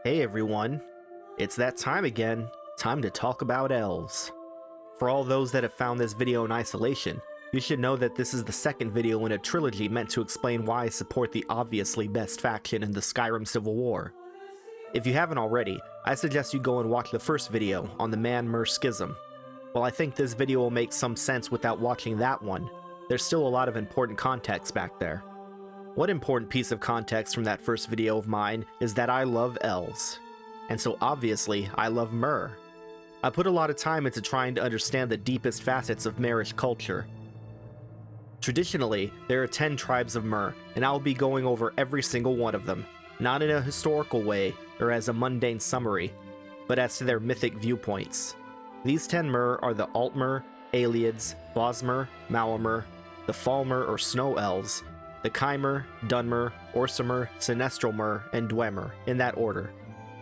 Hey everyone, it's that time again, time to talk about elves. For all those that have found this video in isolation, you should know that this is the second video in a trilogy meant to explain why I support the obviously best faction in the Skyrim Civil War. If you haven't already, I suggest you go and watch the first video on the Man-Mer Schism. While I think this video will make some sense without watching that one, there's still a lot of important context back there. One important piece of context from that first video of mine is that I love elves. And so obviously, I love Mer. I put a lot of time into trying to understand the deepest facets of Merish culture. Traditionally, there are 10 tribes of Mer, and I'll be going over every single one of them, not in a historical way or as a mundane summary, but as to their mythic viewpoints. These 10 Mer are the Altmer, Ayleids, Bosmer, Maumer, the Falmer or Snow Elves, the Chimer, Dunmer, Orsimer, Sinestral Mer, and Dwemer, in that order.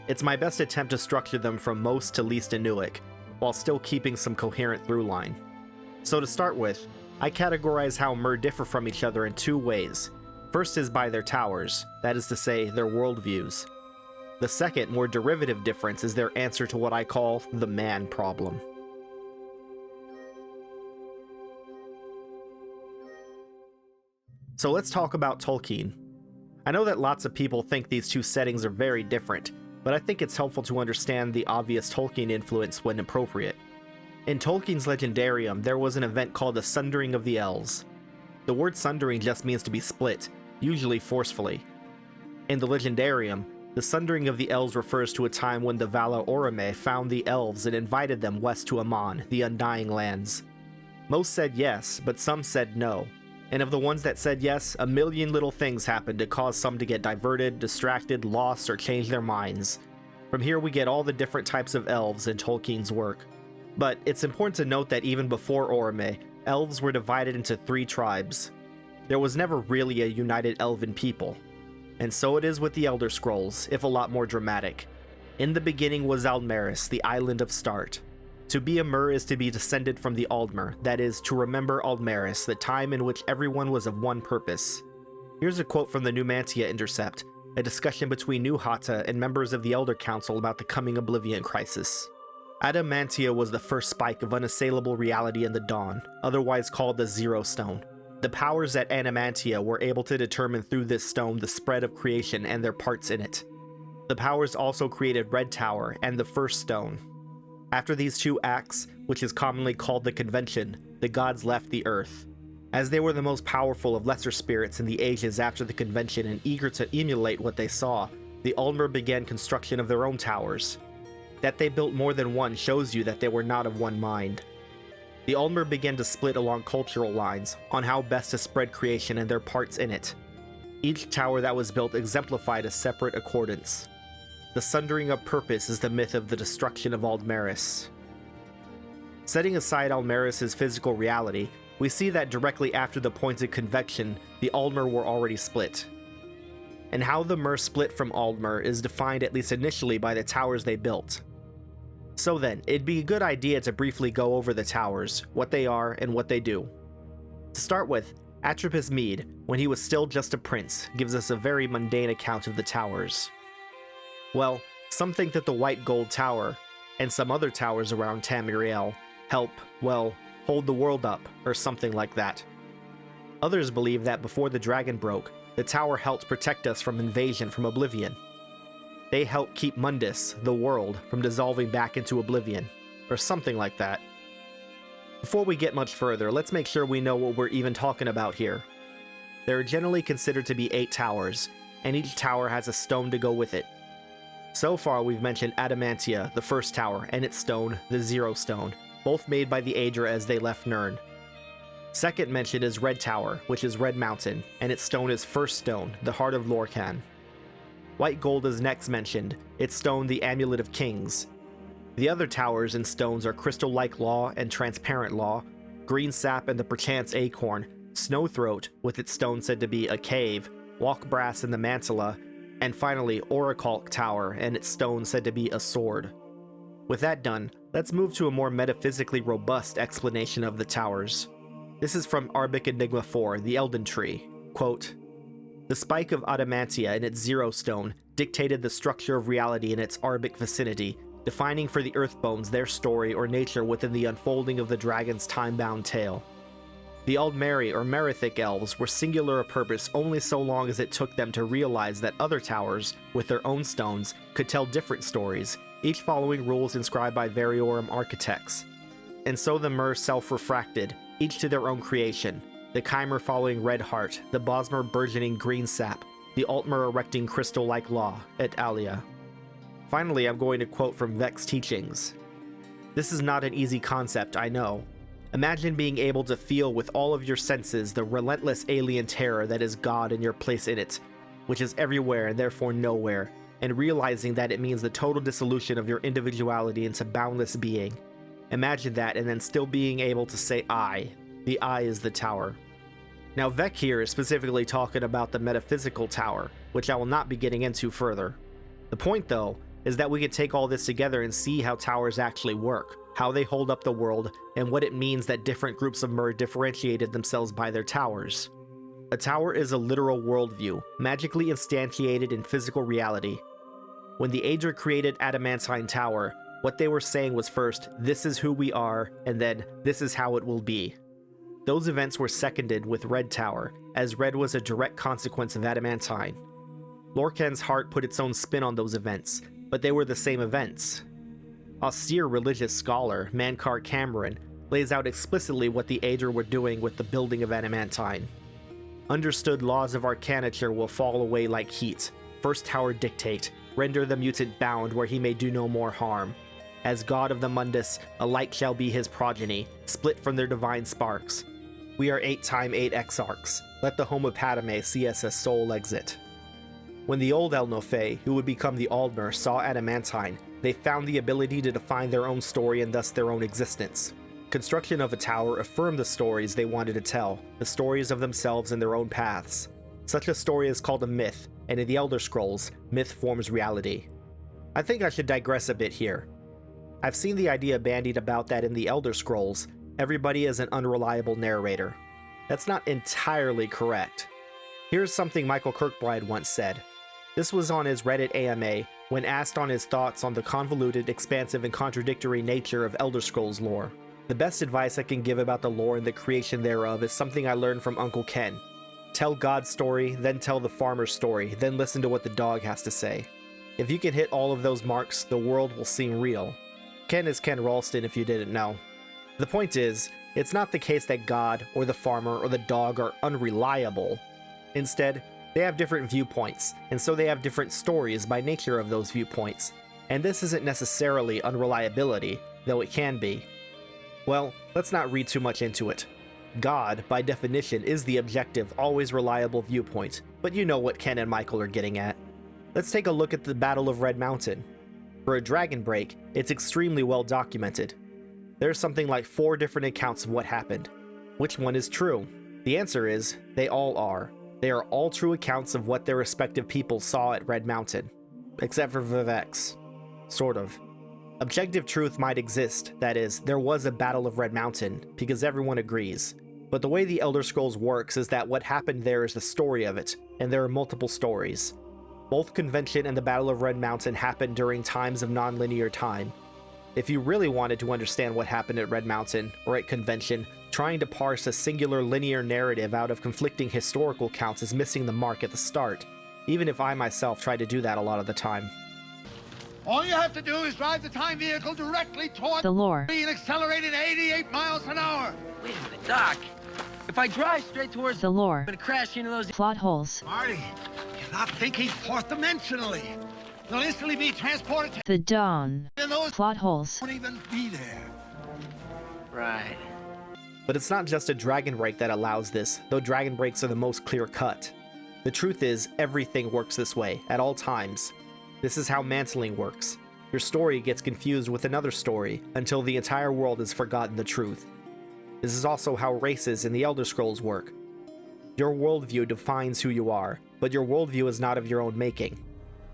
It's my best attempt to structure them from most to least Inuic, while still keeping some coherent through-line. So to start with, I categorize how Mer differ from each other in two ways. First is by their towers, that is to say, their worldviews. The second, more derivative difference is their answer to what I call the man problem. So let's talk about Tolkien. I know that lots of people think these two settings are very different, but I think it's helpful to understand the obvious Tolkien influence when appropriate. In Tolkien's Legendarium, there was an event called the Sundering of the Elves. The word sundering just means to be split, usually forcefully. In the Legendarium, the Sundering of the Elves refers to a time when the Vala Orome found the elves and invited them west to Aman, the Undying Lands. Most said yes, but some said no. And of the ones that said yes, a million little things happened to cause some to get diverted, distracted, lost, or change their minds. From here we get all the different types of elves in Tolkien's work. But it's important to note that even before Orome, elves were divided into 3 tribes. There was never really a united elven people. And so it is with the Elder Scrolls, if a lot more dramatic. In the beginning was Aldmeris, the Island of Start. To be a Mer is to be descended from the Altmer, that is, to remember Aldmeris, the time in which everyone was of one purpose. Here's a quote from the Numantia Intercept, a discussion between New Hata and members of the Elder Council about the coming Oblivion crisis. Adamantia was the first spike of unassailable reality in the dawn, otherwise called the Zero Stone. The powers at Adamantia were able to determine through this stone the spread of creation and their parts in it. The powers also created Red Tower and the First Stone. After these 2 acts, which is commonly called the Convention, the gods left the earth. As they were the most powerful of lesser spirits in the ages after the Convention and eager to emulate what they saw, the Altmer began construction of their own towers. That they built more than one shows you that they were not of one mind. The Altmer began to split along cultural lines on how best to spread creation and their parts in it. Each tower that was built exemplified a separate accordance. The Sundering of Purpose is the myth of the destruction of Aldmeris. Setting aside Aldmeris' physical reality, we see that directly after the pointed convection, the Altmer were already split. And how the Mer split from Altmer is defined at least initially by the towers they built. So then, it'd be a good idea to briefly go over the towers, what they are, and what they do. To start with, Atropos Mede, when he was still just a prince, gives us a very mundane account of the towers. Well, some think that the White Gold Tower, and some other towers around Tamriel, help, well, hold the world up, or something like that. Others believe that before the dragon broke, the tower helped protect us from invasion from Oblivion. They help keep Mundus, the world, from dissolving back into Oblivion, or something like that. Before we get much further, let's make sure we know what we're even talking about here. There are generally considered to be 8 towers, and each tower has a stone to go with it. So far we've mentioned Adamantia, the first tower, and its stone, the Zero Stone, both made by the Aedra as they left Nirn. Second mentioned is Red Tower, which is Red Mountain, and its stone is First Stone, the Heart of Lorkhan. White Gold is next mentioned, its stone the Amulet of Kings. The other towers and stones are Crystal-like Law and Transparent Law, Green Sap and the Perchance Acorn, Snowthroat, with its stone said to be a cave, Walk Brass and the Mantilla, and finally Orichalk Tower and its stone said to be a sword. With that done, let's move to a more metaphysically robust explanation of the towers. This is from Arbic Enigma 4, The Elden Tree. Quote, The spike of adamantia in its zero stone dictated the structure of reality in its Arbic vicinity, defining for the Earthbones their story or nature within the unfolding of the dragon's time-bound tale. The Aldmeri or Merithic Elves were singular of purpose only so long as it took them to realize that other towers, with their own stones, could tell different stories, each following rules inscribed by Variorum architects. And so the Mer self-refracted, each to their own creation, the Chimer following Red Heart, the Bosmer burgeoning Green Sap, the Altmer erecting crystal-like law, et alia. Finally, I'm going to quote from Vex's teachings. This is not an easy concept, I know. Imagine being able to feel with all of your senses the relentless alien terror that is God and your place in it, which is everywhere and therefore nowhere, and realizing that it means the total dissolution of your individuality into boundless being. Imagine that and then still being able to say I. The I is the tower. Now Vec here is specifically talking about the metaphysical tower, which I will not be getting into further. The point though, is that we could take all this together and see how towers actually work, how they hold up the world, and what it means that different groups of Mer differentiated themselves by their towers. A tower is a literal worldview, magically instantiated in physical reality. When the Aedra created Adamantine Tower, what they were saying was first, this is who we are, and then, this is how it will be. Those events were seconded with Red Tower, as Red was a direct consequence of Adamantine. Lorcan's heart put its own spin on those events, but they were the same events. Austere religious scholar Mankar Cameron lays out explicitly what the Aedra were doing with the building of Adamantine. Understood laws of arcanature will fall away like heat. First tower dictate, render the mutant bound where he may do no more harm. As god of the Mundus, a light shall be his progeny, split from their divine sparks. We are 8x8 exarchs. Let the home of Padme see us as sole exit. When the old Elnofe, who would become the Aldmer, saw Adamantine, they found the ability to define their own story and thus their own existence. Construction of a tower affirmed the stories they wanted to tell, the stories of themselves and their own paths. Such a story is called a myth, and in the Elder Scrolls, myth forms reality. I think I should digress a bit here. I've seen the idea bandied about that in the Elder Scrolls, everybody is an unreliable narrator. That's not entirely correct. Here's something Michael Kirkbride once said. This was on his Reddit AMA when asked on his thoughts on the convoluted, expansive, and contradictory nature of Elder Scrolls lore. The best advice I can give about the lore and the creation thereof is something I learned from Uncle Ken. Tell God's story, then tell the farmer's story, then listen to what the dog has to say. If you can hit all of those marks, the world will seem real. Ken is Ken Ralston if you didn't know. The point is, it's not the case that God, or the farmer, or the dog are unreliable. Instead, they have different viewpoints, and so they have different stories by nature of those viewpoints. And this isn't necessarily unreliability, though it can be. Well, let's not read too much into it. God, by definition, is the objective, always reliable viewpoint, but you know what Ken and Michael are getting at. Let's take a look at the Battle of Red Mountain. For a Dragon Break, it's extremely well documented. There's something like 4 different accounts of what happened. Which one is true? The answer is, they all are. They are all true accounts of what their respective people saw at Red Mountain. Except for Vivek's. Sort of. Objective truth might exist, that is, there was a Battle of Red Mountain, because everyone agrees. But the way the Elder Scrolls works is that what happened there is the story of it, and there are multiple stories. Both Convention and the Battle of Red Mountain happened during times of non-linear time. If you really wanted to understand what happened at Red Mountain, or at Convention, trying to parse a singular linear narrative out of conflicting historical accounts is missing the mark at the start, even if I myself try to do that a lot of the time. All you have to do is drive the time vehicle directly toward the lore. Being accelerated 88 miles an hour. Wait a minute, Doc. If I drive straight towards the lore, I'm gonna crash into those plot holes. Marty, you're not thinking fourth-dimensionally. You'll instantly be transported to the dawn. and those plot holes won't even be there. Right. But it's not just a Dragon Break that allows this, though Dragon Breaks are the most clear-cut. The truth is, everything works this way, at all times. This is how mantling works. Your story gets confused with another story, until the entire world has forgotten the truth. This is also how races in the Elder Scrolls work. Your worldview defines who you are, but your worldview is not of your own making.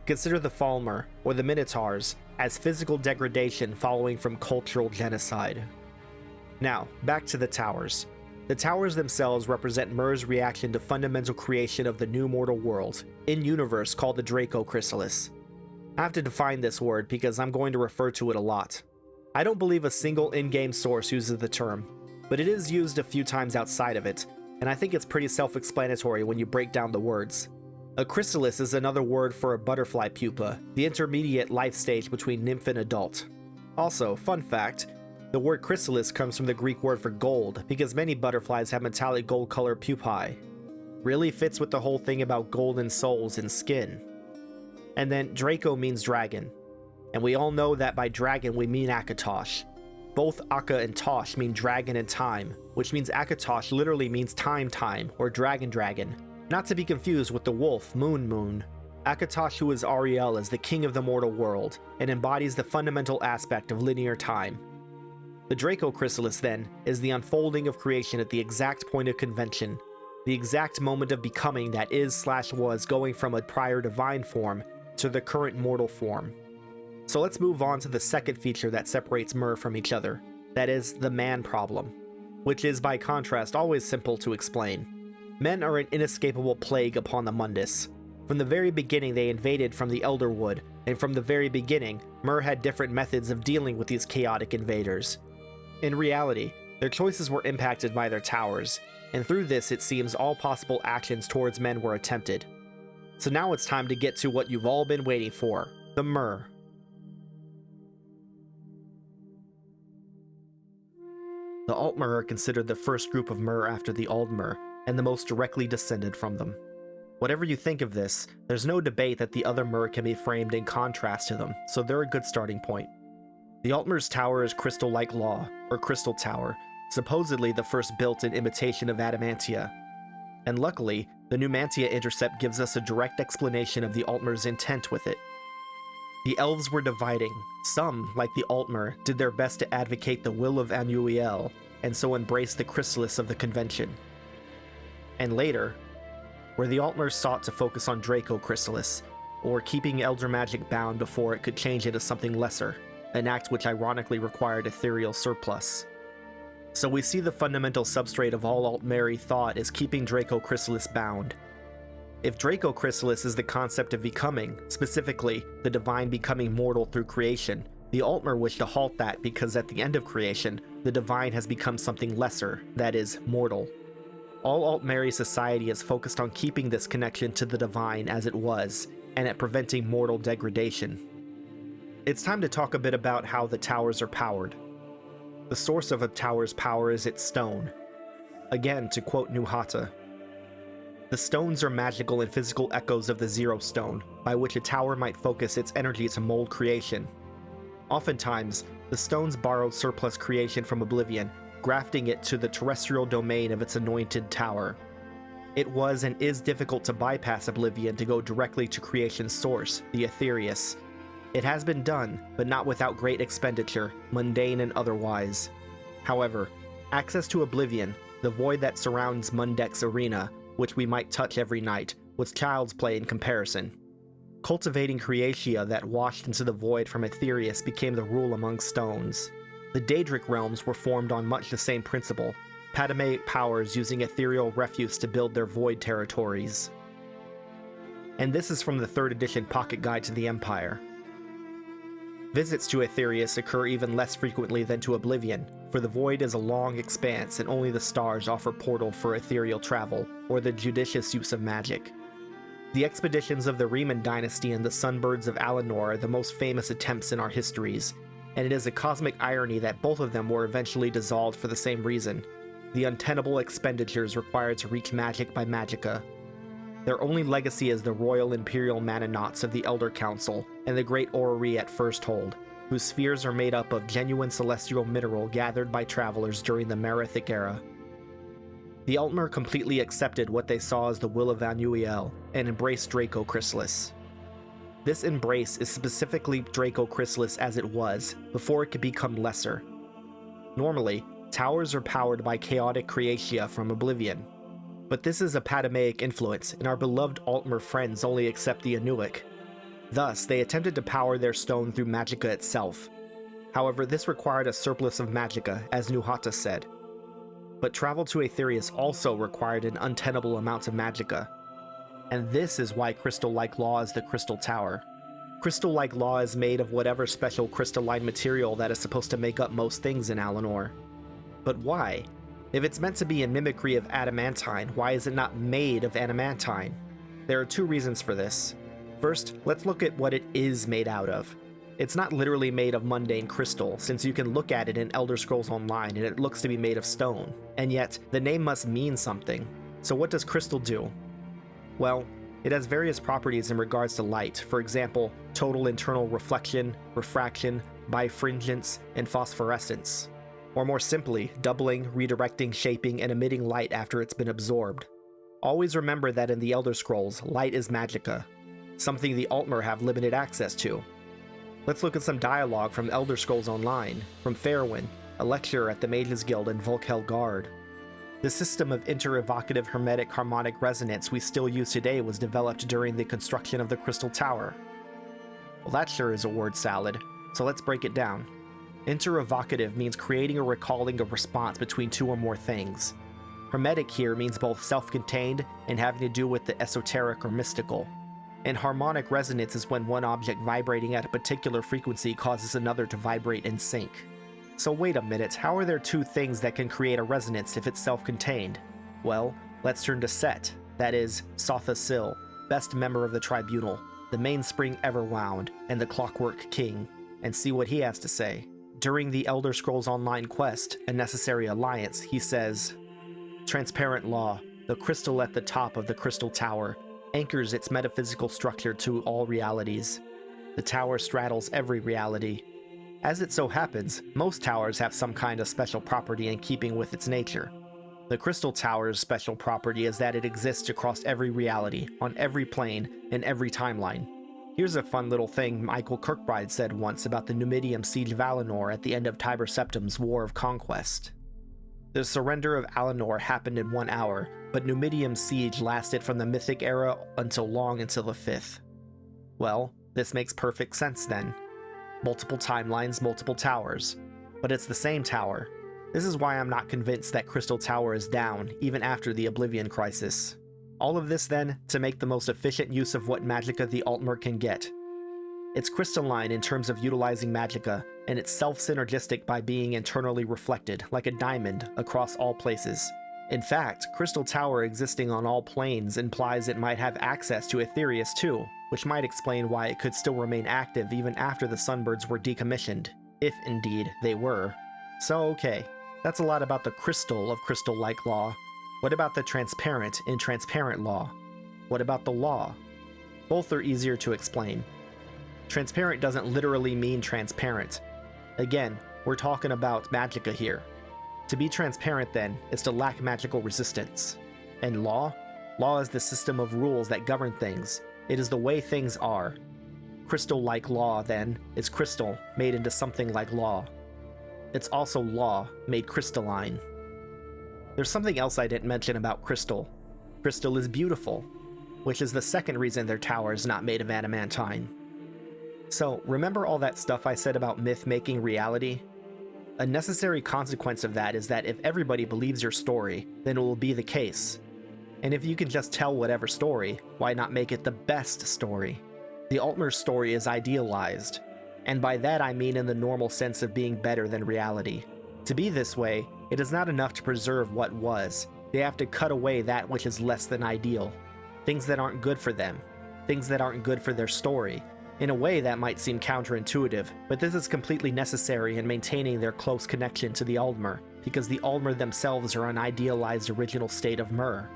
Consider the Falmer, or the Minotaurs, as physical degradation following from cultural genocide. Now, back to the towers. The towers themselves represent Mer's reaction to fundamental creation of the new mortal world, in-universe called the Draco Chrysalis. I have to define this word because I'm going to refer to it a lot. I don't believe a single in-game source uses the term, but it is used a few times outside of it, and I think it's pretty self-explanatory when you break down the words. A chrysalis is another word for a butterfly pupa, the intermediate life stage between nymph and adult. Also, fun fact, the word chrysalis comes from the Greek word for gold, because many butterflies have metallic gold-colored pupae. Really fits with the whole thing about golden souls and skin. And then Draco means dragon, and we all know that by dragon we mean Akatosh. Both Akka and Tosh mean dragon and time, which means Akatosh literally means time, or dragon. Not to be confused with the wolf, moon. Akatosh, who is Ariel, is the king of the mortal world, and embodies the fundamental aspect of linear time. The Draco Chrysalis, then, is the unfolding of creation at the exact point of convention, the exact moment of becoming that is/was going from a prior divine form to the current mortal form. So let's move on to the second feature that separates Mer from each other, that is, the man problem, which is by contrast always simple to explain. Men are an inescapable plague upon the Mundus. From the very beginning they invaded from the Elderwood, and from the very beginning, Mer had different methods of dealing with these chaotic invaders. In reality, their choices were impacted by their towers, and through this it seems all possible actions towards men were attempted. So now it's time to get to what you've all been waiting for, the Mer. The Altmer are considered the first group of Mer after the Aldmer, and the most directly descended from them. Whatever you think of this, there's no debate that the other Mer can be framed in contrast to them, so they're a good starting point. The Altmer's tower is crystal-like law, or crystal tower, supposedly the first built in imitation of adamantia. And luckily, the Numantia intercept gives us a direct explanation of the Altmer's intent with it. The Elves were dividing. Some, like the Altmer, did their best to advocate the will of Anuiel, and so embraced the chrysalis of the convention. And later, where the Altmer sought to focus on Draco Chrysalis, or keeping Elder Magic bound before it could change into something lesser, an act which ironically required ethereal surplus. So we see the fundamental substrate of all Altmeri thought is keeping Draco Chrysalis bound. If Draco Chrysalis is the concept of becoming, specifically, the divine becoming mortal through creation, the Altmer wish to halt that because at the end of creation, the divine has become something lesser, that is, mortal. All Altmeri society is focused on keeping this connection to the divine as it was, and at preventing mortal degradation. It's time to talk a bit about how the towers are powered. The source of a tower's power is its stone. Again, to quote Nuhata, "The stones are magical and physical echoes of the Zero Stone, by which a tower might focus its energy to mold creation. Oftentimes, the stones borrowed surplus creation from Oblivion, grafting it to the terrestrial domain of its anointed tower. It was and is difficult to bypass Oblivion to go directly to creation's source, the Aetherius. It has been done, but not without great expenditure, mundane and otherwise. However, access to Oblivion, the void that surrounds Mundek's arena, which we might touch every night, was child's play in comparison. Cultivating creatia that washed into the void from Aetherius became the rule among stones. The Daedric realms were formed on much the same principle, Patamaic powers using ethereal refuse to build their void territories. And this is from the 3rd edition Pocket Guide to the Empire. Visits to Aetherius occur even less frequently than to Oblivion, for the void is a long expanse and only the stars offer portal for ethereal travel, or the judicious use of magic. The expeditions of the Riemann dynasty and the Sunbirds of Alinor are the most famous attempts in our histories, and it is a cosmic irony that both of them were eventually dissolved for the same reason, the untenable expenditures required to reach magic by magica. Their only legacy is the Royal Imperial Mananauts of the Elder Council and the Great Orrery at Firsthold, whose spheres are made up of genuine celestial mineral gathered by travelers during the Merithic era. The Altmer completely accepted what they saw as the will of Anuiel and embraced Draco Chrysalis. This embrace is specifically Draco Chrysalis as it was, before it could become lesser. Normally, towers are powered by chaotic creatia from Oblivion, but this is a Patamaic influence, and our beloved Altmer friends only accept the Anuic. Thus, they attempted to power their stone through magica itself. However, this required a surplus of magica, as Nuhata said. But travel to Aetherius also required an untenable amount of magicka. And this is why crystal-like law is the Crystal Tower. Crystal-like law is made of whatever special crystalline material that is supposed to make up most things in Alinor. But why? If it's meant to be a mimicry of adamantine, why is it not made of adamantine? There are two reasons for this. First, let's look at what it is made out of. It's not literally made of mundane crystal, since you can look at it in Elder Scrolls Online and it looks to be made of stone. And yet, the name must mean something. So what does crystal do? Well, it has various properties in regards to light, for example, total internal reflection, refraction, bifringence, and phosphorescence. Or more simply, doubling, redirecting, shaping, and emitting light after it's been absorbed. Always remember that in the Elder Scrolls, light is magicka, something the Altmer have limited access to. Let's look at some dialogue from Elder Scrolls Online, from Faerwin, a lecturer at the Mages Guild in Volkhel Gard. The system of inter-evocative hermetic harmonic resonance we still use today was developed during the construction of the Crystal Tower. Well, that sure is a word salad, so let's break it down. Inter-evocative means creating or recalling a response between two or more things. Hermetic here means both self-contained and having to do with the esoteric or mystical. And harmonic resonance is when one object vibrating at a particular frequency causes another to vibrate in sync. So wait a minute, how are there two things that can create a resonance if it's self-contained? Well, let's turn to Set, that is, Sotha Sil, best member of the Tribunal, the mainspring ever wound, and the Clockwork King, and see what he has to say. During the Elder Scrolls Online quest, A Necessary Alliance, he says, "Transparent law, the crystal at the top of the Crystal Tower, anchors its metaphysical structure to all realities. The tower straddles every reality. As it so happens, most towers have some kind of special property in keeping with its nature. The Crystal Tower's special property is that it exists across every reality, on every plane, in every timeline. Here's a fun little thing Michael Kirkbride said once about the Numidium siege of Alinor at the end of Tiber Septim's War of Conquest. The surrender of Alinor happened in 1 hour, but Numidium's siege lasted from the Mythic era until long into the 5th. Well, this makes perfect sense then. Multiple timelines, multiple towers. But it's the same tower. This is why I'm not convinced that Crystal Tower is down, even after the Oblivion Crisis. All of this then, to make the most efficient use of what magicka the Altmer can get. It's crystalline in terms of utilizing magicka, and it's self-synergistic by being internally reflected, like a diamond, across all places. In fact, Crystal Tower existing on all planes implies it might have access to Aetherius too, which might explain why it could still remain active even after the Sunbirds were decommissioned, if indeed they were. So okay, that's a lot about the crystal of crystal-like law. What about the transparent in transparent law? What about the law? Both are easier to explain. Transparent doesn't literally mean transparent. Again, we're talking about magicka here. To be transparent then, is to lack magical resistance. And law? Law is the system of rules that govern things. It is the way things are. Crystal-like law, then, is crystal made into something like law. It's also law made crystalline. There's something else I didn't mention about crystal. Crystal is beautiful, which is the second reason their tower is not made of adamantine. So, remember all that stuff I said about myth making reality? A necessary consequence of that is that if everybody believes your story, then it will be the case. And if you can just tell whatever story, why not make it the best story? The Altmer's story is idealized, and by that I mean in the normal sense of being better than reality. To be this way, it is not enough to preserve what was. They have to cut away that which is less than ideal. Things that aren't good for them. Things that aren't good for their story. In a way that might seem counterintuitive, but this is completely necessary in maintaining their close connection to the Altmer, because the Altmer themselves are an idealized original state of Mer.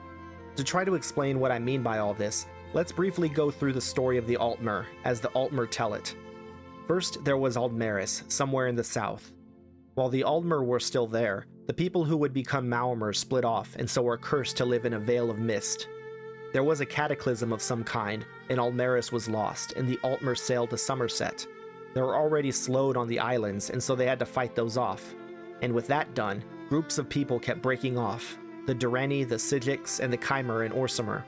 To try to explain what I mean by all this, let's briefly go through the story of the Altmer, as the Altmer tell it. First, there was Aldmeris, somewhere in the south. While the Altmer were still there, the people who would become Maormer split off, and so were cursed to live in a veil of mist. There was a cataclysm of some kind, and Aldmeris was lost, and the Altmer sailed to Somerset. They were already slowed on the islands, and so they had to fight those off. And with that done, groups of people kept breaking off, the Direnni, the Psijics, and the Chimer and Orsimer.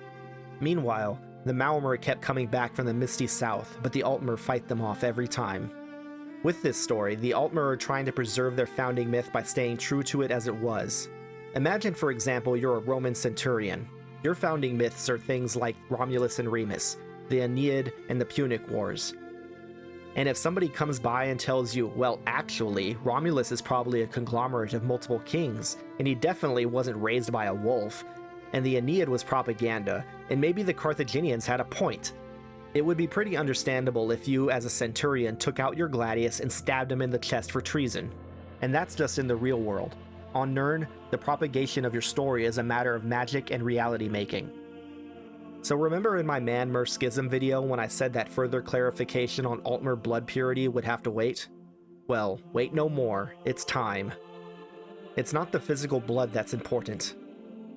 Meanwhile, the Maormer kept coming back from the misty south, but the Altmer fight them off every time. With this story, the Altmer are trying to preserve their founding myth by staying true to it as it was. Imagine, for example, you're a Roman centurion. Your founding myths are things like Romulus and Remus, the Aeneid, and the Punic Wars. And if somebody comes by and tells you, well, actually, Romulus is probably a conglomerate of multiple kings, and he definitely wasn't raised by a wolf, and the Aeneid was propaganda, and maybe the Carthaginians had a point, it would be pretty understandable if you, as a centurion, took out your gladius and stabbed him in the chest for treason. And that's just in the real world. On Nirn, the propagation of your story is a matter of magic and reality making. So remember in my Man-Mer Schism video when I said that further clarification on Altmer blood purity would have to wait? Well, wait no more, it's time. It's not the physical blood that's important.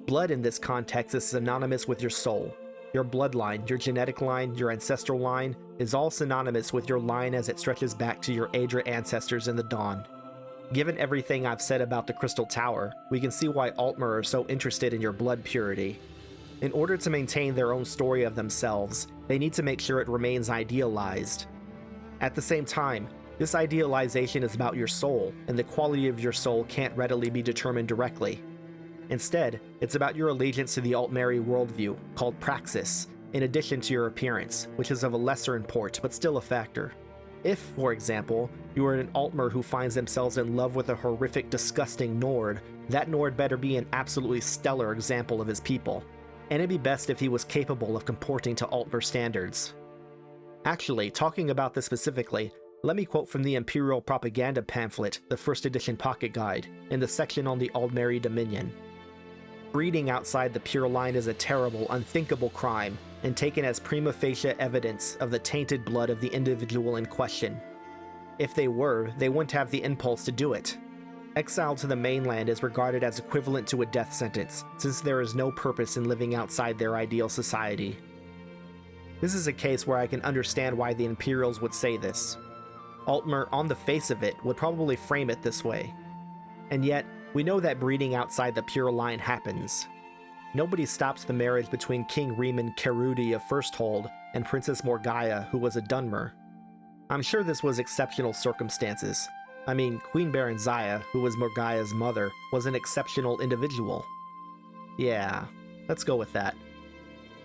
Blood in this context is synonymous with your soul. Your bloodline, your genetic line, your ancestral line, is all synonymous with your line as it stretches back to your Aedra ancestors in the Dawn. Given everything I've said about the Crystal Tower, we can see why Altmer are so interested in your blood purity. In order to maintain their own story of themselves, they need to make sure it remains idealized. At the same time, this idealization is about your soul, and the quality of your soul can't readily be determined directly. Instead, it's about your allegiance to the Altmeri worldview, called Praxis, in addition to your appearance, which is of a lesser import, but still a factor. If, for example, you are an Altmer who finds themselves in love with a horrific, disgusting Nord, that Nord better be an absolutely stellar example of his people, and it'd be best if he was capable of comporting to Altmer standards. Actually, talking about this specifically, let me quote from the Imperial Propaganda pamphlet, the first edition pocket guide, in the section on the Aldmeri Dominion. Breeding outside the pure line is a terrible, unthinkable crime, and taken as prima facie evidence of the tainted blood of the individual in question. If they were, they wouldn't have the impulse to do it. Exile to the mainland is regarded as equivalent to a death sentence, since there is no purpose in living outside their ideal society. This is a case where I can understand why the Imperials would say this. Altmer, on the face of it, would probably frame it this way. And yet, we know that breeding outside the pure line happens. Nobody stops the marriage between King Riemann Kerudi of Firsthold and Princess Morgaya, who was a Dunmer. I'm sure this was exceptional circumstances. I mean, Queen Baronzaya, who was Morgaya's mother, was an exceptional individual. Yeah, let's go with that.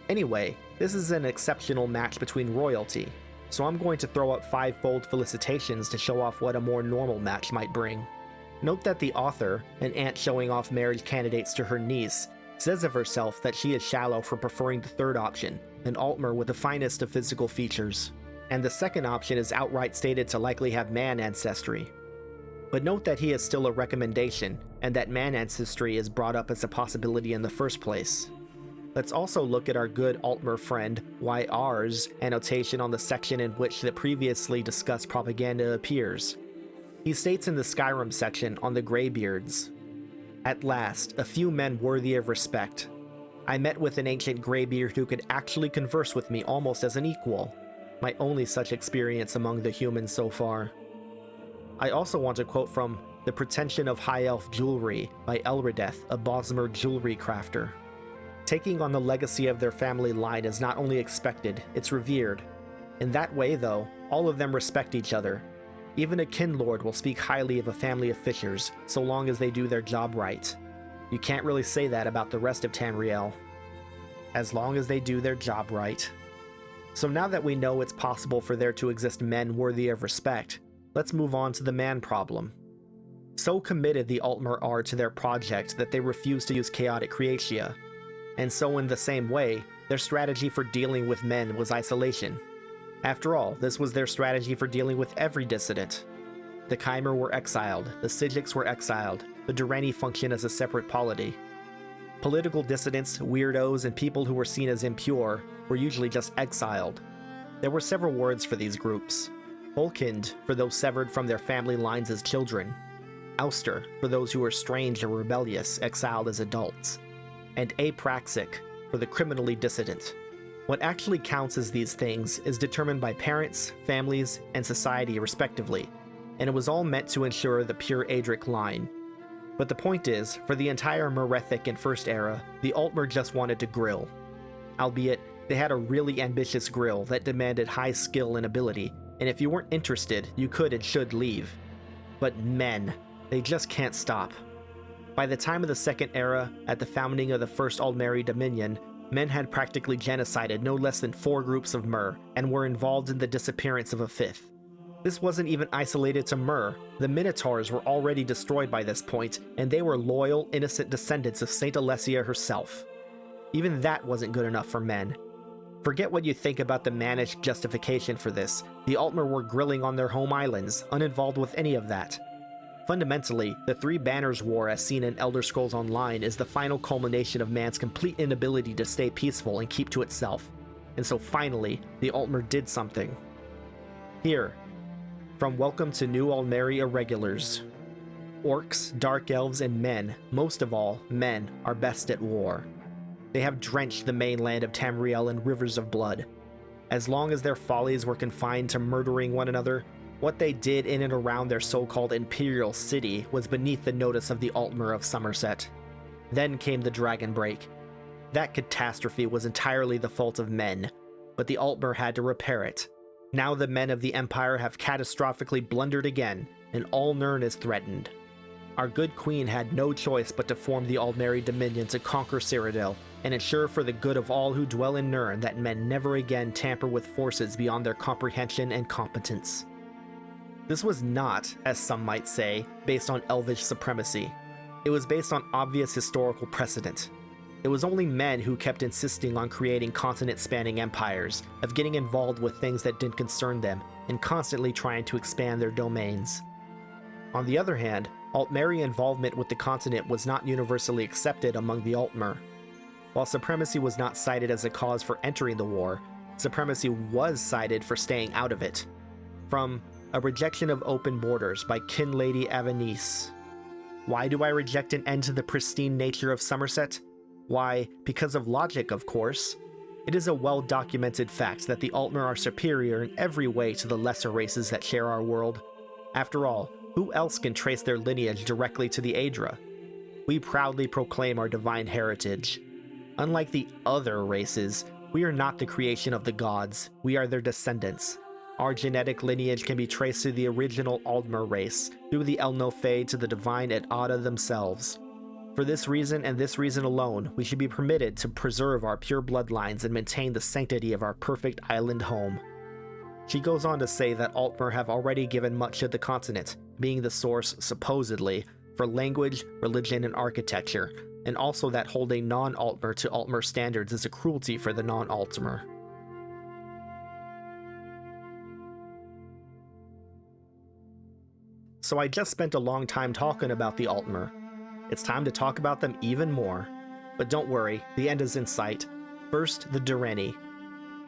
Anyway, this is an exceptional match between royalty, so I'm going to throw up fivefold felicitations to show off what a more normal match might bring. Note that the author, an aunt showing off marriage candidates to her niece, says of herself that she is shallow for preferring the third option, an Altmer with the finest of physical features, and the second option is outright stated to likely have man ancestry. But note that he is still a recommendation, and that man ancestry is brought up as a possibility in the first place. Let's also look at our good Altmer friend YR's annotation on the section in which the previously discussed propaganda appears. He states in the Skyrim section on the Greybeards, "At last, a few men worthy of respect. I met with an ancient Greybeard who could actually converse with me almost as an equal. My only such experience among the humans so far." I also want to quote from The Pretension of High Elf Jewelry by Elredeth, a Bosmer jewelry crafter. Taking on the legacy of their family line is not only expected, it's revered. In that way, though, all of them respect each other. Even a kinlord will speak highly of a family of fishers, so long as they do their job right. You can't really say that about the rest of Tamriel. As long as they do their job right. So now that we know it's possible for there to exist men worthy of respect, let's move on to the man problem. So committed the Altmer are to their project that they refuse to use chaotic creatia. And so in the same way, their strategy for dealing with men was isolation. After all, this was their strategy for dealing with every dissident. The Chimer were exiled, the Psijics were exiled, the Direnni function as a separate polity. Political dissidents, weirdos, and people who were seen as impure were usually just exiled. There were several words for these groups. Volkind, for those severed from their family lines as children. Ouster, for those who were strange or rebellious, exiled as adults. And apraxic, for the criminally dissident. What actually counts as these things is determined by parents, families, and society respectively, and it was all meant to ensure the pure Aedric line. But the point is, for the entire Merethic and First Era, the Altmer just wanted to grill. Albeit, they had a really ambitious grill that demanded high skill and ability, and if you weren't interested, you could and should leave. But men, they just can't stop. By the time of the Second Era, at the founding of the First Aldmeri Dominion, men had practically genocided no less than 4 groups of Mer, and were involved in the disappearance of a 5th. This wasn't even isolated to Mer. The Minotaurs were already destroyed by this point, and they were loyal, innocent descendants of Saint Alessia herself. Even that wasn't good enough for men. Forget what you think about the managed justification for this. The Altmer were grilling on their home islands, uninvolved with any of that. Fundamentally, the Three Banners War as seen in Elder Scrolls Online is the final culmination of man's complete inability to stay peaceful and keep to itself. And so finally, the Altmer did something. Here, from Welcome to New Aldmeri Irregulars. Orcs, Dark Elves, and men, most of all, men, are best at war. They have drenched the mainland of Tamriel in rivers of blood. As long as their follies were confined to murdering one another, what they did in and around their so-called Imperial City was beneath the notice of the Altmer of Somerset. Then came the Dragon Break. That catastrophe was entirely the fault of men, but the Altmer had to repair it. Now the men of the Empire have catastrophically blundered again, and all Nirn is threatened. Our good queen had no choice but to form the Aldmeri Dominion to conquer Cyrodiil, and ensure for the good of all who dwell in Nirn that men never again tamper with forces beyond their comprehension and competence. This was not, as some might say, based on Elvish supremacy. It was based on obvious historical precedent. It was only men who kept insisting on creating continent-spanning empires, of getting involved with things that didn't concern them, and constantly trying to expand their domains. On the other hand, Altmeri involvement with the continent was not universally accepted among the Altmer. While supremacy was not cited as a cause for entering the war, supremacy was cited for staying out of it. From A Rejection of Open Borders by Kinlady Avenice. Why do I reject an end to the pristine nature of Somerset? Why, because of logic, of course. It is a well-documented fact that the Altmer are superior in every way to the lesser races that share our world. After all, who else can trace their lineage directly to the Aedra? We proudly proclaim our divine heritage. Unlike the other races, we are not the creation of the gods, we are their descendants. Our genetic lineage can be traced to the original Aldmer race, through the Elnofe to the divine et Ada themselves. For this reason and this reason alone, we should be permitted to preserve our pure bloodlines and maintain the sanctity of our perfect island home. She goes on to say that Altmer have already given much to the continent, being the source, supposedly, for language, religion, and architecture, and also that holding non-Altmer to Altmer standards is a cruelty for the non-Altmer. So I just spent a long time talking about the Altmer. It's time to talk about them even more. But don't worry, the end is in sight. First, the Direnni.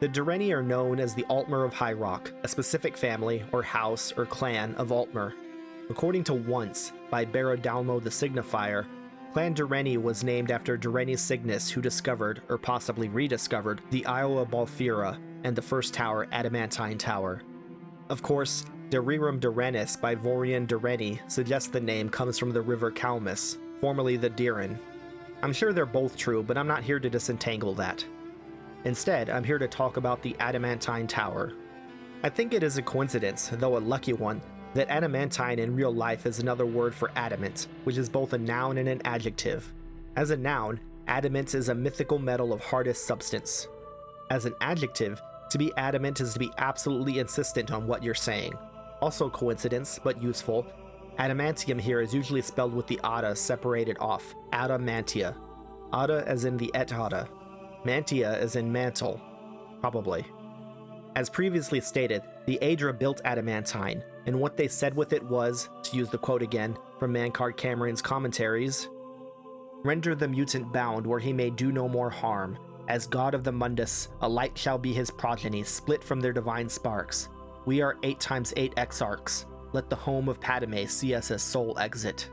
The Direnni are known as the Altmer of High Rock, a specific family, or house, or clan of Altmer. According to Once, by Barodalmo the Signifier, Clan Direnni was named after Direnni Cygnus, who discovered, or possibly rediscovered, the Isle of Balfira and the first tower, Adamantine Tower. Of course, Derirum Dirennis by Vorian Direnni suggests the name comes from the river Calmus, formerly the Diren. I'm sure they're both true, but I'm not here to disentangle that. Instead, I'm here to talk about the Adamantine Tower. I think it is a coincidence, though a lucky one, that adamantine in real life is another word for adamant, which is both a noun and an adjective. As a noun, adamant is a mythical metal of hardest substance. As an adjective, to be adamant is to be absolutely insistent on what you're saying. Also coincidence, but useful, adamantium here is usually spelled with the ada separated off, adamantia. Ada as in the et ada. Mantia as in mantle. Probably. As previously stated, the Aedra built adamantine, and what they said with it was, to use the quote again from Mankard Cameron's commentaries, "Render the mutant bound where he may do no more harm. As god of the Mundus, a light shall be his progeny, split from their divine sparks. We are 8 times 8 exarchs. Let the home of Padme see us as sole exit."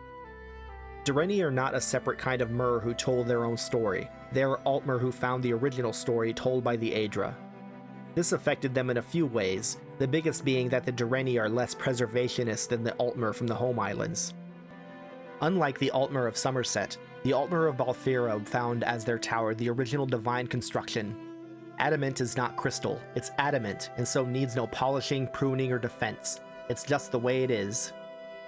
Direnni are not a separate kind of Mer who told their own story. They are Altmer who found the original story told by the Aedra. This affected them in a few ways, the biggest being that the Direnni are less preservationist than the Altmer from the home islands. Unlike the Altmer of Somerset, the Altmer of Balfira found as their tower the original divine construction. Adamant is not crystal, it's adamant, and so needs no polishing, pruning, or defense. It's just the way it is.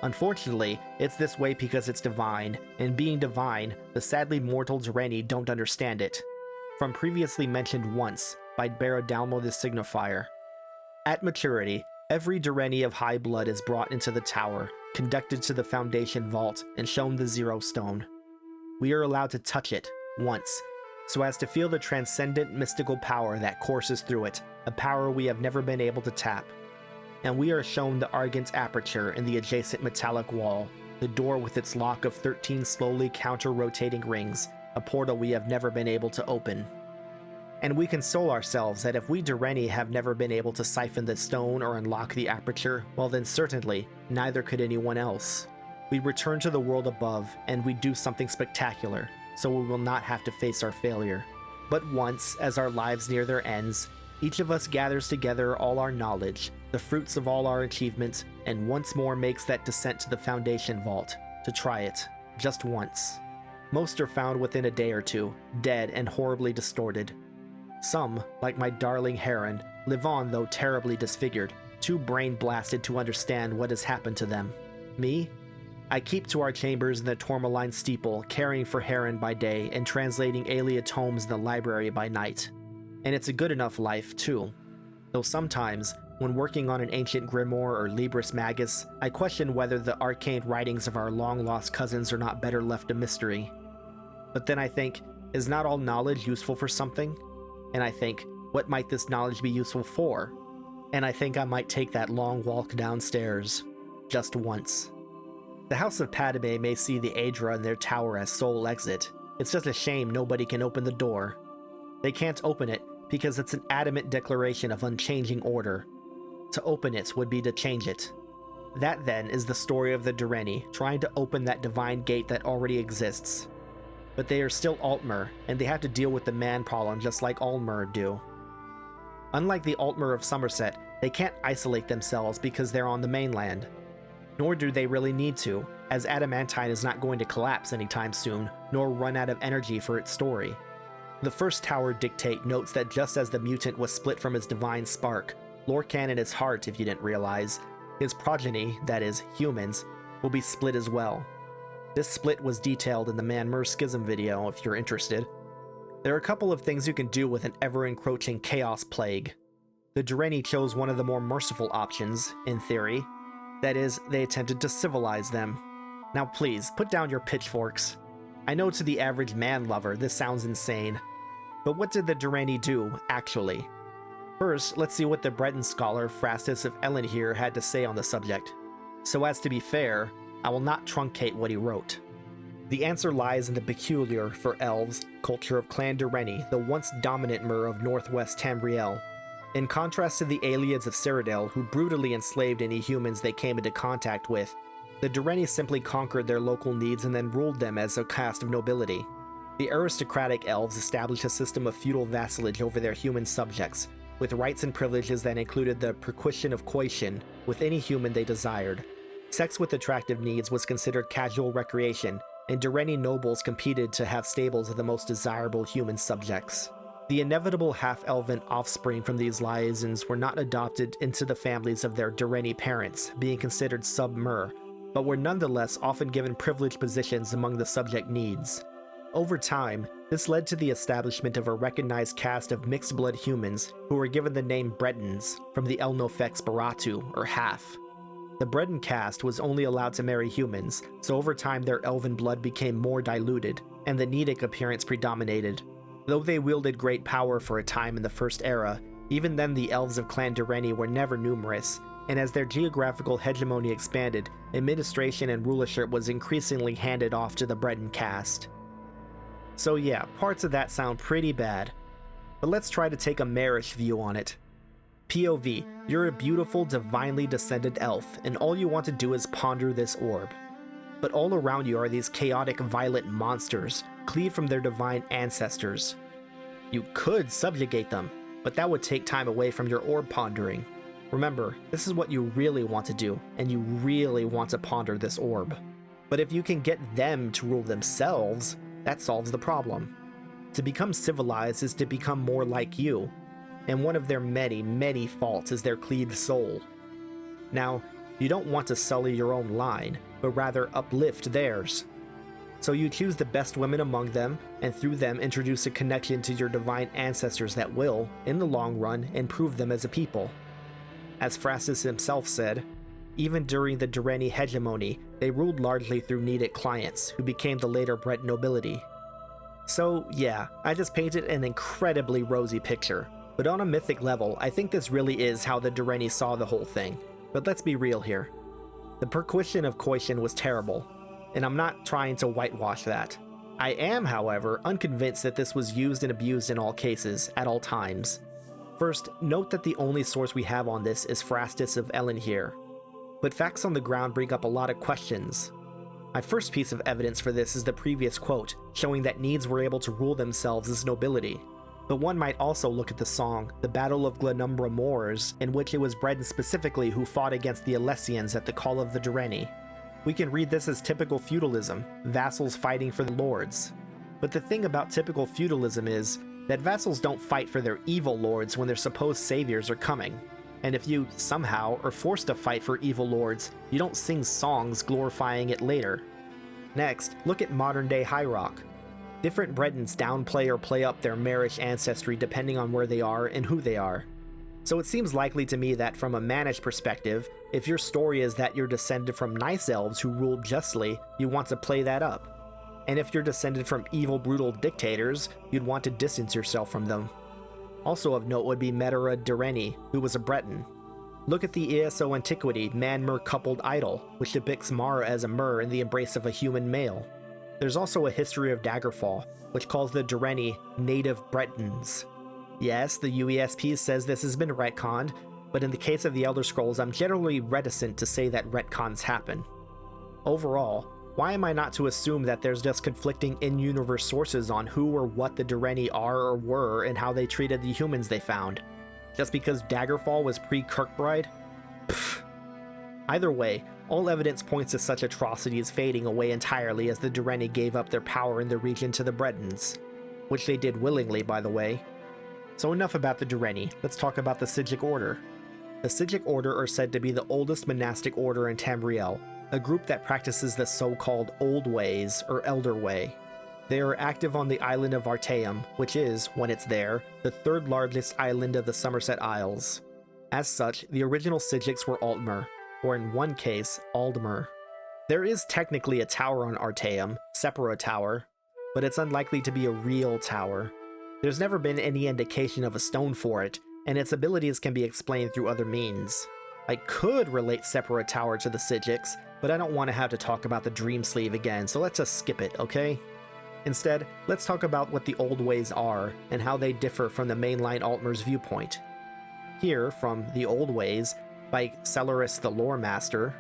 Unfortunately, it's this way because it's divine, and being divine, the sadly mortal Direnni don't understand it. From previously mentioned once, by Baradalmo the Signifier. At maturity, every Direnni of high blood is brought into the tower, conducted to the Foundation Vault, and shown the Zero Stone. We are allowed to touch it, once, so as to feel the transcendent mystical power that courses through it, a power we have never been able to tap. And we are shown the Argent Aperture in the adjacent metallic wall, the door with its lock of 13 slowly counter-rotating rings, a portal we have never been able to open. And we console ourselves that if we Direnni have never been able to siphon the stone or unlock the aperture, well then certainly, neither could anyone else. We return to the world above, and we do something spectacular, so we will not have to face our failure. But once, as our lives near their ends, each of us gathers together all our knowledge, the fruits of all our achievements, and once more makes that descent to the Foundation Vault, to try it, just once. Most are found within a day or two, dead and horribly distorted. Some, like my darling Heron, live on though terribly disfigured, too brain-blasted to understand what has happened to them. Me? I keep to our chambers in the Tourmaline steeple, caring for Heron by day and translating Ayleid tomes in the library by night. And it's a good enough life, too. Though sometimes, when working on an ancient grimoire or Libris Magus, I question whether the arcane writings of our long-lost cousins are not better left a mystery. But then I think, is not all knowledge useful for something? And I think, what might this knowledge be useful for? And I think I might take that long walk downstairs. Just once. The House of Padme may see the Aedra in their tower as sole exit. It's just a shame nobody can open the door. They can't open it because it's an adamant declaration of unchanging order. To open it would be to change it. That then is the story of the Direnni, trying to open that divine gate that already exists. But they are still Altmer, and they have to deal with the man problem just like Altmer do. Unlike the Altmer of Somerset, they can't isolate themselves because they're on the mainland. Nor do they really need to, as Adamantine is not going to collapse anytime soon, nor run out of energy for its story. The first Tower Dictate notes that just as the mutant was split from his divine spark, Lorcan and his heart, if you didn't realize, his progeny, that is, humans, will be split as well. This split was detailed in the Man-Mer Schism video, if you're interested. There are a couple of things you can do with an ever-encroaching chaos plague. The Direnni chose one of the more merciful options, in theory. That is, they attempted to civilize them. Now please, put down your pitchforks. I know to the average man-lover this sounds insane. But what did the Direnni do, actually? First, let's see what the Breton scholar Phrastus of Ellen here had to say on the subject. So as to be fair, I will not truncate what he wrote. The answer lies in the peculiar, for elves, culture of Clan Direnni, the once dominant Mer of northwest Tamriel. In contrast to the Ayleids of Cyrodiil, who brutally enslaved any humans they came into contact with, the Direnni simply conquered their local needs and then ruled them as a caste of nobility. The aristocratic elves established a system of feudal vassalage over their human subjects, with rights and privileges that included the perquisition of coition with any human they desired. Sex with attractive needs was considered casual recreation, and Direnni nobles competed to have stables of the most desirable human subjects. The inevitable half-elven offspring from these liaisons were not adopted into the families of their Direnni parents, being considered sub-Mer, but were nonetheless often given privileged positions among the subject needs. Over time, this led to the establishment of a recognized caste of mixed-blood humans who were given the name Bretons, from the Elnofex Baratu, or half. The Breton caste was only allowed to marry humans, so over time their elven blood became more diluted, and the Nedic appearance predominated. Though they wielded great power for a time in the First Era, even then the elves of Clan Direnni were never numerous, and as their geographical hegemony expanded, administration and rulership was increasingly handed off to the Breton caste. So yeah, parts of that sound pretty bad. But let's try to take a Marish view on it. POV, you're a beautiful, divinely descended elf, and all you want to do is ponder this orb. But all around you are these chaotic, violent monsters, cleaved from their divine ancestors. You could subjugate them, but that would take time away from your orb pondering. Remember, this is what you really want to do, and you really want to ponder this orb. But if you can get them to rule themselves, that solves the problem. To become civilized is to become more like you, and one of their many, many faults is their cleaved soul. Now, You don't want to sully your own line, but rather uplift theirs. So you choose the best women among them, and through them introduce a connection to your divine ancestors that will, in the long run, improve them as a people. As Praxis himself said, even during the Direnni hegemony, they ruled largely through needed clients, who became the later bred nobility. So yeah, I just painted an incredibly rosy picture, but on a mythic level, I think this really is how the Direnni saw the whole thing. But let's be real here. The perquisition of coition was terrible, and I'm not trying to whitewash that. I am, however, unconvinced that this was used and abused in all cases, at all times. First, note that the only source we have on this is Praxis of Ellen here, but facts on the ground bring up a lot of questions. My first piece of evidence for this is the previous quote, showing that Needs were able to rule themselves as nobility. But one might also look at the song, The Battle of Glenumbra Moors, in which it was Breton specifically who fought against the Alessians at the call of the Direnni. We can read this as typical feudalism, vassals fighting for the lords. But the thing about typical feudalism is that vassals don't fight for their evil lords when their supposed saviors are coming. And if you, somehow, are forced to fight for evil lords, you don't sing songs glorifying it later. Next, look at modern-day High Rock. Different Bretons downplay or play up their Marish ancestry depending on where they are and who they are. So it seems likely to me that from a Manish perspective, if your story is that you're descended from nice elves who ruled justly, you want to play that up. And if you're descended from evil, brutal dictators, you'd want to distance yourself from them. Also of note would be Medera Direnni, who was a Breton. Look at the ESO antiquity Man-Mer coupled idol, which depicts Mara as a mer in the embrace of a human male. There's also a history of Daggerfall, which calls the Direnni native Bretons. Yes, the UESP says this has been retconned, but in the case of the Elder Scrolls, I'm generally reticent to say that retcons happen. Overall, why am I not to assume that there's just conflicting in-universe sources on who or what the Direnni are or were and how they treated the humans they found? Just because Daggerfall was pre-Kirkbride? Pfft. Either way, all evidence points to such atrocities fading away entirely as the Direnni gave up their power in the region to the Bretons. Which they did willingly, by the way. So enough about the Direnni, let's talk about the Psijic Order. The Psijic Order are said to be the oldest monastic order in Tamriel, a group that practices the so-called Old Ways, or Elder Way. They are active on the island of Artaeum, which is, when it's there, the third largest island of the Somerset Isles. As such, the original Psijics were Altmer, or in one case, Aldmer. There is technically a tower on Artaeum, Sepura Tower, but it's unlikely to be a real tower. There's never been any indication of a stone for it, and its abilities can be explained through other means. I could relate Sepura Tower to the Psijics, but I don't want to have to talk about the Dream Sleeve again, so let's just skip it, okay? Instead, let's talk about what the Old Ways are, and how they differ from the mainline Altmer's viewpoint. Here, from The Old Ways, by Celerus the Lore Master.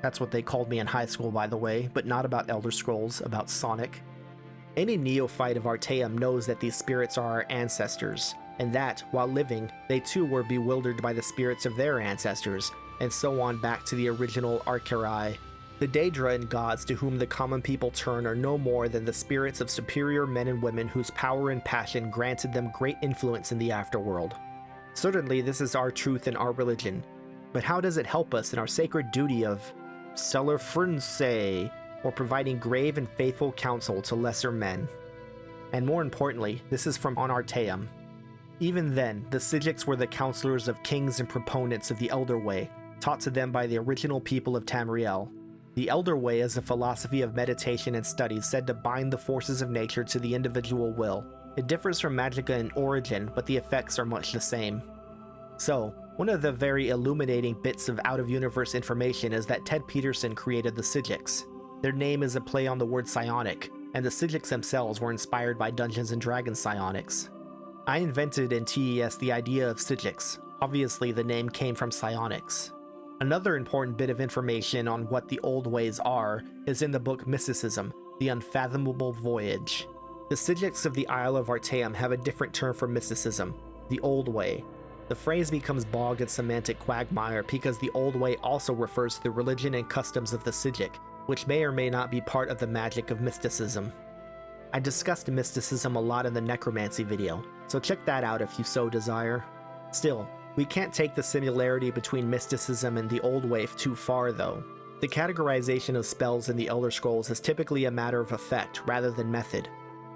That's what they called me in high school, by the way, but not about Elder Scrolls, about Sonic. Any neophyte of Artaeum knows that these spirits are our ancestors, and that, while living, they too were bewildered by the spirits of their ancestors, and so on back to the original Archerai. The Daedra and gods to whom the common people turn are no more than the spirits of superior men and women whose power and passion granted them great influence in the afterworld. Certainly this is our truth and our religion, but how does it help us in our sacred duty of Celerfrunse, or providing grave and faithful counsel to lesser men? And more importantly, this is from on Artaeum. Even then, the Psijics were the counselors of kings and proponents of the Elder Way, taught to them by the original people of Tamriel. The Elder Way is a philosophy of meditation and study said to bind the forces of nature to the individual will. It differs from Magicka in origin, but the effects are much the same. So, one of the very illuminating bits of out-of-universe information is that Ted Peterson created the Psijics. Their name is a play on the word psionic, and the Psijics themselves were inspired by Dungeons & Dragons psionics. I invented in TES the idea of Psijics. Obviously the name came from psionics. Another important bit of information on what the Old Ways are is in the book Mysticism, The Unfathomable Voyage. The Psijics of the Isle of Artaeum have a different term for mysticism, the Old Way. The phrase becomes bogged in semantic quagmire because the Old Way also refers to the religion and customs of the Psijic, which may or may not be part of the magic of mysticism. I discussed mysticism a lot in the necromancy video, so check that out if you so desire. Still, We can't take the similarity between mysticism and the Old Way too far, though. The categorization of spells in the Elder Scrolls is typically a matter of effect rather than method.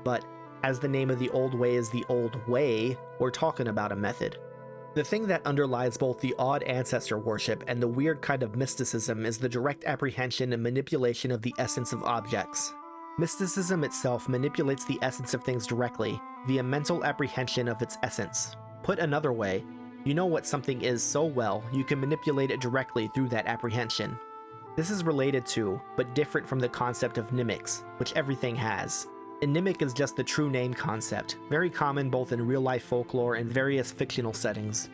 But, as the name of the Old Way is the Old Way, we're talking about a method. The thing that underlies both the odd ancestor worship and the weird kind of mysticism is the direct apprehension and manipulation of the essence of objects. Mysticism itself manipulates the essence of things directly, via mental apprehension of its essence. Put another way, you know what something is so well, you can manipulate it directly through that apprehension. This is related to, but different from the concept of mimics, which everything has. A mimic is just the true name concept, very common both in real-life folklore and various fictional settings.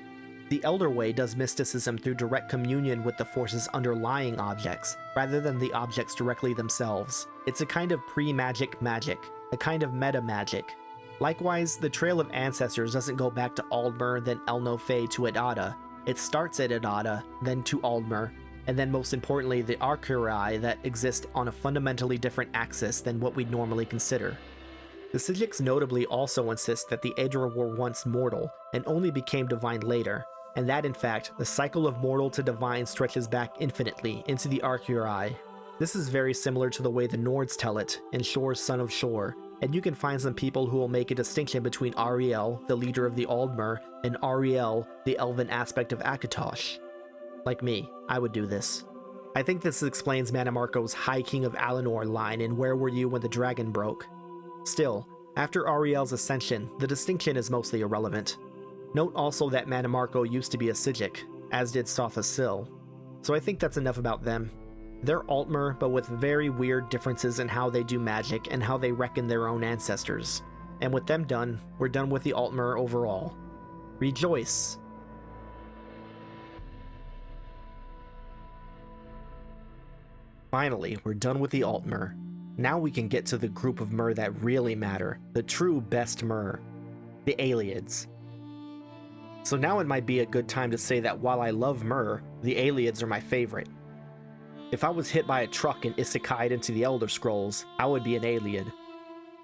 The Elder Way does mysticism through direct communion with the forces underlying objects, rather than the objects directly themselves. It's a kind of pre-magic magic, a kind of meta-magic. Likewise, the Trail of Ancestors doesn't go back to Altmer, then Elnofe to Adada. It starts at Adada, then to Altmer, and then most importantly the Arcurai that exist on a fundamentally different axis than what we'd normally consider. The Psijics notably also insist that the Aedra were once mortal, and only became divine later, and that in fact, the cycle of mortal to divine stretches back infinitely into the Arcurai. This is very similar to the way the Nords tell it, in Shore's Son of Shore, and you can find some people who will make a distinction between Ariel, the leader of the Aldmer, and Ariel, the elven aspect of Akatosh. Like me, I would do this. I think this explains Mannimarco's High King of Alinor line in Where Were You When the Dragon Broke? Still, after Ariel's ascension, the distinction is mostly irrelevant. Note also that Mannimarco used to be a Psijic, as did Sotha Sil, so I think that's enough about them. They're Altmer, but with very weird differences in how they do magic and how they reckon their own ancestors. And with them done, we're done with the Altmer overall. Rejoice! Finally, we're done with the Altmer. Now we can get to the group of Mer that really matter, the true best Mer, the Ayleids. So now it might be a good time to say that while I love Mer, the Ayleids are my favorite. If I was hit by a truck and isekai'd into the Elder Scrolls, I would be an Ayleid.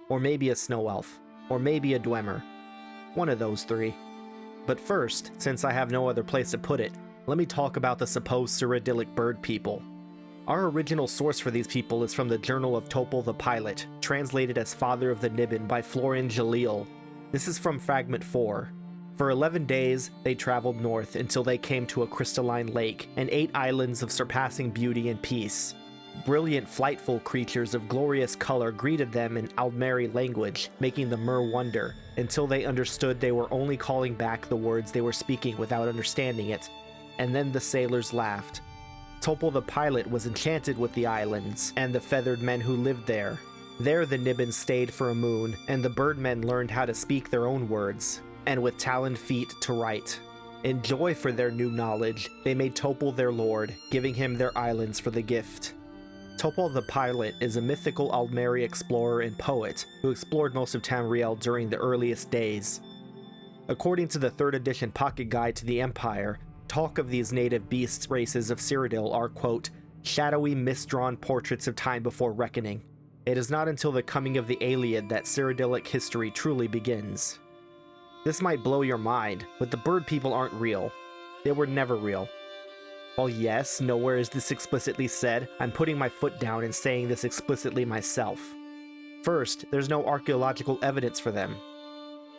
Or maybe a Snow Elf. Or maybe a Dwemer. One of those three. But first, since I have no other place to put it, let me talk about the supposed Cyrodiilic bird people. Our original source for these people is from the Journal of Topal the Pilot, translated as Father of the Niben by Florian Jalil. This is from Fragment 4. For 11 days, they traveled north until they came to a crystalline lake and 8 islands of surpassing beauty and peace. Brilliant, flightful creatures of glorious color greeted them in Aldmeri language, making the Mer wonder, until they understood they were only calling back the words they were speaking without understanding it. And then the sailors laughed. Topal the Pilot was enchanted with the islands and the feathered men who lived there. There the Niben stayed for a moon, and the birdmen learned how to speak their own words, and with taloned feet to write. In joy for their new knowledge, they made Topal their lord, giving him their islands for the gift. Topal the Pilot is a mythical Aldmeri explorer and poet who explored most of Tamriel during the earliest days. According to the 3rd edition pocket guide to the Empire, talk of these native beast races of Cyrodiil are, quote, shadowy, misdrawn portraits of time before reckoning. It is not until the coming of the Ayleid that Cyrodiilic history truly begins. This might blow your mind, but the bird people aren't real. They were never real. While yes, nowhere is this explicitly said, I'm putting my foot down and saying this explicitly myself. First, there's no archaeological evidence for them.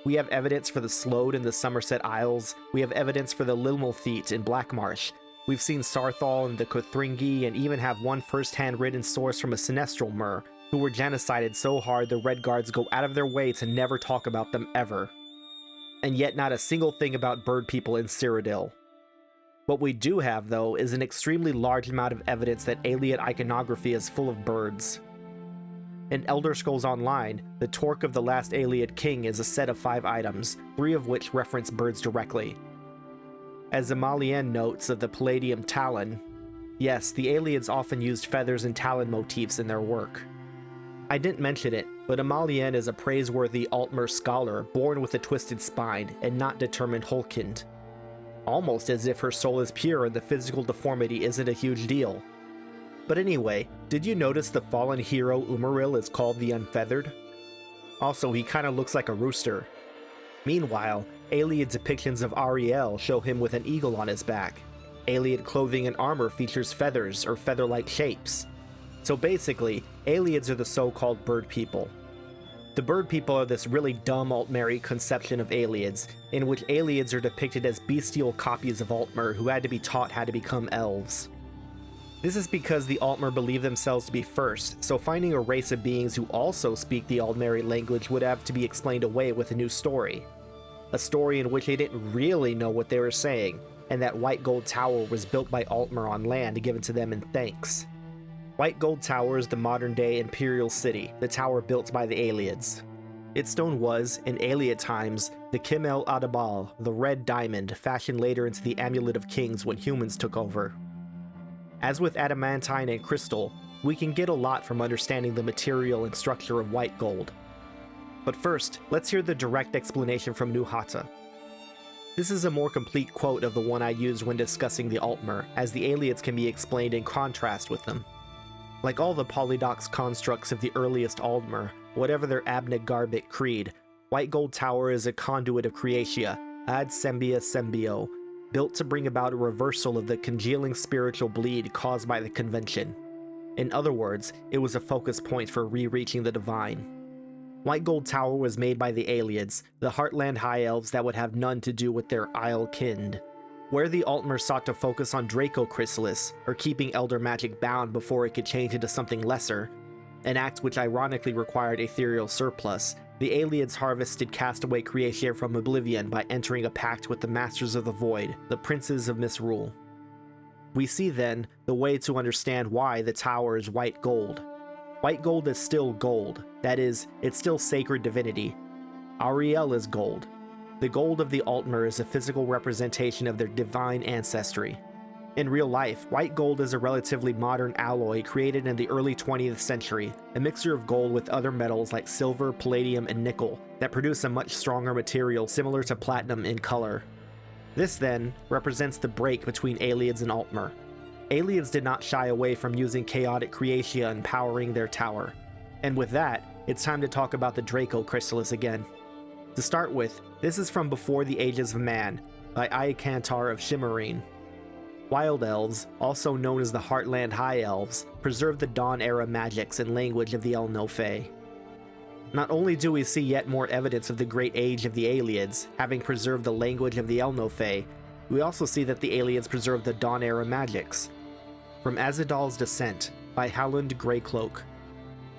We have evidence for the Slode in the Somerset Isles, we have evidence for the Lilmultheat in Blackmarsh, we've seen Sarthal and the Kothringi, and even have one first-hand written source from a Sinestral Mer, who were genocided so hard the Red Guards go out of their way to never talk about them ever. And yet not a single thing about bird people in Cyrodiil. What we do have, though, is an extremely large amount of evidence that Ayleid iconography is full of birds. In Elder Scrolls Online, the Torque of the Last Ayleid King is a set of 5 items, 3 of which reference birds directly. As Amalien notes of the Palladium Talon, yes, the Ayleids often used feathers and talon motifs in their work. I didn't mention it, but Amalien is a praiseworthy Altmer scholar born with a twisted spine and not determined Holkind. Almost as if her soul is pure and the physical deformity isn't a huge deal. But anyway, did you notice the fallen hero Umaril is called the Unfeathered? Also, he kinda looks like a rooster. Meanwhile, Ayleid depictions of Ariel show him with an eagle on his back. Ayleid clothing and armor features feathers or feather-like shapes. So basically, Ayleids are the so-called bird people. The bird people are this really dumb Altmeri conception of Ayleids, in which Ayleids are depicted as bestial copies of Altmer who had to be taught how to become elves. This is because the Altmer believe themselves to be first, so finding a race of beings who also speak the Aldmeri language would have to be explained away with a new story. A story in which they didn't really know what they were saying, and that White Gold Tower was built by Altmer on land given to them in thanks. White Gold Tower is the modern-day Imperial City, the tower built by the Ayleids. Its stone was, in Ayleid times, the Kim El Adabal, the red diamond, fashioned later into the Amulet of Kings when humans took over. As with adamantine and crystal, we can get a lot from understanding the material and structure of white gold. But first, let's hear the direct explanation from Nuhata. This is a more complete quote of the one I used when discussing the Altmer, as the Ayleids can be explained in contrast with them. Like all the polydox constructs of the earliest Aldmer, whatever their abnegarbic creed, White Gold Tower is a conduit of Creatia, ad sembia sembio, built to bring about a reversal of the congealing spiritual bleed caused by the convention. In other words, it was a focus point for re-reaching the divine. White Gold Tower was made by the Ayleids, the Heartland High Elves that would have none to do with their Isle kind. Where the Altmer sought to focus on Draco Chrysalis, or keeping Elder Magic bound before it could change into something lesser, an act which ironically required ethereal surplus, the Ayleids harvested castaway Creatia from Oblivion by entering a pact with the Masters of the Void, the Princes of Misrule. We see then the way to understand why the tower is white gold. White gold is still gold, that is, it's still sacred divinity. Ariel is gold. The gold of the Altmer is a physical representation of their divine ancestry. In real life, white gold is a relatively modern alloy created in the early 20th century, a mixture of gold with other metals like silver, palladium, and nickel that produce a much stronger material similar to platinum in color. This, then, represents the break between Ayleids and Altmer. Ayleids did not shy away from using chaotic Creatia in powering their tower. And with that, it's time to talk about the Draco Chrysalis again. To start with, this is from Before the Ages of Man, by Ayakantar of Shimmerine. Wild Elves, also known as the Heartland High Elves, preserve the Dawn-era magics and language of the El Nofe. Not only do we see yet more evidence of the great age of the Ayleids, having preserved the language of the El Nofe, we also see that the Ayleids preserve the Dawn-era magics. From Azadal's Descent, by Howland Greycloak.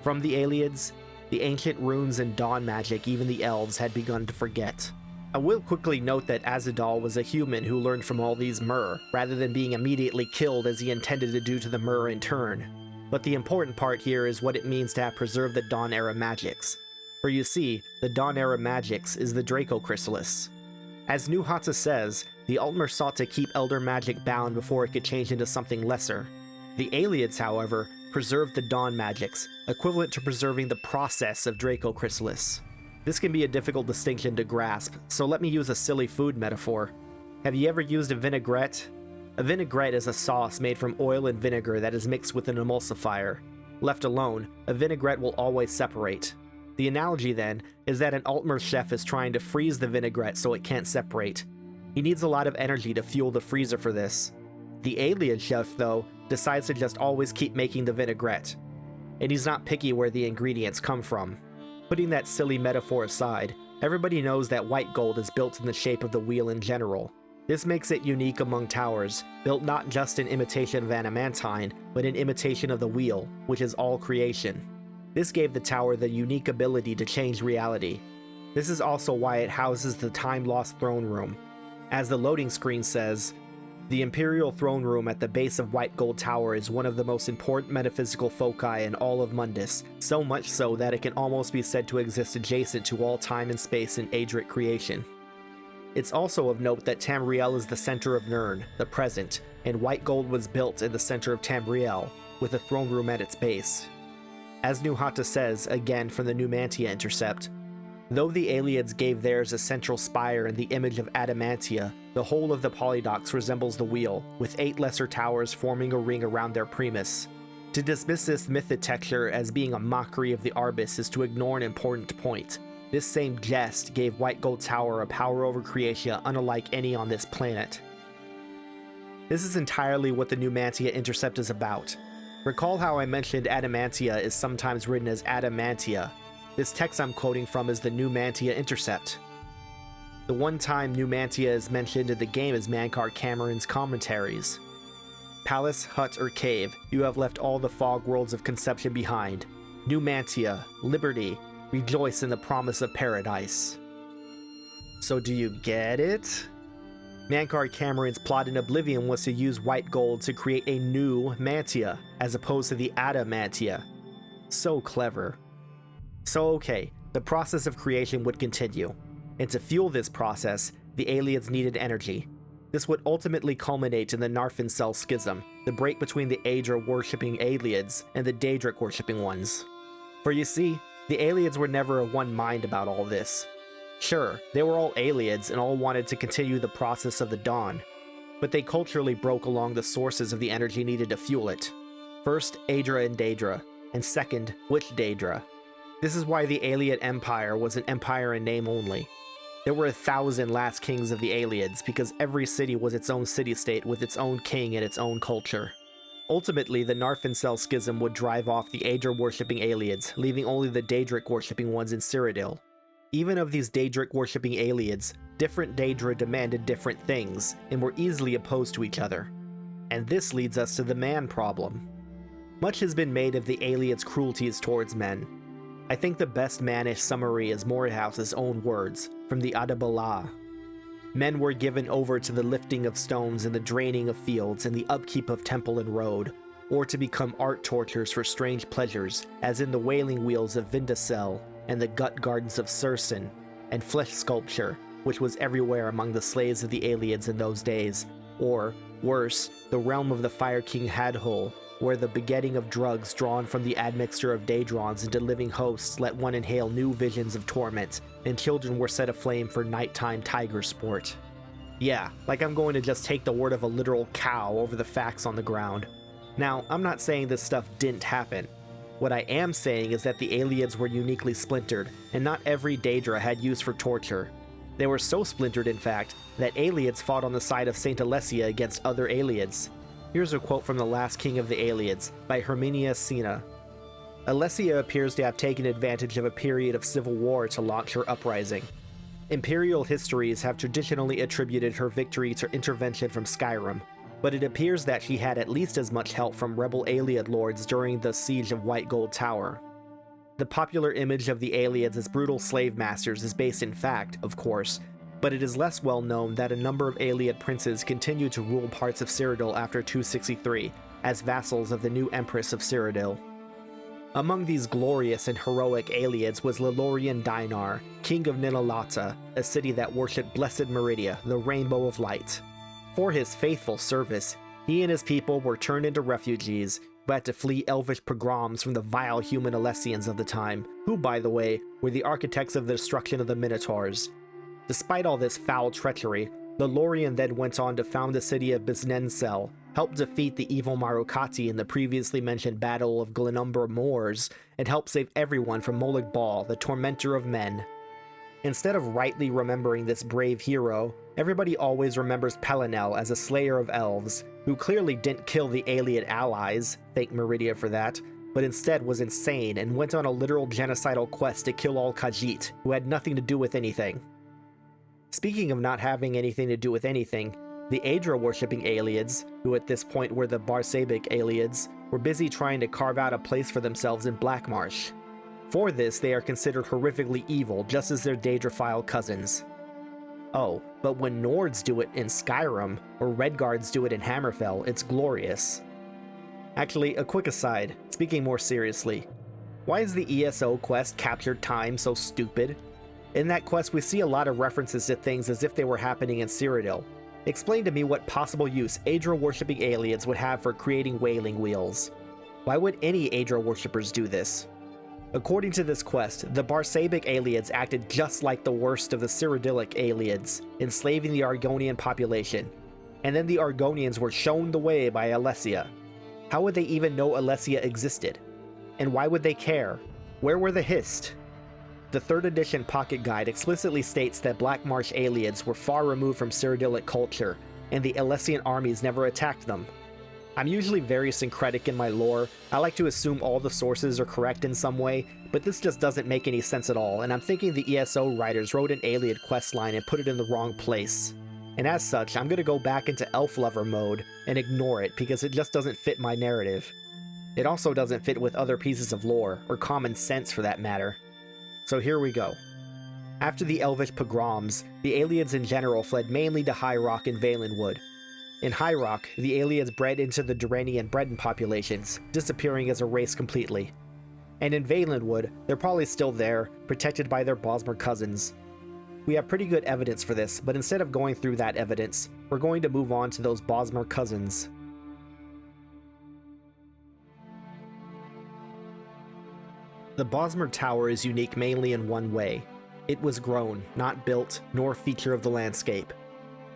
From the Ayleids, the ancient runes and dawn magic even the elves had begun to forget. I will quickly note that Azadal was a human who learned from all these Mer, rather than being immediately killed as he intended to do to the Mer in turn. But the important part here is what it means to have preserved the Dawn-era magics. For you see, the Dawn-era magics is the Draco Chrysalis. As Nuhata says, the Altmer sought to keep Elder Magic bound before it could change into something lesser. The Ayleids, however, preserved the Dawn magics, equivalent to preserving the process of Draco Chrysalis. This can be a difficult distinction to grasp, so let me use a silly food metaphor. Have you ever used a vinaigrette? A vinaigrette is a sauce made from oil and vinegar that is mixed with an emulsifier. Left alone, a vinaigrette will always separate. The analogy then is that an Altmer chef is trying to freeze the vinaigrette so it can't separate. He needs a lot of energy to fuel the freezer for this. The Ayleid chef, though, decides to just always keep making the vinaigrette. And he's not picky where the ingredients come from. Putting that silly metaphor aside, everybody knows that white gold is built in the shape of the wheel in general. This makes it unique among towers, built not just in imitation of adamantine, but in imitation of the wheel, which is all creation. This gave the tower the unique ability to change reality. This is also why it houses the time-lost throne room. As the loading screen says, the Imperial Throne Room at the base of White Gold Tower is one of the most important metaphysical foci in all of Mundus, so much so that it can almost be said to exist adjacent to all time and space in Adric creation. It's also of note that Tamriel is the center of Nirn, the present, and White Gold was built in the center of Tamriel, with a throne room at its base. As Nuhata says, again from the Numantia Intercept, though the Ayleids gave theirs a central spire in the image of Adamantia, the whole of the Polydox resembles the wheel, with 8 lesser towers forming a ring around their primus. To dismiss this mythitecture as being a mockery of the Arbis is to ignore an important point. This same jest gave White Gold Tower a power over creation unlike any on this planet. This is entirely what the Numantia Intercept is about. Recall how I mentioned Adamantia is sometimes written as Adamantia. This text I'm quoting from is the Numantia Intercept. The one time Numantia is mentioned in the game is Mankar Cameron's commentaries. Palace, hut, or cave, you have left all the fog worlds of conception behind. Numantia, liberty, rejoice in the promise of paradise. So do you get it? Mankar Cameron's plot in Oblivion was to use white gold to create a new Mantia, as opposed to the Adamantia. So clever. So okay, the process of creation would continue, and to fuel this process, the Ayleids needed energy. This would ultimately culminate in the Narfincell Schism, the break between the Aedra-worshipping Ayleids and the Daedric-worshipping ones. For you see, the Ayleids were never of one mind about all this. Sure, they were all Ayleids and all wanted to continue the process of the Dawn, but they culturally broke along the sources of the energy needed to fuel it. First, Aedra and Daedra, and second, which Daedra? This is why the Ayleid Empire was an empire in name only. There were 1,000 last kings of the Ayleids because every city was its own city-state with its own king and its own culture. Ultimately, the Narfincell Schism would drive off the Aedra-worshipping Ayleids, leaving only the Daedric-worshipping ones in Cyrodiil. Even of these Daedric-worshipping Ayleids, different Daedra demanded different things, and were easily opposed to each other. And this leads us to the man problem. Much has been made of the Ayleids' cruelties towards men. I think the best mannish summary is Morihouse's own words, from the Adabalah. Men were given over to the lifting of stones and the draining of fields and the upkeep of temple and road, or to become art tortures for strange pleasures, as in the wailing wheels of Vindicel, and the gut gardens of Sursen, and flesh sculpture, which was everywhere among the slaves of the Ayleids in those days, or, worse, the realm of the Fire King Hadhul, where the begetting of drugs drawn from the admixture of Daedrons into living hosts let one inhale new visions of torment, and children were set aflame for nighttime tiger sport. Yeah, like I'm going to just take the word of a literal cow over the facts on the ground. Now, I'm not saying this stuff didn't happen. What I am saying is that the Ayleids were uniquely splintered, and not every Daedra had use for torture. They were so splintered, in fact, that Ayleids fought on the side of Saint Alessia against other Ayleids. Here's a quote from The Last King of the Ayleids, by Herminia Sina. Alessia appears to have taken advantage of a period of civil war to launch her uprising. Imperial histories have traditionally attributed her victory to intervention from Skyrim, but it appears that she had at least as much help from rebel Ayleid lords during the Siege of White Gold Tower. The popular image of the Ayleids as brutal slave masters is based in fact, of course, but it is less well known that a number of Ayleid princes continued to rule parts of Cyrodiil after 263, as vassals of the new Empress of Cyrodiil. Among these glorious and heroic Ayleids was Lelorian Dinar, king of Ninalata, a city that worshipped Blessed Meridia, the Rainbow of Light. For his faithful service, he and his people were turned into refugees, who had to flee elvish pogroms from the vile human Alessians of the time, who, by the way, were the architects of the destruction of the Minotaurs. Despite all this foul treachery, Lelorian then went on to found the city of Biznensel, help defeat the evil Marukati in the previously mentioned Battle of Glenumbra Moors, and help save everyone from Molag Bal, the tormentor of men. Instead of rightly remembering this brave hero, everybody always remembers Pelinel as a slayer of elves, who clearly didn't kill the Ayleid allies, thank Meridia for that, but instead was insane and went on a literal genocidal quest to kill all Khajiit, who had nothing to do with anything. Speaking of not having anything to do with anything, the Aedra-worshipping Ayleids, who at this point were the Barsabic Ayleids, were busy trying to carve out a place for themselves in Blackmarsh. For this, they are considered horrifically evil, just as their Daedrophile cousins. Oh, but when Nords do it in Skyrim, or Redguards do it in Hammerfell, it's glorious. Actually, a quick aside, speaking more seriously, why is the ESO quest Captured Time so stupid? In that quest, we see a lot of references to things as if they were happening in Cyrodiil. Explain to me what possible use Aedra-worshipping Ayleids would have for creating wailing wheels. Why would any Aedra worshippers do this? According to this quest, the Barsabic Ayleids acted just like the worst of the Cyrodiilic Ayleids, enslaving the Argonian population. And then the Argonians were shown the way by Alessia. How would they even know Alessia existed? And why would they care? Where were the Hist? The 3rd edition pocket guide explicitly states that Black Marsh Ayleids were far removed from Cyrodiilic culture, and the Alessian armies never attacked them. I'm usually very syncretic in my lore. I like to assume all the sources are correct in some way, but this just doesn't make any sense at all, and I'm thinking the ESO writers wrote an Ayleid questline and put it in the wrong place. And as such, I'm gonna go back into Elf Lover mode and ignore it because it just doesn't fit my narrative. It also doesn't fit with other pieces of lore, or common sense for that matter. So here we go. After the Elvish pogroms, the Ayleids in general fled mainly to High Rock and Valenwood. In High Rock, the Ayleids bred into the Direnni and Breton populations, disappearing as a race completely. And in Valenwood, they're probably still there, protected by their Bosmer cousins. We have pretty good evidence for this, but instead of going through that evidence, we're going to move on to those Bosmer cousins. The Bosmer Tower is unique mainly in one way. It was grown, not built, nor a feature of the landscape.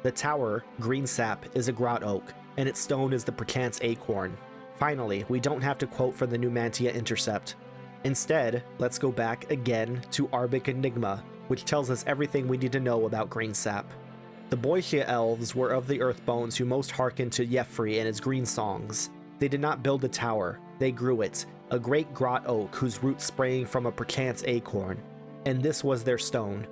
The tower, green sap, is a grot oak, and its stone is the Perchance acorn. Finally, we don't have to quote from the Numantia Intercept. Instead, let's go back again to Arbic Enigma, which tells us everything we need to know about green sap. The Boeotia elves were of the Earthbones who most hearkened to Yeffrey and his green songs. They did not build a tower, they grew it, a great grot oak whose roots sprang from a Perchance acorn, and this was their stone.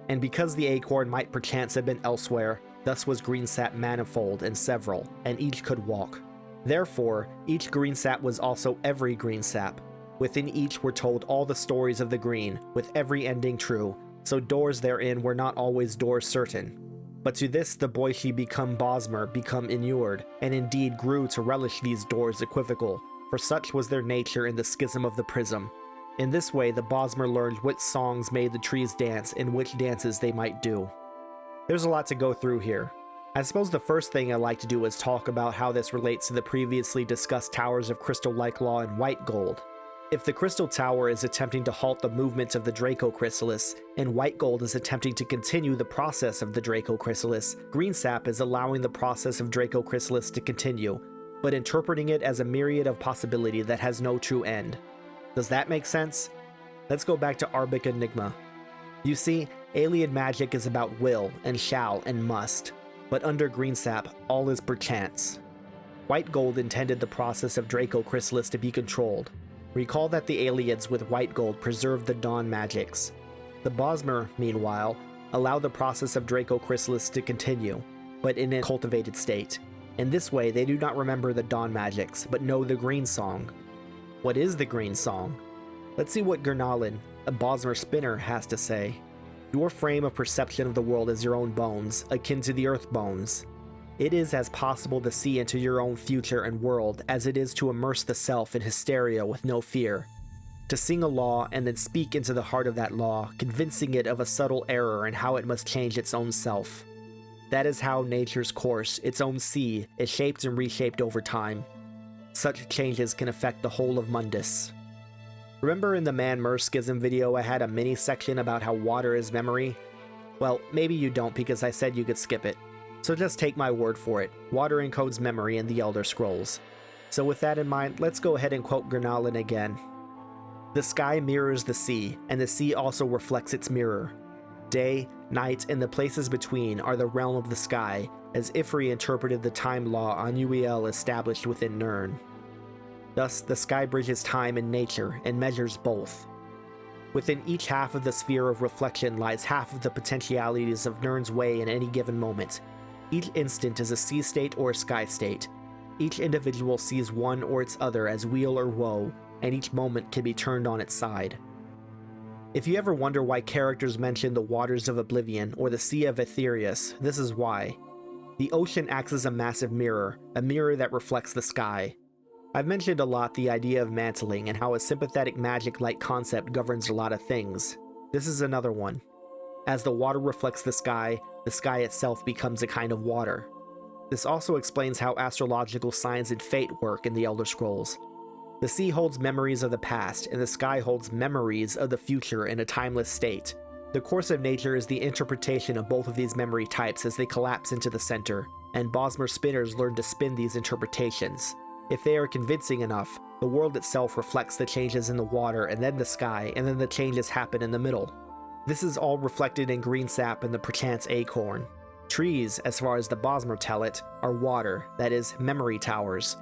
And because the acorn might perchance have been elsewhere, thus was green sap manifold and several, and each could walk. Therefore, each green sap was also every green sap. Within each were told all the stories of the green, with every ending true, so doors therein were not always doors certain. But to this the Boeotia become Bosmer, become inured, and indeed grew to relish these doors equivocal, for such was their nature in the schism of the prism. In this way the Bosmer learned which songs made the trees dance and which dances they might do. There's a lot to go through here. I suppose the first thing I like to do is talk about how this relates to the previously discussed towers of Crystal Lyclaw and White Gold. If the Crystal Tower is attempting to halt the movement of the Draco Chrysalis, and White Gold is attempting to continue the process of the Draco Chrysalis, Green Sap is allowing the process of Draco Chrysalis to continue, but interpreting it as a myriad of possibility that has no true end. Does that make sense? Let's go back to Arbic Enigma. You see, Ayleid magic is about will, and shall, and must, but under Green Sap, all is perchance. White Gold intended the process of Draco Chrysalis to be controlled. Recall that the Ayleids with White Gold preserved the Dawn magics. The Bosmer, meanwhile, allow the process of Draco Chrysalis to continue, but in a cultivated state. In this way, they do not remember the Dawn magics, but know the Green Song. What is the Green Song? Let's see what Gernalin, a Bosmer spinner, has to say. Your frame of perception of the world is your own bones, akin to the earth bones. It is as possible to see into your own future and world as it is to immerse the self in hysteria with no fear. To sing a law and then speak into the heart of that law, convincing it of a subtle error and how it must change its own self. That is how nature's course, its own sea, is shaped and reshaped over time. Such changes can affect the whole of Mundus. Remember in the Man-Mer Schism video I had a mini section about how water is memory? Well, maybe you don't because I said you could skip it. So just take my word for it, water encodes memory in the Elder Scrolls. So with that in mind, let's go ahead and quote Gernalin again. The sky mirrors the sea, and the sea also reflects its mirror. Day, night, and the places between are the realm of the sky, as Ifri interpreted the time law on Uiel established within Nirn. Thus, the sky bridges time and nature, and measures both. Within each half of the sphere of reflection lies half of the potentialities of Nirn's way in any given moment. Each instant is a sea state or a sky state. Each individual sees one or its other as weal or woe, and each moment can be turned on its side. If you ever wonder why characters mention the waters of Oblivion or the Sea of Aetherius, this is why. The ocean acts as a massive mirror, a mirror that reflects the sky. I've mentioned a lot the idea of mantling and how a sympathetic magic-like concept governs a lot of things. This is another one. As the water reflects the sky itself becomes a kind of water. This also explains how astrological signs and fate work in the Elder Scrolls. The sea holds memories of the past, and the sky holds memories of the future in a timeless state. The course of nature is the interpretation of both of these memory types as they collapse into the center, and Bosmer spinners learn to spin these interpretations. If they are convincing enough, the world itself reflects the changes in the water and then the sky, and then the changes happen in the middle. This is all reflected in green sap and the Perchance acorn. Trees, as far as the Bosmer tell it, are water, that is, memory towers.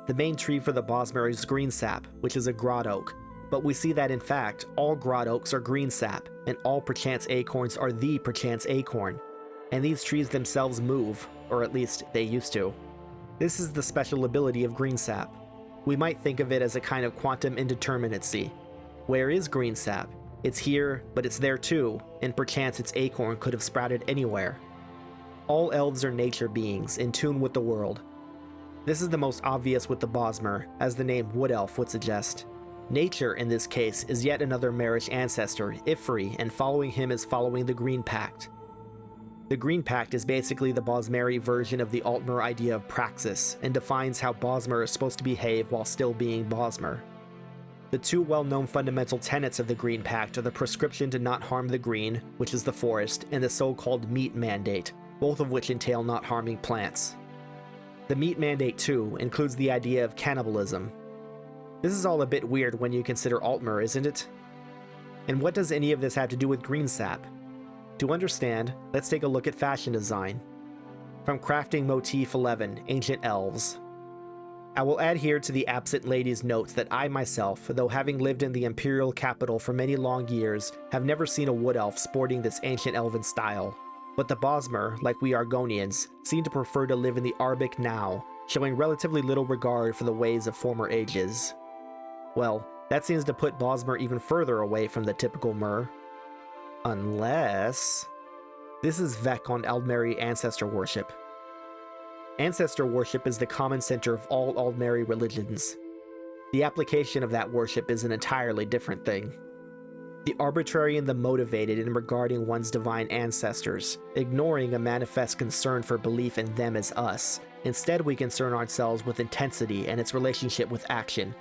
The main tree for the Bosmer is green sap, which is a grot oak, but we see that in fact, all grot oaks are green sap, and all Perchance acorns are the Perchance acorn, and these trees themselves move, or at least they used to. This is the special ability of green sap. We might think of it as a kind of quantum indeterminacy. Where is green sap? It's here, but it's there too, and perchance its acorn could have sprouted anywhere. All elves are nature beings, in tune with the world. This is the most obvious with the Bosmer, as the name Wood Elf would suggest. Nature, in this case, is yet another Marish ancestor, Ifri, and following him is following the Green Pact. The Green Pact is basically the Bosmeri version of the Altmer idea of Praxis, and defines how Bosmer is supposed to behave while still being Bosmer. The two well-known fundamental tenets of the Green Pact are the prescription to not harm the green, which is the forest, and the so-called meat mandate, both of which entail not harming plants. The meat mandate, too, includes the idea of cannibalism. This is all a bit weird when you consider Altmer, isn't it? And what does any of this have to do with green sap? To understand, let's take a look at fashion design. From Crafting Motif 11, Ancient Elves. I will add here to the absent lady's notes that I myself, though having lived in the imperial capital for many long years, have never seen a wood elf sporting this ancient elven style. But the Bosmer, like we Argonians, seem to prefer to live in the Arbic now, showing relatively little regard for the ways of former ages. Well, that seems to put Bosmer even further away from the typical Mer. Unless... this is Vec on Aldmeri ancestor worship. Ancestor worship is the common center of all Aldmeri religions. The application of that worship is an entirely different thing. The arbitrary and the motivated in regarding one's divine ancestors, ignoring a manifest concern for belief in them as us. Instead, we concern ourselves with intensity and its relationship with action,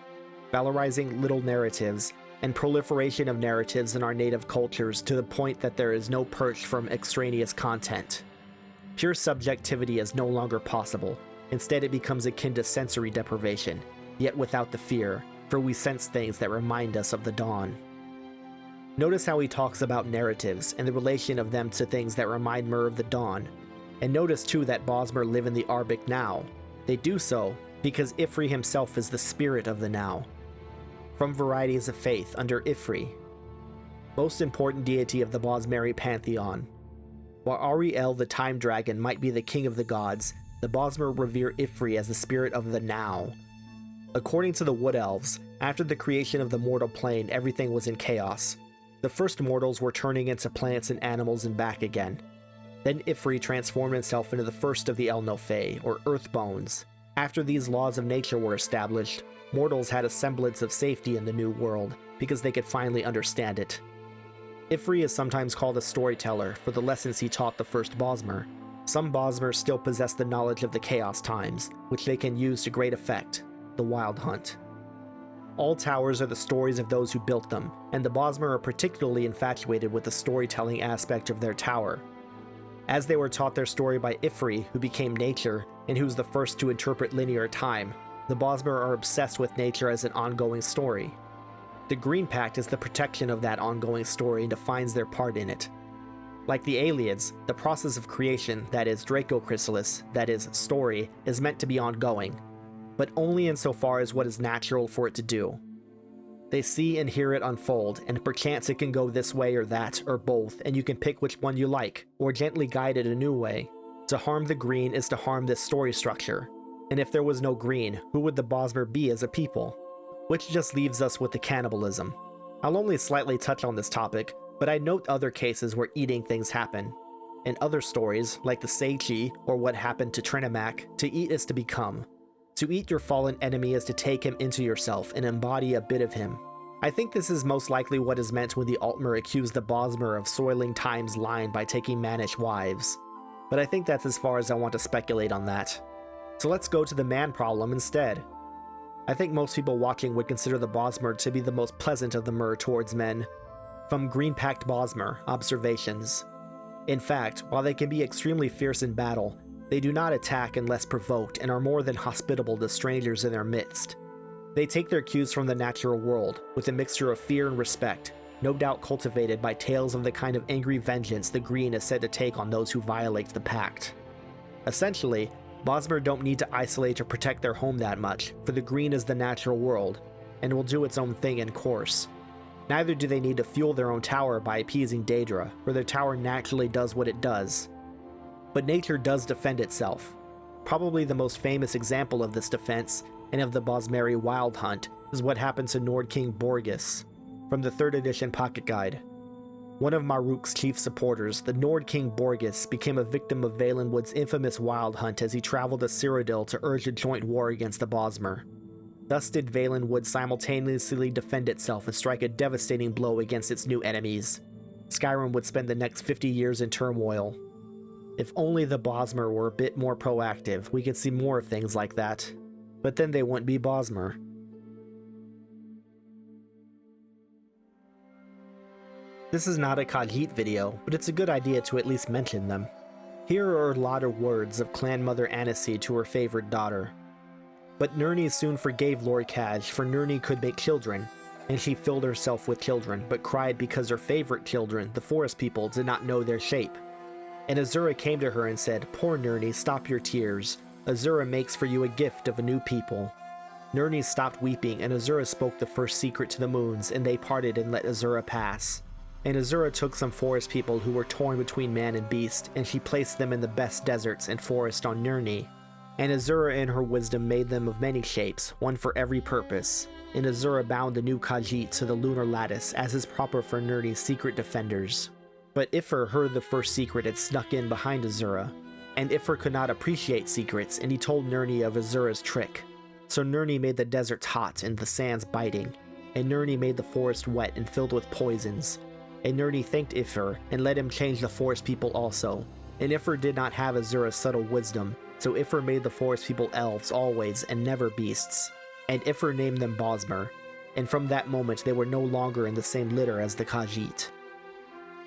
valorizing little narratives, and proliferation of narratives in our native cultures to the point that there is no perch from extraneous content. Pure subjectivity is no longer possible. Instead, it becomes akin to sensory deprivation, yet without the fear, for we sense things that remind us of the dawn. Notice how he talks about narratives and the relation of them to things that remind Mer of the dawn. And notice too that Bosmer live in the Arbic now. They do so because Ifri himself is the spirit of the now. From Varieties of Faith under Ifri. Most important deity of the Bosmeri pantheon. While Ariel the Time Dragon might be the king of the gods, the Bosmer revere Ifri as the spirit of the now. According to the Wood Elves, after the creation of the mortal plane, everything was in chaos. The first mortals were turning into plants and animals and back again. Then Ifri transformed himself into the first of the El Nofe, or Earth Bones. After these laws of nature were established, mortals had a semblance of safety in the new world, because they could finally understand it. Ifri is sometimes called a storyteller for the lessons he taught the first Bosmer. Some Bosmer still possess the knowledge of the Chaos Times, which they can use to great effect, the Wild Hunt. All towers are the stories of those who built them, and the Bosmer are particularly infatuated with the storytelling aspect of their tower. As they were taught their story by Ifri, who became nature, and who's the first to interpret linear time, the Bosmer are obsessed with nature as an ongoing story. The Green Pact is the protection of that ongoing story and defines their part in it. Like the Ayleids, the process of creation, that is Draco Chrysalis, that is story, is meant to be ongoing, but only insofar as what is natural for it to do. They see and hear it unfold, and perchance it can go this way or that, or both, and you can pick which one you like, or gently guide it a new way. To harm the green is to harm this story structure. And if there was no green, who would the Bosmer be as a people? Which just leaves us with the cannibalism. I'll only slightly touch on this topic, but I note other cases where eating things happen. In other stories, like the Seichi, or what happened to Trinimac, to eat is to become. To eat your fallen enemy is to take him into yourself and embody a bit of him. I think this is most likely what is meant when the Altmer accused the Bosmer of soiling Time's line by taking mannish wives. But I think that's as far as I want to speculate on that. So let's go to the man problem instead. I think most people watching would consider the Bosmer to be the most pleasant of the Mer towards men. From Green Pact Bosmer, Observations. In fact, while they can be extremely fierce in battle, They do not attack unless provoked and are more than hospitable to strangers in their midst. They take their cues from the natural world, with a mixture of fear and respect, no doubt cultivated by tales of the kind of angry vengeance the Green is said to take on those who violate the pact. Essentially, Bosmer don't need to isolate or protect their home that much, for the Green is the natural world, and will do its own thing in course. Neither do they need to fuel their own tower by appeasing Daedra, for their tower naturally does what it does. But nature does defend itself. Probably the most famous example of this defense, and of the Bosmeri wild hunt, is what happened to Nord King Borgus, from the 3rd edition pocket guide. One of Maruk's chief supporters, the Nord King Borgus, became a victim of Valenwood's infamous wild hunt as he traveled to Cyrodiil to urge a joint war against the Bosmer. Thus did Valenwood simultaneously defend itself and strike a devastating blow against its new enemies. Skyrim would spend the next 50 years in turmoil. If only the Bosmer were a bit more proactive, we could see more of things like that. But then they wouldn't be Bosmer. This is not a Khajiit video, but it's a good idea to at least mention them. Here are a lot of words of Clan Mother Anansi to her favorite daughter. But Nirni soon forgave Lord Kaj, for Nirni could make children, and she filled herself with children, but cried because her favorite children, the forest people, did not know their shape. And Azura came to her and said, "Poor Nirni, stop your tears. Azura makes for you a gift of a new people." Nirni stopped weeping, and Azura spoke the first secret to the moons, and they parted and let Azura pass. And Azura took some forest people who were torn between man and beast, and she placed them in the best deserts and forest on Nirni. And Azura in her wisdom made them of many shapes, one for every purpose. And Azura bound the new Khajiit to the lunar lattice, as is proper for Nirni's secret defenders. But Ifer heard the first secret and snuck in behind Azura. And Ifer could not appreciate secrets, and he told Nirni of Azura's trick. So Nirni made the deserts hot and the sands biting, and Nirni made the forest wet and filled with poisons. And Nirni thanked Ifer, and let him change the forest people also. And Ifer did not have Azura's subtle wisdom, so Ifer made the forest people elves always, and never beasts. And Ifer named them Bosmer, and from that moment they were no longer in the same litter as the Khajiit.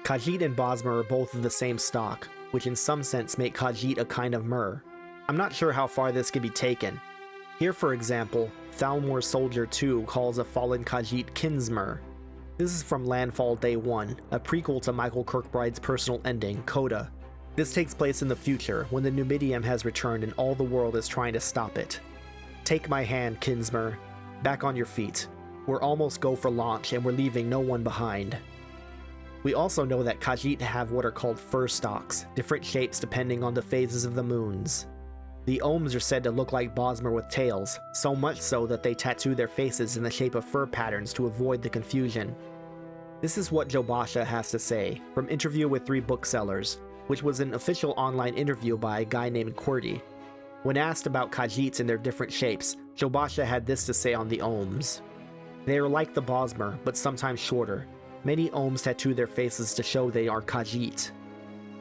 Khajiit and Bosmer are both of the same stock, which in some sense make Khajiit a kind of Mer. I'm not sure how far this can be taken. Here, for example, Thalmor Soldier 2 calls a fallen Khajiit Kinsmer. This is from Landfall Day 1, a prequel to Michael Kirkbride's personal ending, Coda. This takes place in the future, when the Numidium has returned and all the world is trying to stop it. Take my hand, Kinsmer. Back on your feet. We're almost go for launch and we're leaving no one behind. We also know that Khajiit have what are called fur stalks, different shapes depending on the phases of the moons. The Ohms are said to look like Bosmer with tails, so much so that they tattoo their faces in the shape of fur patterns to avoid the confusion. This is what Jobasha has to say, from Interview with 3 Booksellers, which was an official online interview by a guy named Qwerty. When asked about Khajiits and their different shapes, Jobasha had this to say on the Ohms. They are like the Bosmer, but sometimes shorter. Many Ohms tattoo their faces to show they are Khajiit.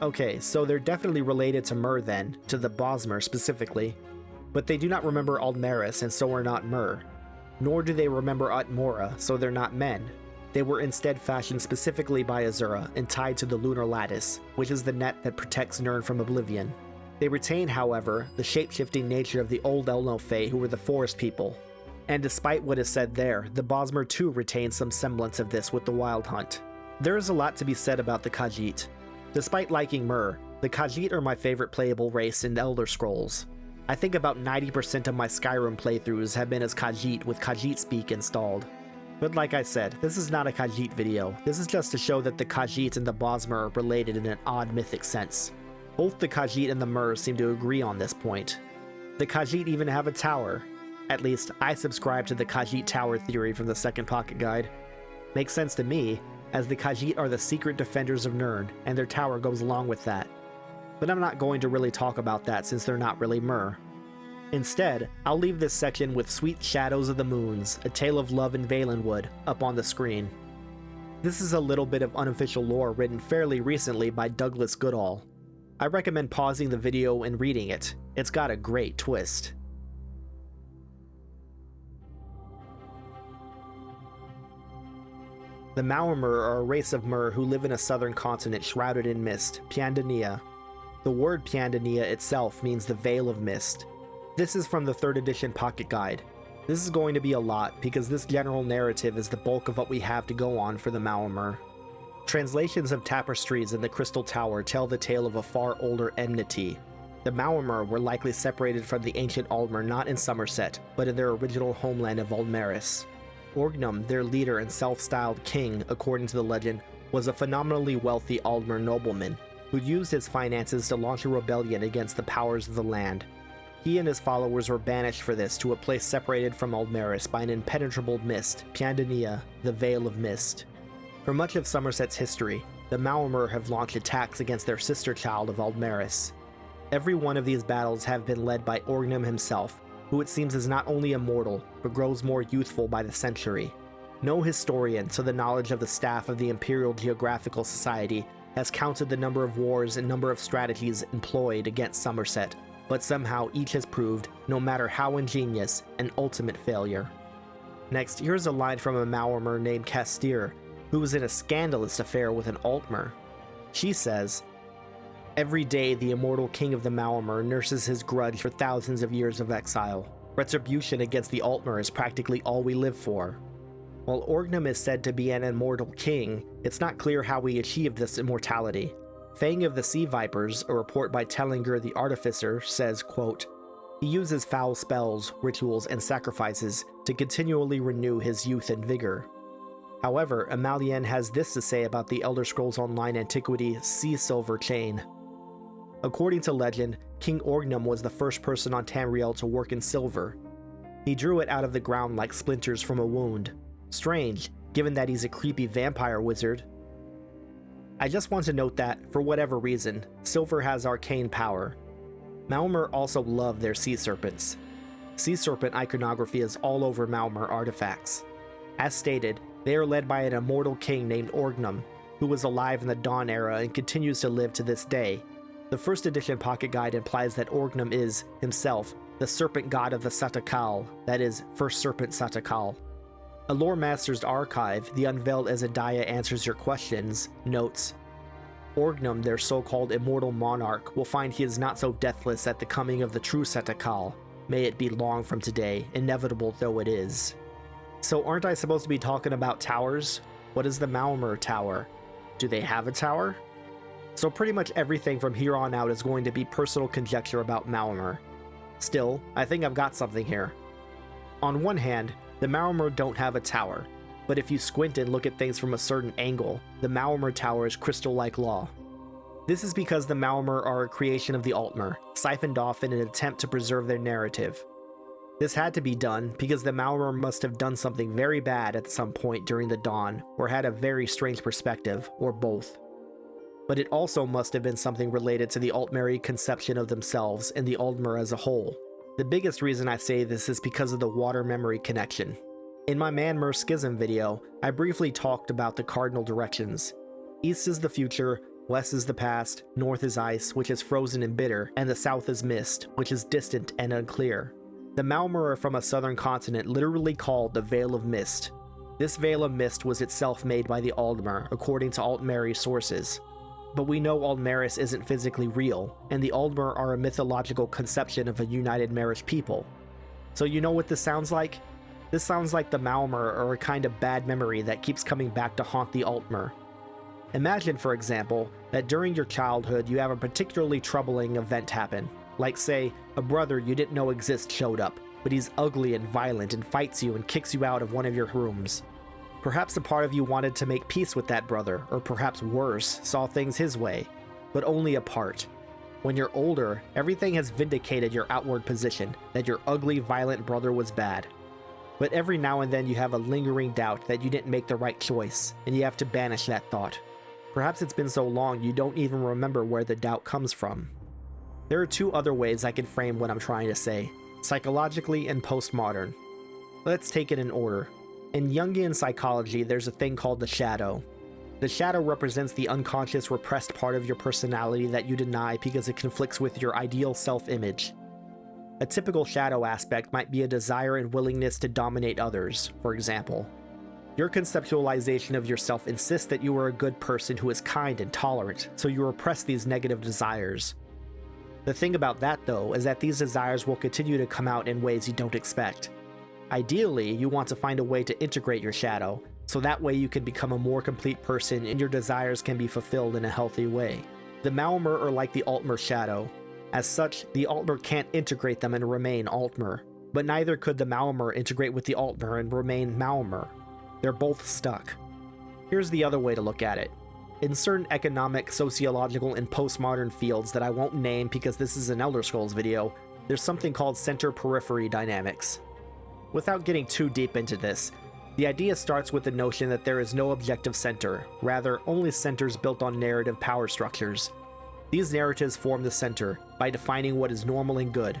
Okay, so they're definitely related to Mer then, to the Bosmer specifically. But they do not remember Aldmeris and so are not Mer. Nor do they remember Utmora, so they're not men. They were instead fashioned specifically by Azura and tied to the lunar lattice, which is the net that protects Nirn from oblivion. They retain, however, the shape-shifting nature of the old Elnofae who were the forest people. And despite what is said there, the Bosmer too retains some semblance of this with the Wild Hunt. There is a lot to be said about the Khajiit. Despite liking Mer, the Khajiit are my favorite playable race in Elder Scrolls. I think about 90% of my Skyrim playthroughs have been as Khajiit with Khajiit Speak installed. But like I said, this is not a Khajiit video, this is just to show that the Khajiit and the Bosmer are related in an odd mythic sense. Both the Khajiit and the Mer seem to agree on this point. The Khajiit even have a tower. At least, I subscribe to the Khajiit Tower theory from the second pocket guide. Makes sense to me, as the Khajiit are the secret defenders of Nirn, and their tower goes along with that. But I'm not going to really talk about that since they're not really Mer. Instead, I'll leave this section with Sweet Shadows of the Moons, A Tale of Love in Valenwood, up on the screen. This is a little bit of unofficial lore written fairly recently by Douglas Goodall. I recommend pausing the video and reading it. It's got a great twist. The Man-Mer are a race of Mer who live in a southern continent shrouded in mist, Piandania. The word Piandania itself means the Veil of Mist. This is from the 3rd edition pocket guide. This is going to be a lot because this general narrative is the bulk of what we have to go on for the Man-Mer. Translations of tapestries in the Crystal Tower tell the tale of a far older enmity. The Man-Mer were likely separated from the ancient Altmer not in Somerset, but in their original homeland of Aldmeris. Orgnum, their leader and self-styled king, according to the legend, was a phenomenally wealthy Altmer nobleman who used his finances to launch a rebellion against the powers of the land. He and his followers were banished for this to a place separated from Aldmeris by an impenetrable mist, Piandania, the Veil of Mist. For much of Somerset's history, the Man-Mer have launched attacks against their sister child of Aldmeris. Every one of these battles have been led by Orgnum himself, who it seems is not only immortal, but grows more youthful by the century. No historian, to the knowledge of the staff of the Imperial Geographical Society, has counted the number of wars and number of strategies employed against Somerset, but somehow each has proved, no matter how ingenious, an ultimate failure. Next, here's a line from a Man-Mer named Castir, who was in a scandalous affair with an Altmer. She says, "Every day the immortal king of the Man-Mer nurses his grudge for thousands of years of exile. Retribution against the Altmer is practically all we live for." While Orgnum is said to be an immortal king, it's not clear how he achieved this immortality. Fang of the Sea Vipers, a report by Tellinger the Artificer, says, quote, "He uses foul spells, rituals, and sacrifices to continually renew his youth and vigor." However, Amalien has this to say about the Elder Scrolls Online antiquity Sea Silver Chain. According to legend, King Orgnum was the first person on Tamriel to work in silver. He drew it out of the ground like splinters from a wound. Strange, given that he's a creepy vampire wizard. I just want to note that, for whatever reason, silver has arcane power. Man-Mer also love their sea serpents. Sea serpent iconography is all over Man-Mer artifacts. As stated, they are led by an immortal king named Orgnum, who was alive in the Dawn era and continues to live to this day. The 1st edition pocket guide implies that Orgnum is, himself, the serpent god of the Satakal, that is, first serpent Satakal. A Lore Master's archive, The Unveiled Azadiah Answers Your Questions, notes, Orgnum, their so-called immortal monarch, will find he is not so deathless at the coming of the true Satakal. May it be long from today, inevitable though it is. So aren't I supposed to be talking about towers? What is the Man-Mer tower? Do they have a tower? So pretty much everything from here on out is going to be personal conjecture about Man-Mer. Still, I think I've got something here. On one hand, the Man-Mer don't have a tower, but if you squint and look at things from a certain angle, the Man-Mer tower is crystal-like law. This is because the Man-Mer are a creation of the Altmer, siphoned off in an attempt to preserve their narrative. This had to be done because the Man-Mer must have done something very bad at some point during the Dawn, or had a very strange perspective, or both. But it also must have been something related to the Altmeri conception of themselves and the Altmer as a whole. The biggest reason I say this is because of the water memory connection. In my Man-Mer Schism video, I briefly talked about the cardinal directions. East is the future, west is the past, north is ice, which is frozen and bitter, and the south is mist, which is distant and unclear. The Man-Mer are from a southern continent literally called the Veil of Mist. This Veil of Mist was itself made by the Altmer, according to Altmeri sources. But we know Aldmeris isn't physically real, and the Altmer are a mythological conception of a united Marish people. So you know what this sounds like? This sounds like the Man-Mer are a kind of bad memory that keeps coming back to haunt the Altmer. Imagine, for example, that during your childhood you have a particularly troubling event happen. Like say, a brother you didn't know exists showed up, but he's ugly and violent and fights you and kicks you out of one of your rooms. Perhaps a part of you wanted to make peace with that brother, or perhaps worse, saw things his way, but only a part. When you're older, everything has vindicated your outward position, that your ugly, violent brother was bad. But every now and then you have a lingering doubt that you didn't make the right choice, and you have to banish that thought. Perhaps it's been so long you don't even remember where the doubt comes from. There are two other ways I can frame what I'm trying to say, psychologically and postmodern. Let's take it in order. In Jungian psychology, there's a thing called the shadow. The shadow represents the unconscious repressed part of your personality that you deny because it conflicts with your ideal self-image. A typical shadow aspect might be a desire and willingness to dominate others, for example. Your conceptualization of yourself insists that you are a good person who is kind and tolerant, so you repress these negative desires. The thing about that though is that these desires will continue to come out in ways you don't expect. Ideally, you want to find a way to integrate your shadow, so that way you can become a more complete person and your desires can be fulfilled in a healthy way. The Man-Mer are like the Altmer shadow. As such, the Altmer can't integrate them and remain Altmer, but neither could the Man-Mer integrate with the Altmer and remain Man-Mer. They're both stuck. Here's the other way to look at it. In certain economic, sociological, and postmodern fields that I won't name because this is an Elder Scrolls video, there's something called center-periphery dynamics. Without getting too deep into this, the idea starts with the notion that there is no objective center, rather only centers built on narrative power structures. These narratives form the center by defining what is normal and good.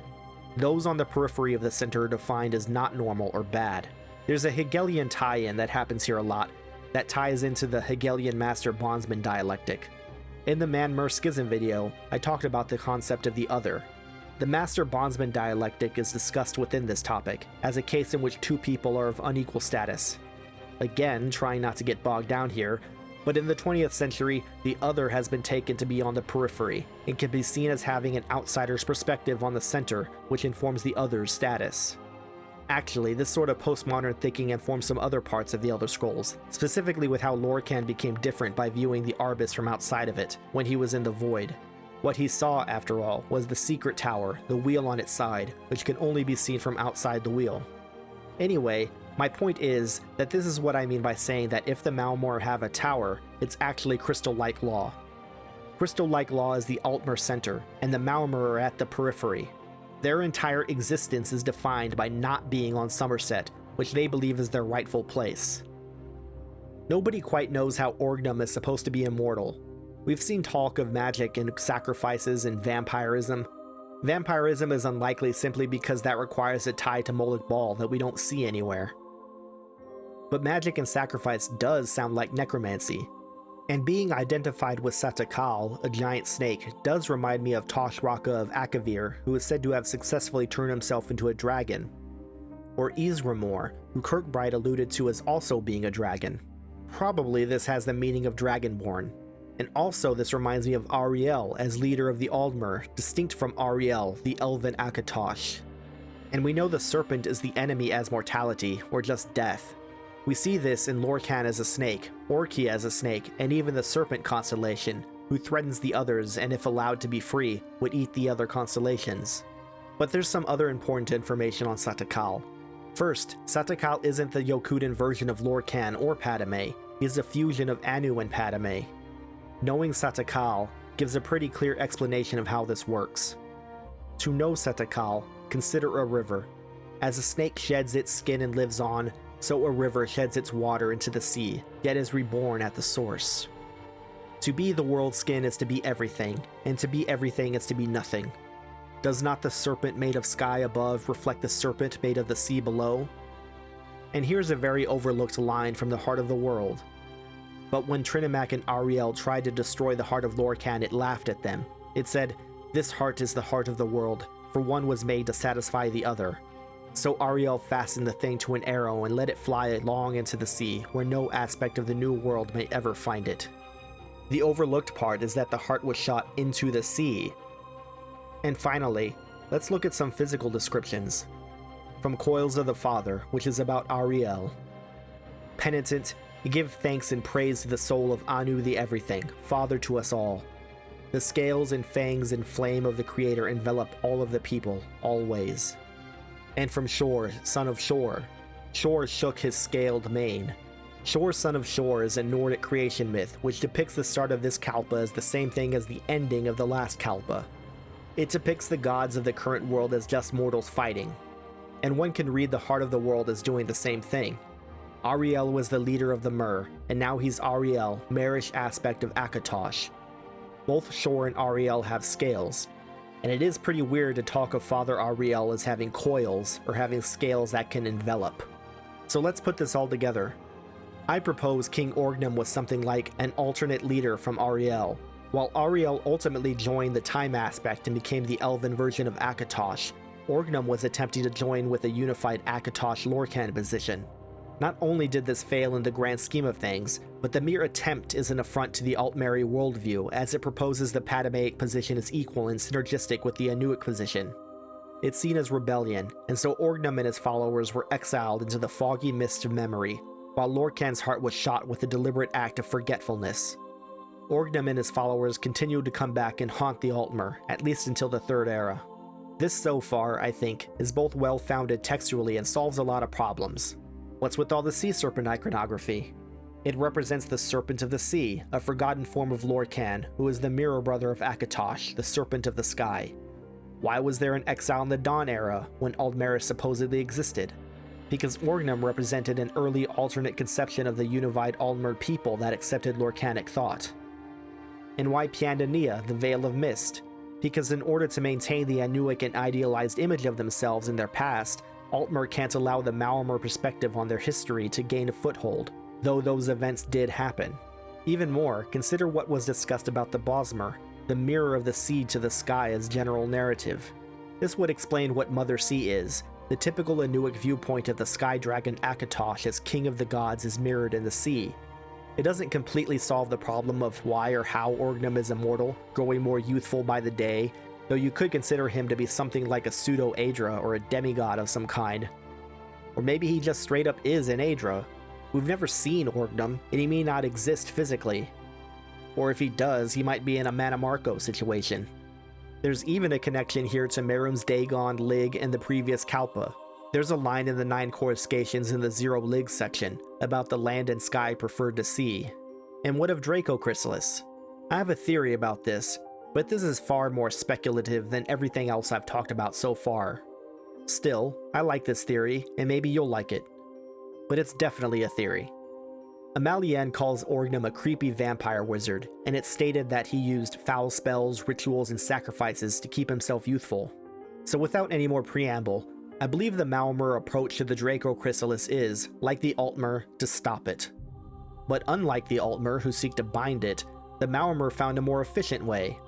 Those on the periphery of the center are defined as not normal or bad. There's a Hegelian tie-in that happens here a lot, that ties into the Hegelian master-bondsman dialectic. In the Man-Mer Schism video, I talked about the concept of the other. The master-bondsman dialectic is discussed within this topic, as a case in which two people are of unequal status. Again, trying not to get bogged down here, but in the 20th century, the other has been taken to be on the periphery, and can be seen as having an outsider's perspective on the center, which informs the other's status. Actually, this sort of postmodern thinking informs some other parts of the Elder Scrolls, specifically with how Lorkhan became different by viewing the Arbus from outside of it, when he was in the Void. What he saw, after all, was the secret tower, the wheel on its side, which can only be seen from outside the wheel. Anyway, my point is that this is what I mean by saying that if the Man-Mer have a tower, it's actually crystal-like law. Crystal-like law is the Altmer center, and the Man-Mer are at the periphery. Their entire existence is defined by not being on Somerset, which they believe is their rightful place. Nobody quite knows how Orgnum is supposed to be immortal. We've seen talk of magic and sacrifices and vampirism. Vampirism is unlikely simply because that requires a tie to Moloch Ball that we don't see anywhere. But magic and sacrifice does sound like necromancy. And being identified with Satakal, a giant snake, does remind me of Toshraka of Akavir, who is said to have successfully turned himself into a dragon. Or Isramor, who Kirkbride alluded to as also being a dragon. Probably this has the meaning of dragonborn. And also this reminds me of Ariel as leader of the Aldmer, distinct from Ariel, the elven Akatosh. And we know the serpent is the enemy as mortality, or just death. We see this in Lorkhan as a snake, Orki as a snake, and even the serpent constellation, who threatens the others and if allowed to be free, would eat the other constellations. But there's some other important information on Satakal. First, Satakal isn't the Yokudan version of Lorkhan or Padme, he's a fusion of Anu and Padme. Knowing Satakal gives a pretty clear explanation of how this works. To know Satakal, consider a river. As a snake sheds its skin and lives on, so a river sheds its water into the sea, yet is reborn at the source. To be the world's skin is to be everything, and to be everything is to be nothing. Does not the serpent made of sky above reflect the serpent made of the sea below? And here's a very overlooked line from the Heart of the World. But when Trinimac and Ariel tried to destroy the heart of Lorkhan, it laughed at them. It said, "This heart is the heart of the world, for one was made to satisfy the other." So Ariel fastened the thing to an arrow and let it fly long into the sea, where no aspect of the new world may ever find it. The overlooked part is that the heart was shot into the sea. And finally, let's look at some physical descriptions. From Coils of the Father, which is about Ariel. Penitent, give thanks and praise to the soul of Anu the Everything, Father to us all. The scales and fangs and flame of the Creator envelop all of the people, always. And from Shor, son of Shor. Shor shook his scaled mane. Shor, son of Shor is a Nordic creation myth, which depicts the start of this Kalpa as the same thing as the ending of the last Kalpa. It depicts the gods of the current world as just mortals fighting. And one can read the Heart of the World as doing the same thing. Ariel was the leader of the Mer, and now he's Ariel, Marish aspect of Akatosh. Both Shor and Ariel have scales, and it is pretty weird to talk of Father Ariel as having coils, or having scales that can envelop. So let's put this all together. I propose King Orgnum was something like an alternate leader from Ariel. While Ariel ultimately joined the time aspect and became the elven version of Akatosh, Orgnum was attempting to join with a unified Akatosh-Lorkhan position. Not only did this fail in the grand scheme of things, but the mere attempt is an affront to the Altmeri worldview, as it proposes the Patamaic position is equal and synergistic with the Anuic position. It's seen as rebellion, and so Orgnum and his followers were exiled into the foggy mist of memory, while Lorkhan's heart was shot with a deliberate act of forgetfulness. Orgnum and his followers continued to come back and haunt the Altmer, at least until the Third Era. This so far, I think, is both well-founded textually and solves a lot of problems. What's with all the sea serpent iconography? It represents the Serpent of the Sea, a forgotten form of Lorkhan, who is the mirror brother of Akatosh, the Serpent of the Sky. Why was there an exile in the Dawn Era, when Aldmeris supposedly existed? Because Orgnum represented an early alternate conception of the unified Altmer people that accepted Lorcanic thought. And why Piandania, the Veil of Mist? Because in order to maintain the Anuic and idealized image of themselves in their past, Altmer can't allow the Man-Mer perspective on their history to gain a foothold, though those events did happen. Even more, consider what was discussed about the Bosmer, the mirror of the sea to the sky as general narrative. This would explain what Mother Sea is. The typical Anuic viewpoint of the sky dragon Akatosh as king of the gods is mirrored in the sea. It doesn't completely solve the problem of why or how Orgnum is immortal, growing more youthful by the day, though you could consider him to be something like a pseudo-Aedra or a demigod of some kind. Or maybe he just straight up is an Aedra. We've never seen Orgnum, and he may not exist physically. Or if he does, he might be in a Manamarco situation. There's even a connection here to Merum's Dagon, Lig, and the previous Kalpa. There's a line in the 9 coruscations in the Zero Lig section about the land and sky preferred to sea. And what of Draco Chrysalis? I have a theory about this, but this is far more speculative than everything else I've talked about so far. Still, I like this theory, and maybe you'll like it. But it's definitely a theory. Amalien calls Orgnum a creepy vampire wizard, and it's stated that he used foul spells, rituals, and sacrifices to keep himself youthful. So without any more preamble, I believe the Man-Mer approach to the Draco Chrysalis is, like the Altmer, to stop it. But unlike the Altmer who seek to bind it, the Man-Mer found a more efficient way.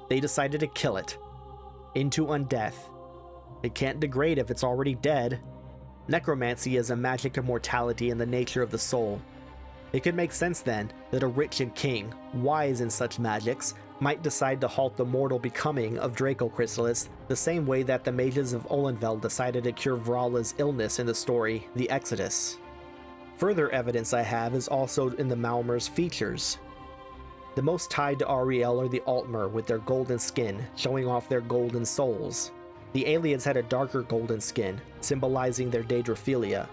They decided to kill it. Into undeath. It can't degrade if it's already dead. Necromancy is a magic of mortality in the nature of the soul. It could make sense then that a rich and king, wise in such magics, might decide to halt the mortal becoming of Draco Chrysalis the same way that the mages of Olenveld decided to cure Vrala's illness in the story The Exodus. Further evidence I have is also in the Man-Mer's features. The most tied to Ariel are the Altmer with their golden skin, showing off their golden souls. The Ayleids had a darker golden skin, symbolizing their daedrophilia.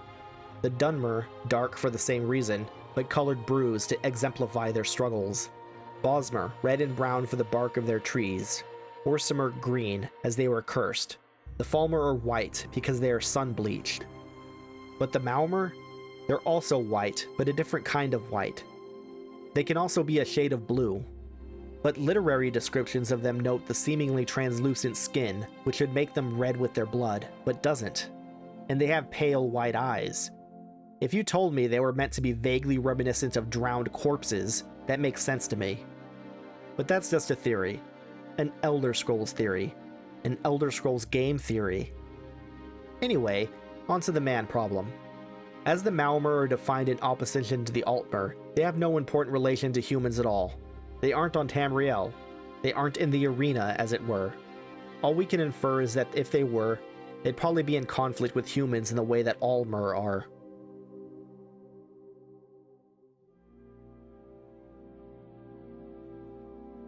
The Dunmer, dark for the same reason, but colored bruise to exemplify their struggles. Bosmer, red and brown for the bark of their trees. Orsimer, green, as they were cursed. The Falmer are white, because they are sun-bleached. But the Man-Mer? They're also white, but a different kind of white. They can also be a shade of blue. But literary descriptions of them note the seemingly translucent skin, which would make them red with their blood, but doesn't. And they have pale white eyes. If you told me they were meant to be vaguely reminiscent of drowned corpses, that makes sense to me. But that's just a theory. An Elder Scrolls theory. An Elder Scrolls game theory. Anyway, onto the man problem. As the Man-Mer are defined in opposition to the Altmer, they have no important relation to humans at all. They aren't on Tamriel. They aren't in the arena, as it were. All we can infer is that if they were, they'd probably be in conflict with humans in the way that Altmer are.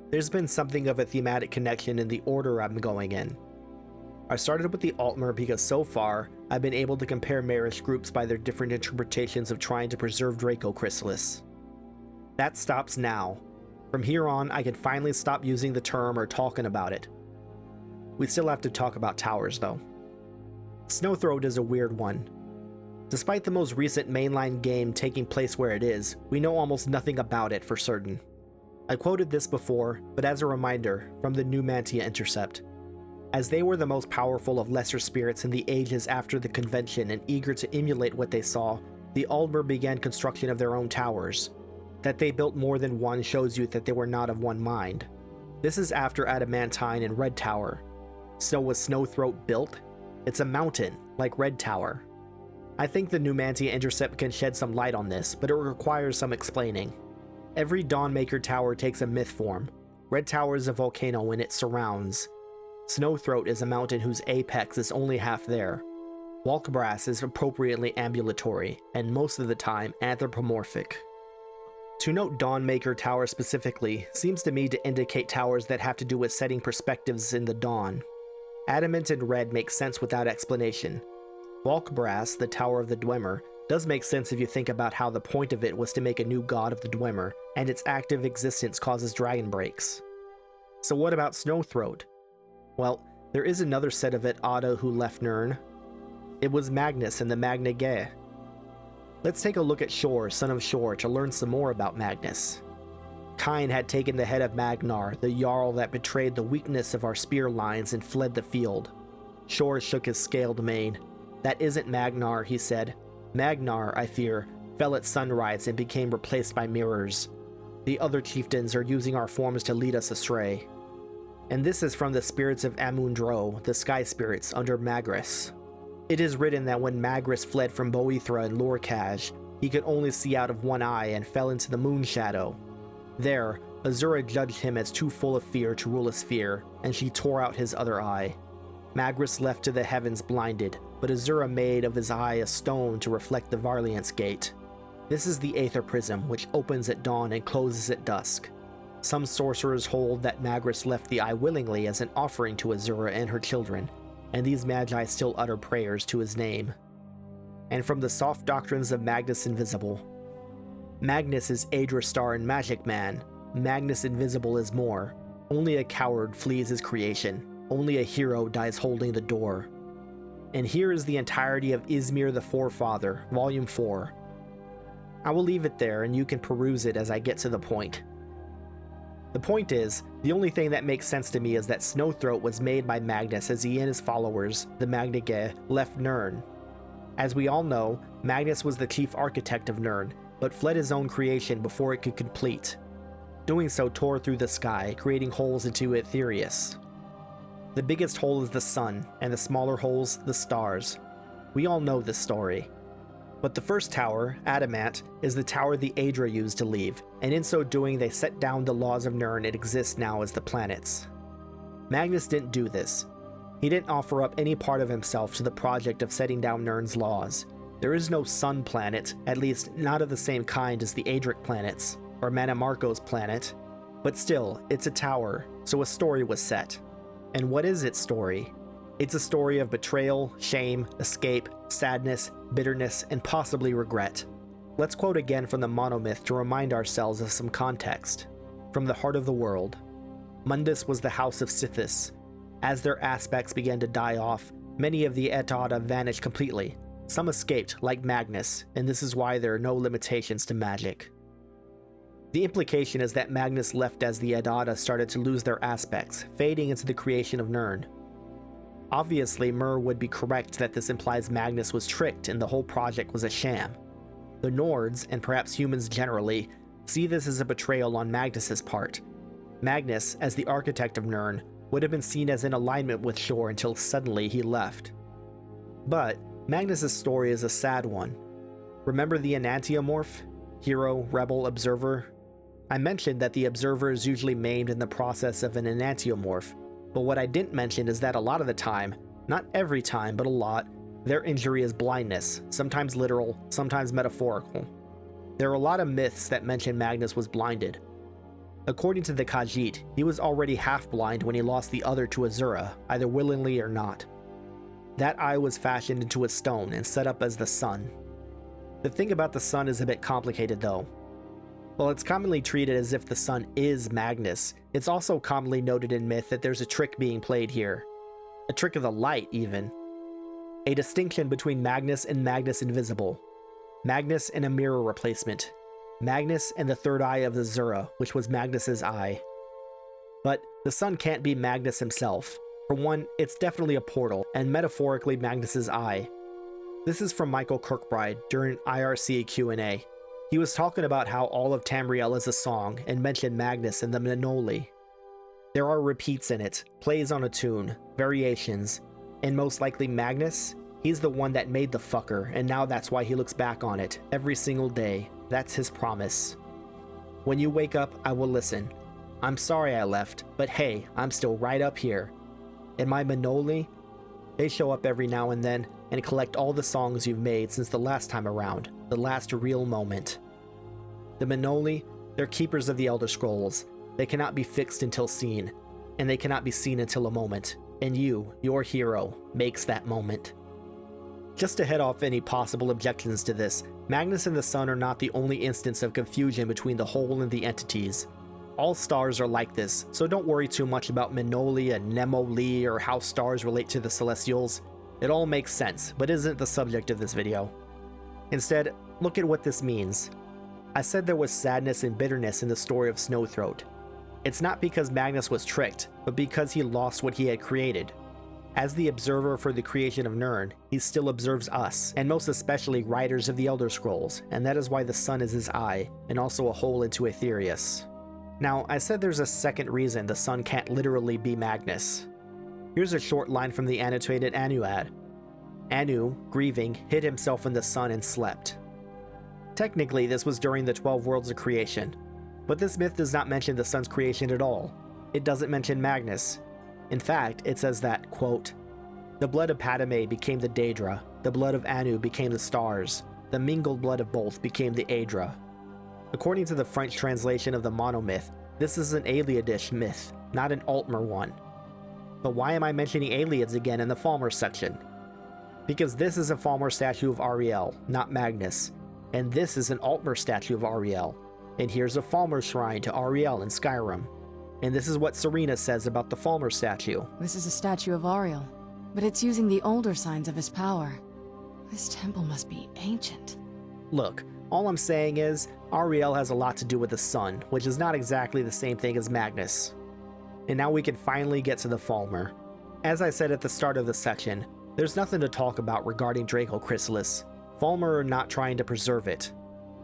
There's been something of a thematic connection in the order I'm going in. I started with the Altmer because so far, I've been able to compare marish groups by their different interpretations of trying to preserve Draco Chrysalis. That stops now. From here on, I can finally stop using the term or talking about it. We still have to talk about towers though. Snowthroat is a weird one. Despite the most recent mainline game taking place where it is, we know almost nothing about it for certain. I quoted this before, but as a reminder, from the Numantia Intercept. As they were the most powerful of lesser spirits in the ages after the convention and eager to emulate what they saw, the Altmer began construction of their own towers. That they built more than one shows you that they were not of one mind. This is after Adamantine and Red Tower. So was Snowthroat built? It's a mountain, like Red Tower. I think the Numantia intercept can shed some light on this, but it requires some explaining. Every Dawnmaker tower takes a myth form. Red Tower is a volcano and it surrounds. Snowthroat is a mountain whose apex is only half there. Walkbrass is appropriately ambulatory, and most of the time anthropomorphic. To note Dawnmaker Tower specifically seems to me to indicate towers that have to do with setting perspectives in the dawn. Adamant and red makes sense without explanation. Walkbrass, the Tower of the Dwemer, does make sense if you think about how the point of it was to make a new god of the Dwemer, and its active existence causes dragon breaks. So what about Snowthroat? Well, there is another set of Ada who left Nirn. It was Magnus and the Magna Ge. Let's take a look at Shor, son of Shor, to learn some more about Magnus. Kine had taken the head of Magnar, the Jarl that betrayed the weakness of our spear lines and fled the field. Shor shook his scaled mane. "That isn't Magnar," he said. "Magnar, I fear, fell at sunrise and became replaced by mirrors. The other chieftains are using our forms to lead us astray." And this is from the spirits of Amundro, the sky spirits, under Magris. It is written that when Magris fled from Boethra and Lorcaj, he could only see out of one eye and fell into the moon shadow. There, Azura judged him as too full of fear to rule a sphere, and she tore out his other eye. Magris left to the heavens blinded, but Azura made of his eye a stone to reflect the Varliant's gate. This is the Aether Prism, which opens at dawn and closes at dusk. Some sorcerers hold that Magris left the eye willingly as an offering to Azura and her children, and these magi still utter prayers to his name. And from the soft doctrines of Magnus Invisible. Magnus is Adrastar and Magic Man. Magnus Invisible is more. Only a coward flees his creation. Only a hero dies holding the door. And here is the entirety of Izmir the Forefather, Volume 4. I will leave it there and you can peruse it as I get to the point. The point is, the only thing that makes sense to me is that Snowthroat was made by Magnus as he and his followers, the Magna Ge, left Nirn. As we all know, Magnus was the chief architect of Nirn, but fled his own creation before it could complete. Doing so tore through the sky, creating holes into Aetherius. The biggest hole is the sun, and the smaller holes, the stars. We all know this story. But the first tower, Adamant, is the tower the Aedra used to leave, and in so doing they set down the laws of Nirn it exists now as the planets. Magnus didn't do this. He didn't offer up any part of himself to the project of setting down Nirn's laws. There is no sun planet, at least not of the same kind as the Adric planets, or Manamarco's planet, but still, it's a tower, so a story was set. And what is its story? It's a story of betrayal, shame, escape, sadness, bitterness, and possibly regret. Let's quote again from the monomyth to remind ourselves of some context. From the heart of the world. Mundus was the house of Sithis. As their aspects began to die off, many of the Et'Ada vanished completely. Some escaped, like Magnus, and this is why there are no limitations to magic. The implication is that Magnus left as the Et'Ada started to lose their aspects, fading into the creation of Nirn. Obviously, Mer would be correct that this implies Magnus was tricked and the whole project was a sham. The Nords, and perhaps humans generally, see this as a betrayal on Magnus's part. Magnus, as the architect of Nirn, would have been seen as in alignment with Shor until suddenly he left. But Magnus's story is a sad one. Remember the Enantiomorph? Hero, rebel, observer? I mentioned that the observer is usually maimed in the process of an Enantiomorph, but what I didn't mention is that a lot of the time, not every time, but a lot, their injury is blindness, sometimes literal, sometimes metaphorical. There are a lot of myths that mention Magnus was blinded. According to the Khajiit, he was already half-blind when he lost the other to Azura, either willingly or not. That eye was fashioned into a stone and set up as the sun. The thing about the sun is a bit complicated though. While it's commonly treated as if the sun is Magnus, it's also commonly noted in myth that there's a trick being played here. A trick of the light, even. A distinction between Magnus and Magnus Invisible. Magnus and a mirror replacement. Magnus and the third eye of Azura, which was Magnus's eye. But the sun can't be Magnus himself. For one, it's definitely a portal, and metaphorically Magnus's eye. This is from Michael Kirkbride during IRC Q&A. He was talking about how all of Tamriel is a song and mentioned Magnus and the Minoli. There are repeats in it, plays on a tune, variations, and most likely Magnus, He's the one that made the fucker, and now that's why he looks back on it every single day. That's his promise. When you wake up, I will listen. I'm sorry I left, but hey, I'm still right up here. And my Manoli, they show up every now and then and collect all the songs you've made since the last time around, the last real moment. The Manoli, they're keepers of the Elder Scrolls. They cannot be fixed until seen, and they cannot be seen until a moment, and you, your hero, makes that moment. Just to head off any possible objections to this, Magnus and the Sun are not the only instance of confusion between the whole and the entities. All stars are like this, so don't worry too much about Manoli and Nemoli or how stars relate to the Celestials. It all makes sense, but isn't the subject of this video. Instead, look at what this means. I said there was sadness and bitterness in the story of Snowthroat. It's not because Magnus was tricked, but because he lost what he had created. As the observer for the creation of Nirn, he still observes us, and most especially writers of the Elder Scrolls, and that is why the sun is his eye, and also a hole into Aetherius. Now, I said there's a second reason the sun can't literally be Magnus. Here's a short line from the annotated Anu ad. Anu, grieving, hid himself in the sun and slept. Technically, this was during the 12 worlds of creation, but this myth does not mention the sun's creation at all. It doesn't mention Magnus. In fact, it says that, quote, the blood of Padme became the Daedra, the blood of Anu became the stars, the mingled blood of both became the Aedra. According to the French translation of the monomyth, this is an Ayleidish myth, not an Altmer one. But why am I mentioning Ayleids again in the Falmer section? Because this is a Falmer statue of Ariel, not Magnus, and this is an Altmer statue of Ariel, and here's a Falmer shrine to Ariel in Skyrim. And this is what Serena says about the Falmer statue. This is a statue of Ariel, but it's using the older signs of his power. This temple must be ancient. Look, all I'm saying is, Ariel has a lot to do with the sun, which is not exactly the same thing as Magnus. And now we can finally get to the Falmer. As I said at the start of the section, there's nothing to talk about regarding Draco Chrysalis. Falmer are not trying to preserve it.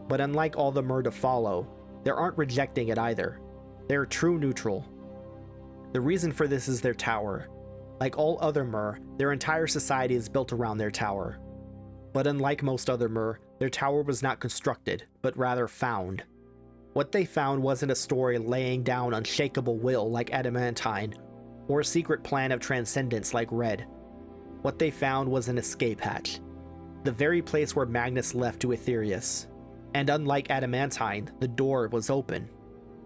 But unlike all the Mer to follow, they aren't rejecting it either. They're true neutral. The reason for this is their tower. Like all other Mer, their entire society is built around their tower. But unlike most other Mer, their tower was not constructed, but rather found. What they found wasn't a story laying down unshakable will like Adamantine, or a secret plan of transcendence like Red. What they found was an escape hatch. The very place where Magnus left to Aetherius. And unlike Adamantine, the door was open.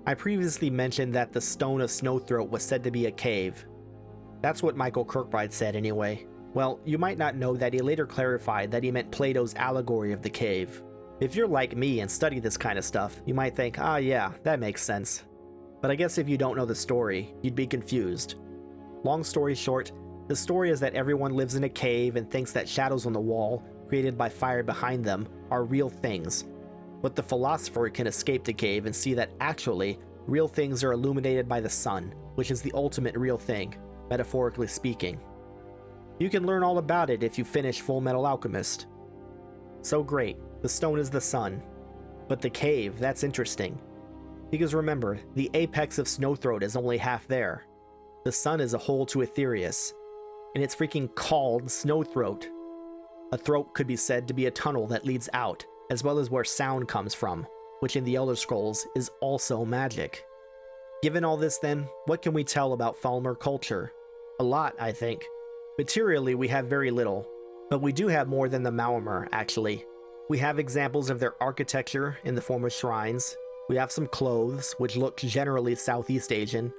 I previously mentioned that the Stone of Snowthroat was said to be a cave. That's what Michael Kirkbride said anyway. Well, you might not know that he later clarified that he meant Plato's allegory of the cave. If you're like me and study this kind of stuff, you might think, ah yeah, that makes sense. But I guess if you don't know the story, you'd be confused. Long story short, the story is that everyone lives in a cave and thinks that shadows on the wall, created by fire behind them, are real things. But the philosopher can escape the cave and see that actually, real things are illuminated by the sun, which is the ultimate real thing, metaphorically speaking. You can learn all about it if you finish Full Metal Alchemist. So great, the stone is the sun. But the cave, that's interesting. Because remember, the apex of Snowthroat is only half there. The sun is a hole to Aetherius, and it's freaking called Snowthroat. A throat could be said to be a tunnel that leads out, as well as where sound comes from, which in the Elder Scrolls is also magic. Given all this then, what can we tell about Falmer culture? A lot, I think. Materially, we have very little, but we do have more than the Maormer, actually. We have examples of their architecture in the form of shrines. We have some clothes, which look generally Southeast Asian.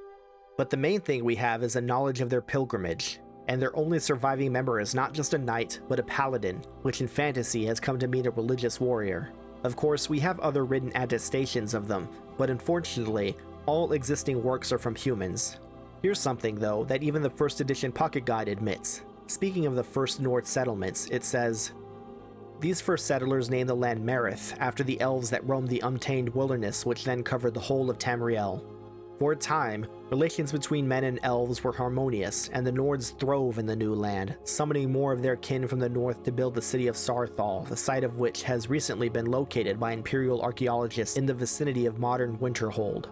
But the main thing we have is a knowledge of their pilgrimage, and their only surviving member is not just a knight, but a paladin, which in fantasy has come to mean a religious warrior. Of course, we have other written attestations of them, but unfortunately, all existing works are from humans. Here's something, though, that even the first edition pocket guide admits. Speaking of the first Nord settlements, it says, "These first settlers named the land Merith, after the elves that roamed the untamed wilderness which then covered the whole of Tamriel. For a time, relations between men and elves were harmonious, and the Nords throve in the new land, summoning more of their kin from the north to build the city of Sarthal, the site of which has recently been located by Imperial archaeologists in the vicinity of modern Winterhold.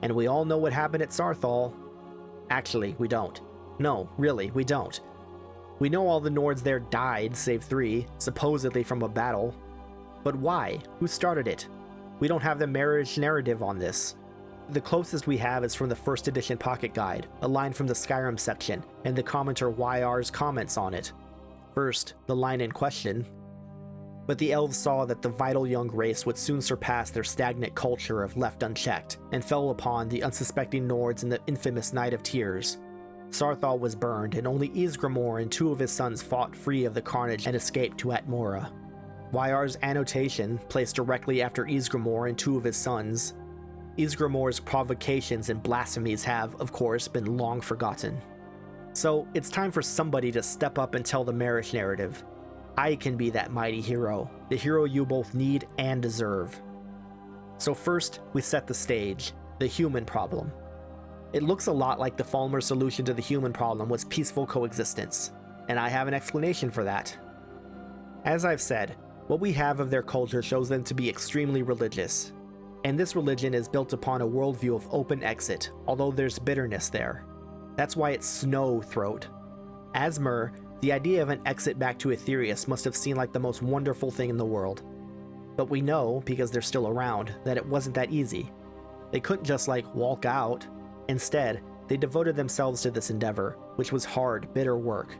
And we all know what happened at Sarthal. Actually, we don't. No, really, we don't. We know all the Nords there died, save 3, supposedly from a battle. But why? Who started it? We don't have the marriage narrative on this. The closest we have is from the 1st edition pocket guide, a line from the Skyrim section, and the commenter YR's comments on it. First, the line in question. But the elves saw that the vital young race would soon surpass their stagnant culture if left unchecked, and fell upon the unsuspecting Nords in the infamous Night of Tears. Saarthal was burned, and only Ysgramor and 2 of his sons fought free of the carnage and escaped to Atmora. YR's annotation, placed directly after Ysgramor and 2 of his sons. Ysgramor's provocations and blasphemies have, of course, been long forgotten. So, it's time for somebody to step up and tell the marriage narrative. I can be that mighty hero, the hero you both need and deserve. So first, we set the stage, the human problem. It looks a lot like the Falmer solution to the human problem was peaceful coexistence, and I have an explanation for that. As I've said, what we have of their culture shows them to be extremely religious, and this religion is built upon a worldview of open exit, although there's bitterness there. That's why it's Snow Throat. As Mer, the idea of an exit back to Aetherius must have seemed like the most wonderful thing in the world. But we know, because they're still around, that it wasn't that easy. They couldn't just walk out. Instead, they devoted themselves to this endeavor, which was hard, bitter work.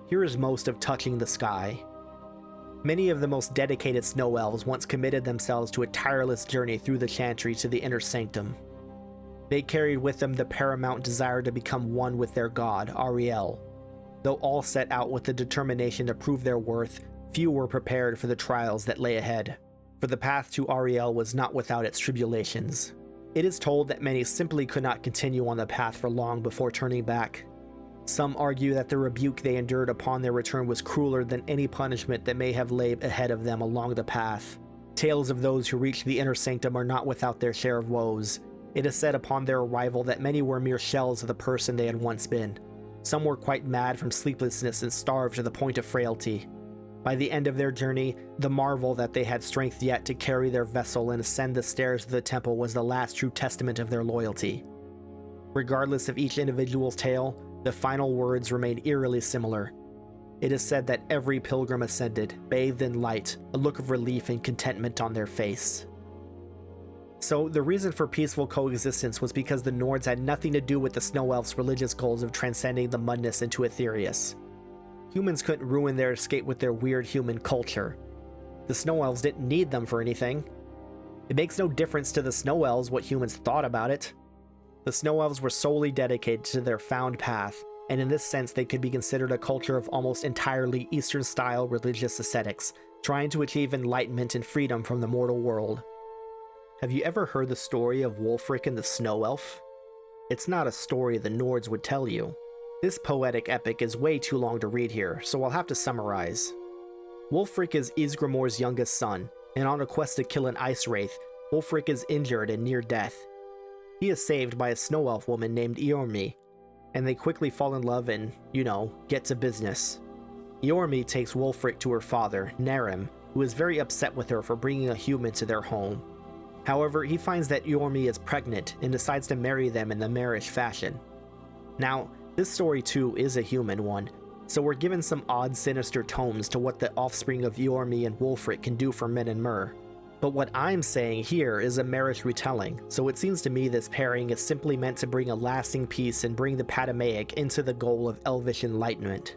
Here is most of touching the sky. Many of the most dedicated snow elves once committed themselves to a tireless journey through the Chantry to the inner sanctum. They carried with them the paramount desire to become one with their god, Ariel. Though all set out with the determination to prove their worth, few were prepared for the trials that lay ahead, for the path to Ariel was not without its tribulations. It is told that many simply could not continue on the path for long before turning back. Some argue that the rebuke they endured upon their return was crueler than any punishment that may have laid ahead of them along the path. Tales of those who reached the inner sanctum are not without their share of woes. It is said upon their arrival that many were mere shells of the person they had once been. Some were quite mad from sleeplessness and starved to the point of frailty. By the end of their journey, the marvel that they had strength yet to carry their vessel and ascend the stairs of the temple was the last true testament of their loyalty. Regardless of each individual's tale, the final words remain eerily similar. It is said that every pilgrim ascended, bathed in light, a look of relief and contentment on their face. So, the reason for peaceful coexistence was because the Nords had nothing to do with the Snow Elves' religious goals of transcending the mudness into Aetherius. Humans couldn't ruin their escape with their weird human culture. The Snow Elves didn't need them for anything. It makes no difference to the Snow Elves what humans thought about it. The Snow Elves were solely dedicated to their found path, and in this sense they could be considered a culture of almost entirely Eastern-style religious ascetics, trying to achieve enlightenment and freedom from the mortal world. Have you ever heard the story of Wulfric and the Snow Elf? It's not a story the Nords would tell you. This poetic epic is way too long to read here, so I'll have to summarize. Wulfric is Ysgramor's youngest son, and on a quest to kill an ice wraith, Wulfric is injured and near death. He is saved by a snow elf woman named Eormi, and they quickly fall in love and, get to business. Eormi takes Wulfric to her father, Narim, who is very upset with her for bringing a human to their home. However, he finds that Eormi is pregnant and decides to marry them in the marish fashion. Now, this story too is a human one, so we're given some odd sinister tones to what the offspring of Eormi and Wulfric can do for Man-Mer. But what I'm saying here is a marish retelling, so it seems to me this pairing is simply meant to bring a lasting peace and bring the Patamaic into the goal of elvish enlightenment.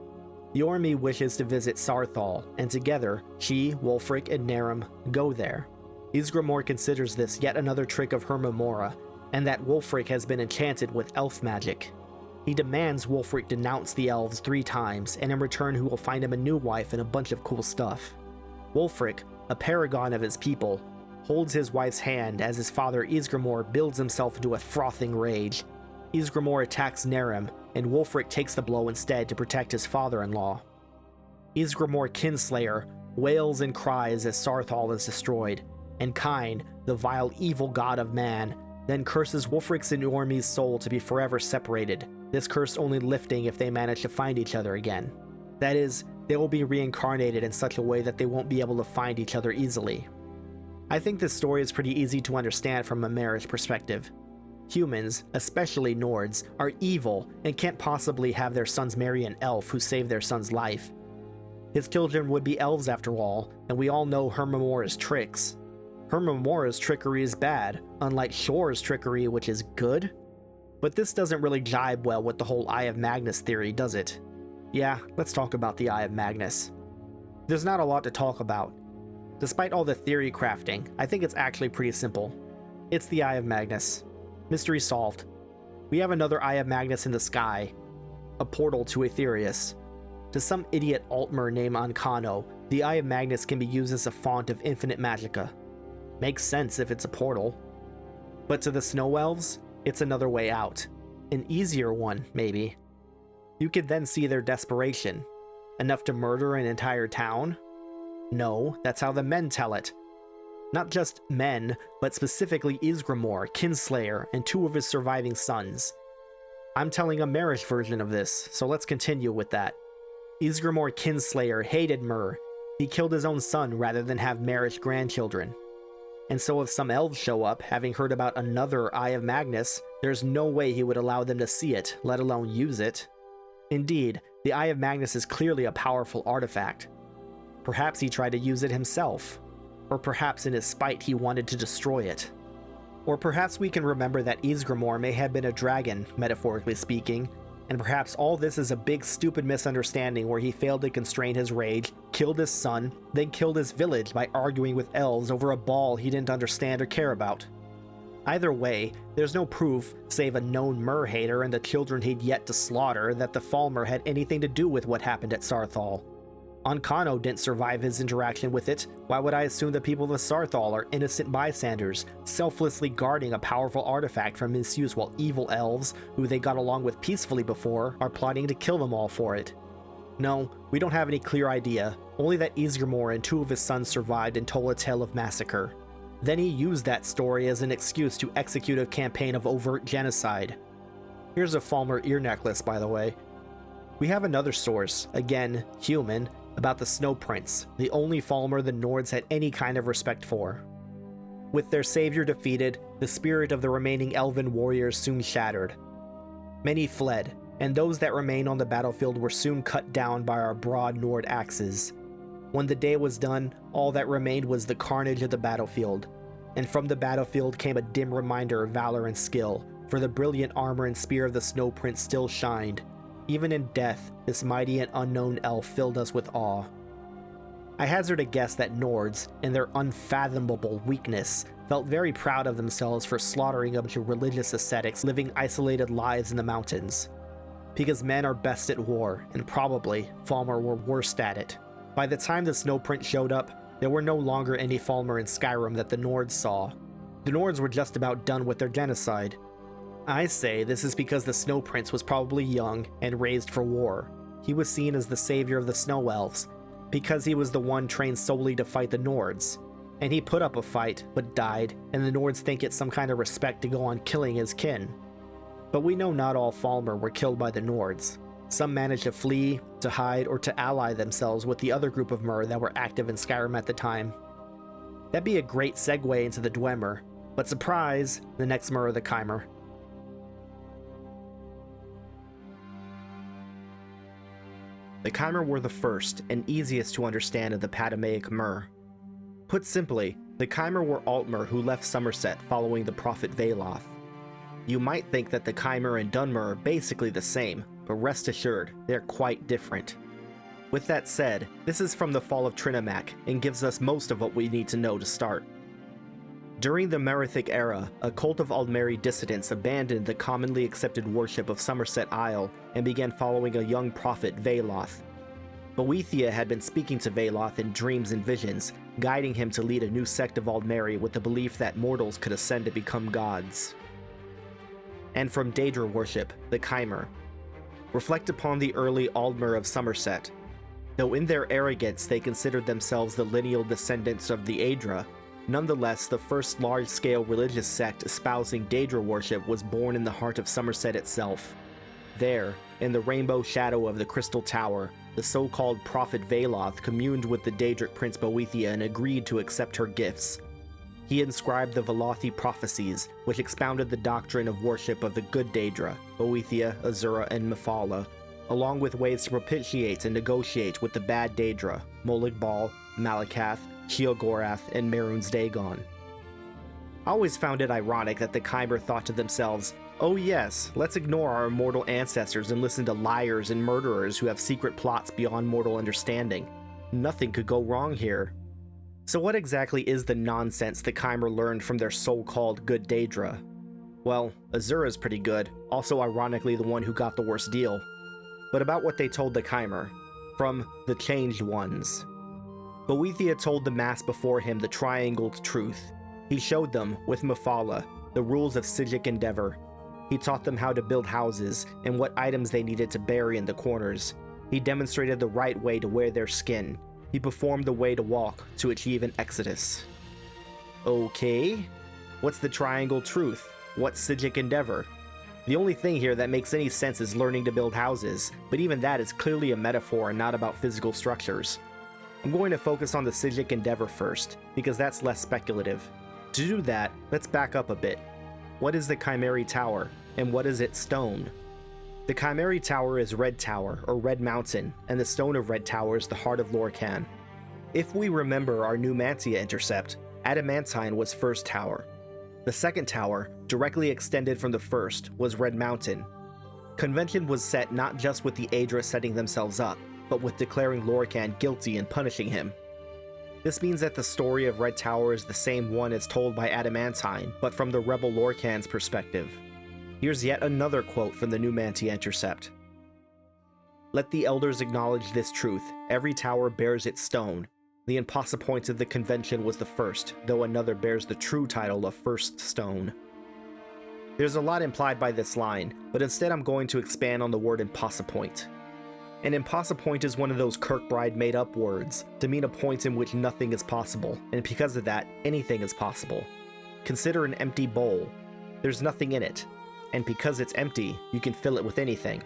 Eormi wishes to visit Saarthal, and together, she, Wulfric, and Narim go there. Ysgramor considers this yet another trick of her Memora, and that Wulfric has been enchanted with elf magic. He demands Wulfric denounce the elves 3 times, and in return he will find him a new wife and a bunch of cool stuff. Wulfric, a paragon of his people, holds his wife's hand as his father Ysgramor builds himself into a frothing rage. Ysgramor attacks Narim, and Wulfric takes the blow instead to protect his father-in-law. Ysgramor Kinslayer wails and cries as Saarthal is destroyed, and Kyne, the vile evil god of man, then curses Wulfric's and Eormi's soul to be forever separated, this curse only lifting if they manage to find each other again. That is, they will be reincarnated in such a way that they won't be able to find each other easily. I think this story is pretty easy to understand from a marriage perspective. Humans, especially Nords, are evil and can't possibly have their sons marry an elf who saved their son's life. His children would be elves after all, and we all know Hermamora's tricks. Hermamora's trickery is bad, unlike Shore's trickery, which is good. But this doesn't really jibe well with the whole Eye of Magnus theory, does it? Yeah, let's talk about the Eye of Magnus. There's not a lot to talk about. Despite all the theory crafting, I think it's actually pretty simple. It's the Eye of Magnus. Mystery solved. We have another Eye of Magnus in the sky. A portal to Aetherius. To some idiot Altmer named Ancano, the Eye of Magnus can be used as a font of infinite magicka. Makes sense if it's a portal. But to the Snow Elves, it's another way out. An easier one, maybe. You could then see their desperation. Enough to murder an entire town? No, that's how the men tell it. Not just men, but specifically Ysgramor, Kinslayer, and 2 of his surviving sons. I'm telling a Marish version of this, so let's continue with that. Ysgramor Kinslayer hated Mer. He killed his own son rather than have Marish grandchildren. And so if some elves show up, having heard about another Eye of Magnus, there's no way he would allow them to see it, let alone use it. Indeed, the Eye of Magnus is clearly a powerful artifact. Perhaps he tried to use it himself. Or perhaps in his spite he wanted to destroy it. Or perhaps we can remember that Ysgramor may have been a dragon, metaphorically speaking, and perhaps all this is a big stupid misunderstanding where he failed to constrain his rage, killed his son, then killed his village by arguing with elves over a ball he didn't understand or care about. Either way, there's no proof, save a known Mer hater and the children he'd yet to slaughter, that the Falmer had anything to do with what happened at Saarthal. Ancano didn't survive his interaction with it. Why would I assume the people of Saarthal are innocent bystanders, selflessly guarding a powerful artifact from misuse while evil elves, who they got along with peacefully before, are plotting to kill them all for it? No, we don't have any clear idea, only that Ysgramor and 2 of his sons survived and told a tale of massacre. Then he used that story as an excuse to execute a campaign of overt genocide. Here's a Falmer ear necklace, by the way. We have another source, again, human, about the Snow Prince, the only Falmer the Nords had any kind of respect for. With their savior defeated, the spirit of the remaining elven warriors soon shattered. Many fled, and those that remained on the battlefield were soon cut down by our broad Nord axes. When the day was done, all that remained was the carnage of the battlefield, and from the battlefield came a dim reminder of valor and skill, for the brilliant armor and spear of the Snow Prince still shined. Even in death, this mighty and unknown elf filled us with awe. I hazard a guess that Nords, in their unfathomable weakness, felt very proud of themselves for slaughtering a bunch of religious ascetics living isolated lives in the mountains. Because men are best at war, and probably Falmer were worst at it. By the time the Snow Prince showed up, there were no longer any Falmer in Skyrim that the Nords saw. The Nords were just about done with their genocide. I say this is because the Snow Prince was probably young and raised for war. He was seen as the savior of the Snow Elves, because he was the one trained solely to fight the Nords. And he put up a fight, but died, and the Nords think it's some kind of respect to go on killing his kin. But we know not all Falmer were killed by the Nords. Some managed to flee, to hide, or to ally themselves with the other group of Mer that were active in Skyrim at the time. That'd be a great segue into the Dwemer, but surprise, the next Mer are the Chimer. The Chimer were the first and easiest to understand of the Patamaic Mer. Put simply, the Chimer were Altmer who left Somerset following the prophet Valoth. You might think that the Chimer and Dunmer are basically the same, but rest assured, they're quite different. With that said, this is from the fall of Trinamac and gives us most of what we need to know to start. During the Merithic era, a cult of Aldmeri dissidents abandoned the commonly accepted worship of Somerset Isle and began following a young prophet, Valoth. Boethia had been speaking to Valoth in dreams and visions, guiding him to lead a new sect of Aldmeri with the belief that mortals could ascend to become gods. And from Daedra worship, the Chimer. Reflect upon the early Aldmer of Somerset. Though in their arrogance they considered themselves the lineal descendants of the Aedra, nonetheless the first large-scale religious sect espousing Daedra worship was born in the heart of Somerset itself. There, in the rainbow shadow of the Crystal Tower, the so-called Prophet Valoth communed with the Daedric Prince Boethia and agreed to accept her gifts. He inscribed the Velothi prophecies, which expounded the doctrine of worship of the good Daedra, Boethia, Azura, and Mephala, along with ways to propitiate and negotiate with the bad Daedra, Molag Bal, Malakath, Sheogorath, and Mehrunes Dagon. I always found it ironic that the Chimer thought to themselves, oh yes, let's ignore our immortal ancestors and listen to liars and murderers who have secret plots beyond mortal understanding. Nothing could go wrong here. So what exactly is the nonsense the Chimer learned from their so-called good Daedra? Well, Azura's pretty good, also ironically the one who got the worst deal. But about what they told the Chimer, from the Changed Ones. Boethia told the mass before him the triangled truth. He showed them, with Mephala, the rules of Psijic endeavor. He taught them how to build houses and what items they needed to bury in the corners. He demonstrated the right way to wear their skin. He performed the way to walk to achieve an exodus. Okay, what's the triangle truth? What's Psijic endeavor? The only thing here that makes any sense is learning to build houses, but even that is clearly a metaphor and not about physical structures. I'm going to focus on the Psijic endeavor first, because that's less speculative. To do that, let's back up a bit. What is the Chimeri Tower, and what is its stone? The Chimeri Tower is Red Tower, or Red Mountain, and the stone of Red Tower is the heart of Lorkhan. If we remember our Numantia intercept, Adamantine was first tower. The second tower, directly extended from the first, was Red Mountain. Convention was set not just with the Aedra setting themselves up, but with declaring Lorkhan guilty and punishing him. This means that the story of Red Tower is the same one as told by Adamantine, but from the rebel Lorkhan's perspective. Here's yet another quote from the Numantia intercept. Let the elders acknowledge this truth. Every tower bears its stone. The impossipoint of the convention was the first, though another bears the true title of First Stone. There's a lot implied by this line, but instead I'm going to expand on the word impossipoint. An impossipoint is one of those Kirkbride made-up words to mean a point in which nothing is possible, and because of that, anything is possible. Consider an empty bowl. There's nothing in it, and because it's empty, you can fill it with anything.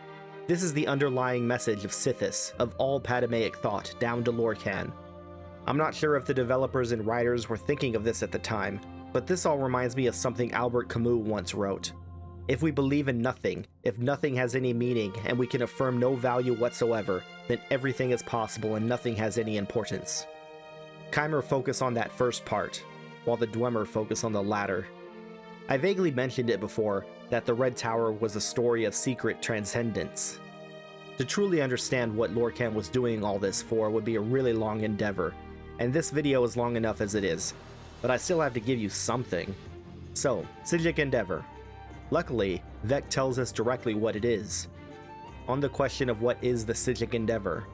This is the underlying message of Sithis, of all Padmeic thought, down to Lorkhan. I'm not sure if the developers and writers were thinking of this at the time, but this all reminds me of something Albert Camus once wrote. If we believe in nothing, if nothing has any meaning, and we can affirm no value whatsoever, then everything is possible and nothing has any importance. Chimer focus on that first part, while the Dwemer focus on the latter. I vaguely mentioned it before, that the Red Tower was a story of secret transcendence. To truly understand what Lorkhan was doing all this for would be a really long endeavor, and this video is long enough as it is, but I still have to give you something. So, Psijic Endeavor. Luckily, Vec tells us directly what it is. On the question of what is the Psijic Endeavor,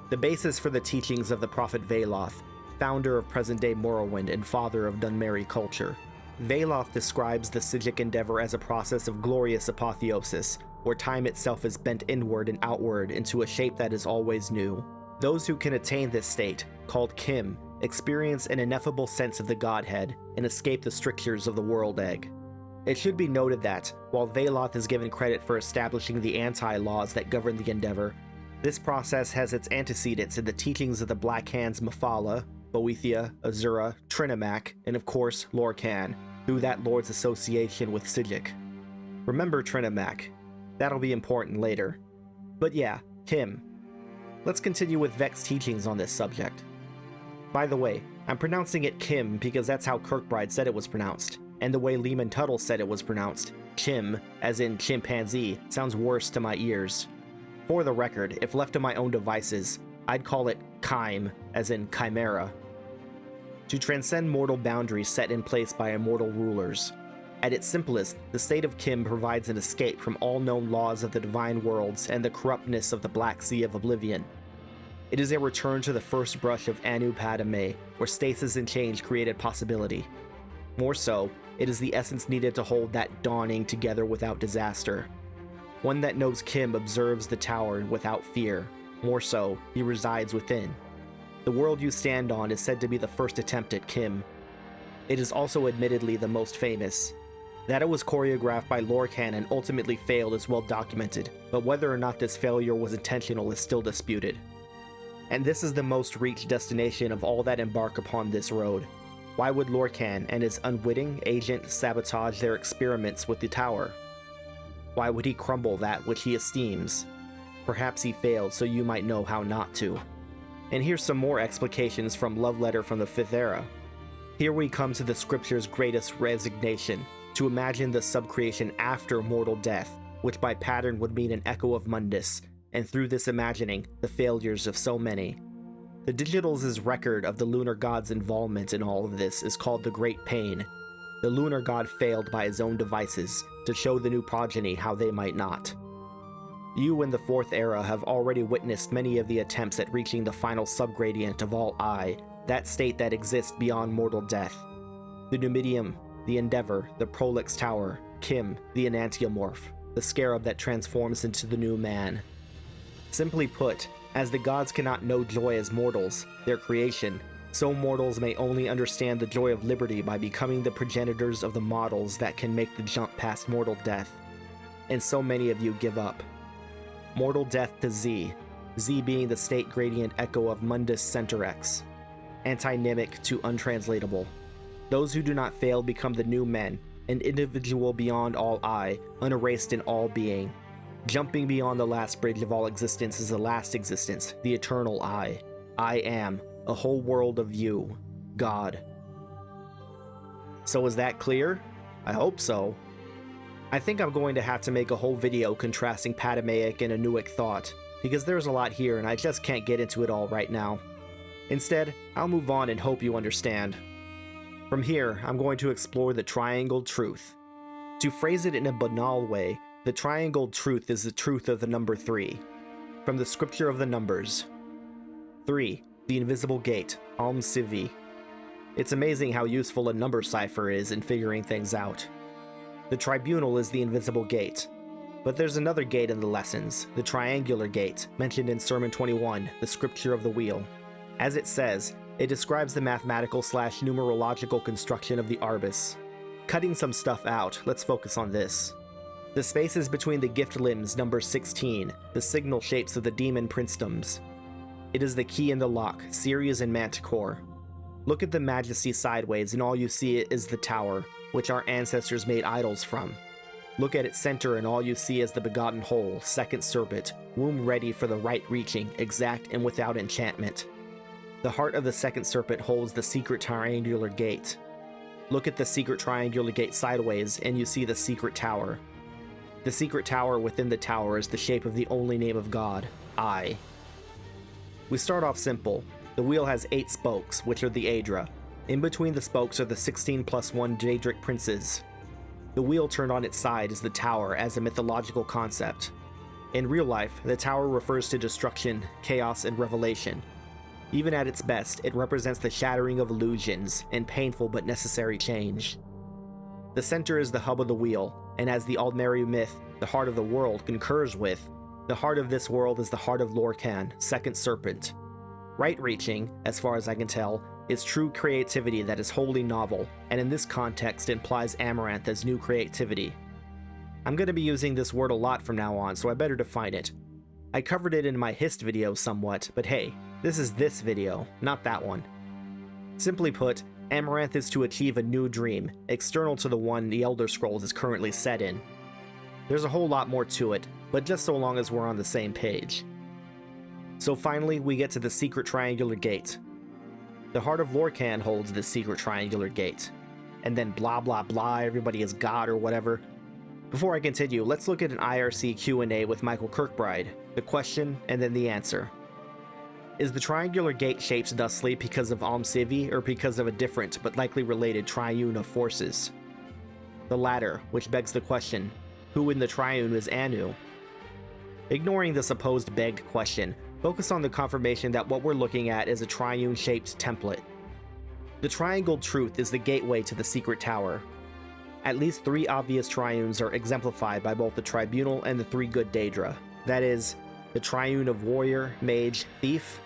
the basis for the teachings of the Prophet Veloth, founder of present-day Morrowind and father of Dunmeri culture. Veloth describes the Psijic Endeavor as a process of glorious apotheosis, where time itself is bent inward and outward into a shape that is always new. Those who can attain this state, called Kim, experience an ineffable sense of the Godhead and escape the strictures of the World Egg. It should be noted that, while Veloth is given credit for establishing the anti-laws that govern the Endeavor, this process has its antecedents in the teachings of the Black Hands Mephala, Boethia, Azura, Trinimac, and of course Lorkhan, through that lord's association with Psijic. Remember Trinimac. That'll be important later. But yeah, Kim. Let's continue with Vec's teachings on this subject. By the way, I'm pronouncing it Kim because that's how Kirkbride said it was pronounced, and the way Lehman Tuttle said it was pronounced, Chim, as in chimpanzee, sounds worse to my ears. For the record, if left to my own devices, I'd call it Chime, as in chimera. To transcend mortal boundaries set in place by immortal rulers. At its simplest, the state of Kim provides an escape from all known laws of the divine worlds and the corruptness of the Black Sea of Oblivion. It is a return to the first brush of Anu Padme, where stasis and change created possibility. More so, it is the essence needed to hold that dawning together without disaster. One that knows Kim observes the tower without fear. More so, he resides within. The world you stand on is said to be the first attempt at Kim. It is also admittedly the most famous. That it was choreographed by Lorkhan and ultimately failed is well documented, but whether or not this failure was intentional is still disputed. And this is the most reached destination of all that embark upon this road. Why would Lorcan and his unwitting agent sabotage their experiments with the tower? Why would he crumble that which he esteems? Perhaps he failed so you might know how not to. And here's some more explications from Love Letter from the Fifth Era. Here we come to the scripture's greatest resignation, to imagine the subcreation after mortal death, which by pattern would mean an echo of Mundus, and through this imagining, the failures of so many. The Digitals' record of the lunar god's involvement in all of this is called the Great Pain. The lunar god failed by his own devices, to show the new progeny how they might not. You in the Fourth Era have already witnessed many of the attempts at reaching the final subgradient of all I, that state that exists beyond mortal death. The Numidium, the Endeavor, the Prolix Tower, Kim, the Enantiomorph, the Scarab that transforms into the new man. Simply put, as the gods cannot know joy as mortals, their creation, so mortals may only understand the joy of liberty by becoming the progenitors of the models that can make the jump past mortal death. And so many of you give up. Mortal death to Z, Z being the state gradient echo of Mundus Center X. Antonymic to untranslatable. Those who do not fail become the new men, an individual beyond all I, unerased in all being. Jumping beyond the last bridge of all existence is the last existence, the eternal I. I am, a whole world of you, God. So is that clear? I hope so. I think I'm going to have to make a whole video contrasting Patamaic and Anuic thought, because there's a lot here and I just can't get into it all right now. Instead, I'll move on and hope you understand. From here, I'm going to explore the triangled truth. To phrase it in a banal way, the triangled truth is the truth of the number 3. From the scripture of the numbers. 3. The invisible gate, Almsivi. It's amazing how useful a number cipher is in figuring things out. The tribunal is the invisible gate. But there's another gate in the lessons, the triangular gate, mentioned in Sermon 21, the scripture of the wheel. As it says, it describes the mathematical/numerological construction of the Arbus. Cutting some stuff out, let's focus on this. The spaces between the gift limbs number 16, the signal shapes of the demon princedoms. It is the key in the lock, Ceres and Manticore. Look at the Majesty sideways and all you see is the tower, which our ancestors made idols from. Look at its center and all you see is the begotten whole, second serpent, womb ready for the right reaching, exact and without enchantment. The heart of the second serpent holds the secret triangular gate. Look at the secret triangular gate sideways and you see the secret tower. The secret tower within the tower is the shape of the only name of God, I. We start off simple. The wheel has 8 spokes, which are the Aedra. In between the spokes are the 16 plus 1 Daedric princes. The wheel turned on its side is the tower as a mythological concept. In real life, the tower refers to destruction, chaos, and revelation. Even at its best, it represents the shattering of illusions and painful but necessary change. The center is the hub of the wheel, and as the Aldmeri myth, the heart of the world, concurs with, the heart of this world is the heart of Lorcan, second serpent. Right-reaching, as far as I can tell, is true creativity that is wholly novel, and in this context implies Amaranth as new creativity. I'm going to be using this word a lot from now on, so I better define it. I covered it in my Hist video somewhat, but hey, this is this video, not that one. Simply put, Amaranth is to achieve a new dream, external to the one the Elder Scrolls is currently set in. There's a whole lot more to it, but just so long as we're on the same page. So finally, we get to the secret triangular gate. The heart of Lorcan holds this secret triangular gate. And then blah blah blah, everybody is God or whatever. Before I continue, let's look at an IRC Q&A with Michael Kirkbride, the question and then the answer. Is the triangular gate shaped thusly because of Almsivi or because of a different but likely related triune of forces? The latter, which begs the question, who in the triune is Anu? Ignoring the supposed begged question, focus on the confirmation that what we're looking at is a triune-shaped template. The triangled truth is the gateway to the secret tower. At least 3 obvious triunes are exemplified by both the Tribunal and the 3 good Daedra. That is, the triune of warrior, mage, thief,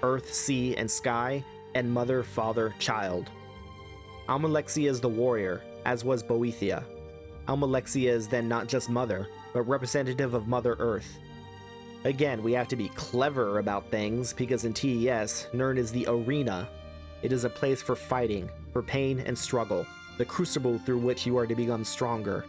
earth, sea, and sky, and mother, father, child. Almalexia is the warrior, as was Boethia. Almalexia is then not just mother, but representative of Mother Earth. Again, we have to be clever about things, because in TES, Nirn is the arena. It is a place for fighting, for pain and struggle, the crucible through which you are to become stronger.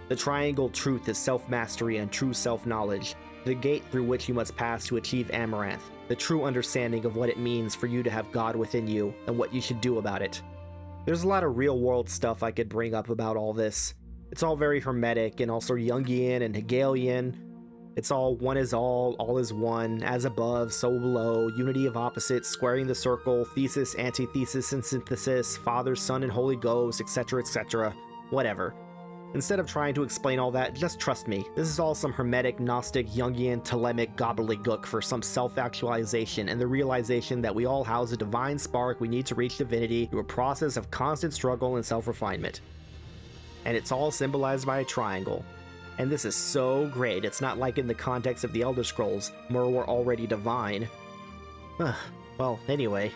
The triangle truth is self-mastery and true self-knowledge, the gate through which you must pass to achieve Amaranth, the true understanding of what it means for you to have God within you and what you should do about it. There's a lot of real-world stuff I could bring up about all this. It's all very hermetic and also Jungian and Hegelian. It's all one is all is one, as above, so below, unity of opposites, squaring the circle, thesis, antithesis, and synthesis, Father, Son, and Holy Ghost, etc., etc., whatever. Instead of trying to explain all that, just trust me, this is all some hermetic, Gnostic, Jungian, Thelemic gobbledygook for some self-actualization and the realization that we all house a divine spark we need to reach divinity through a process of constant struggle and self-refinement. And it's all symbolized by a triangle. And this is so great, it's not like in the context of the Elder Scrolls, where we're already divine. Well, anyway.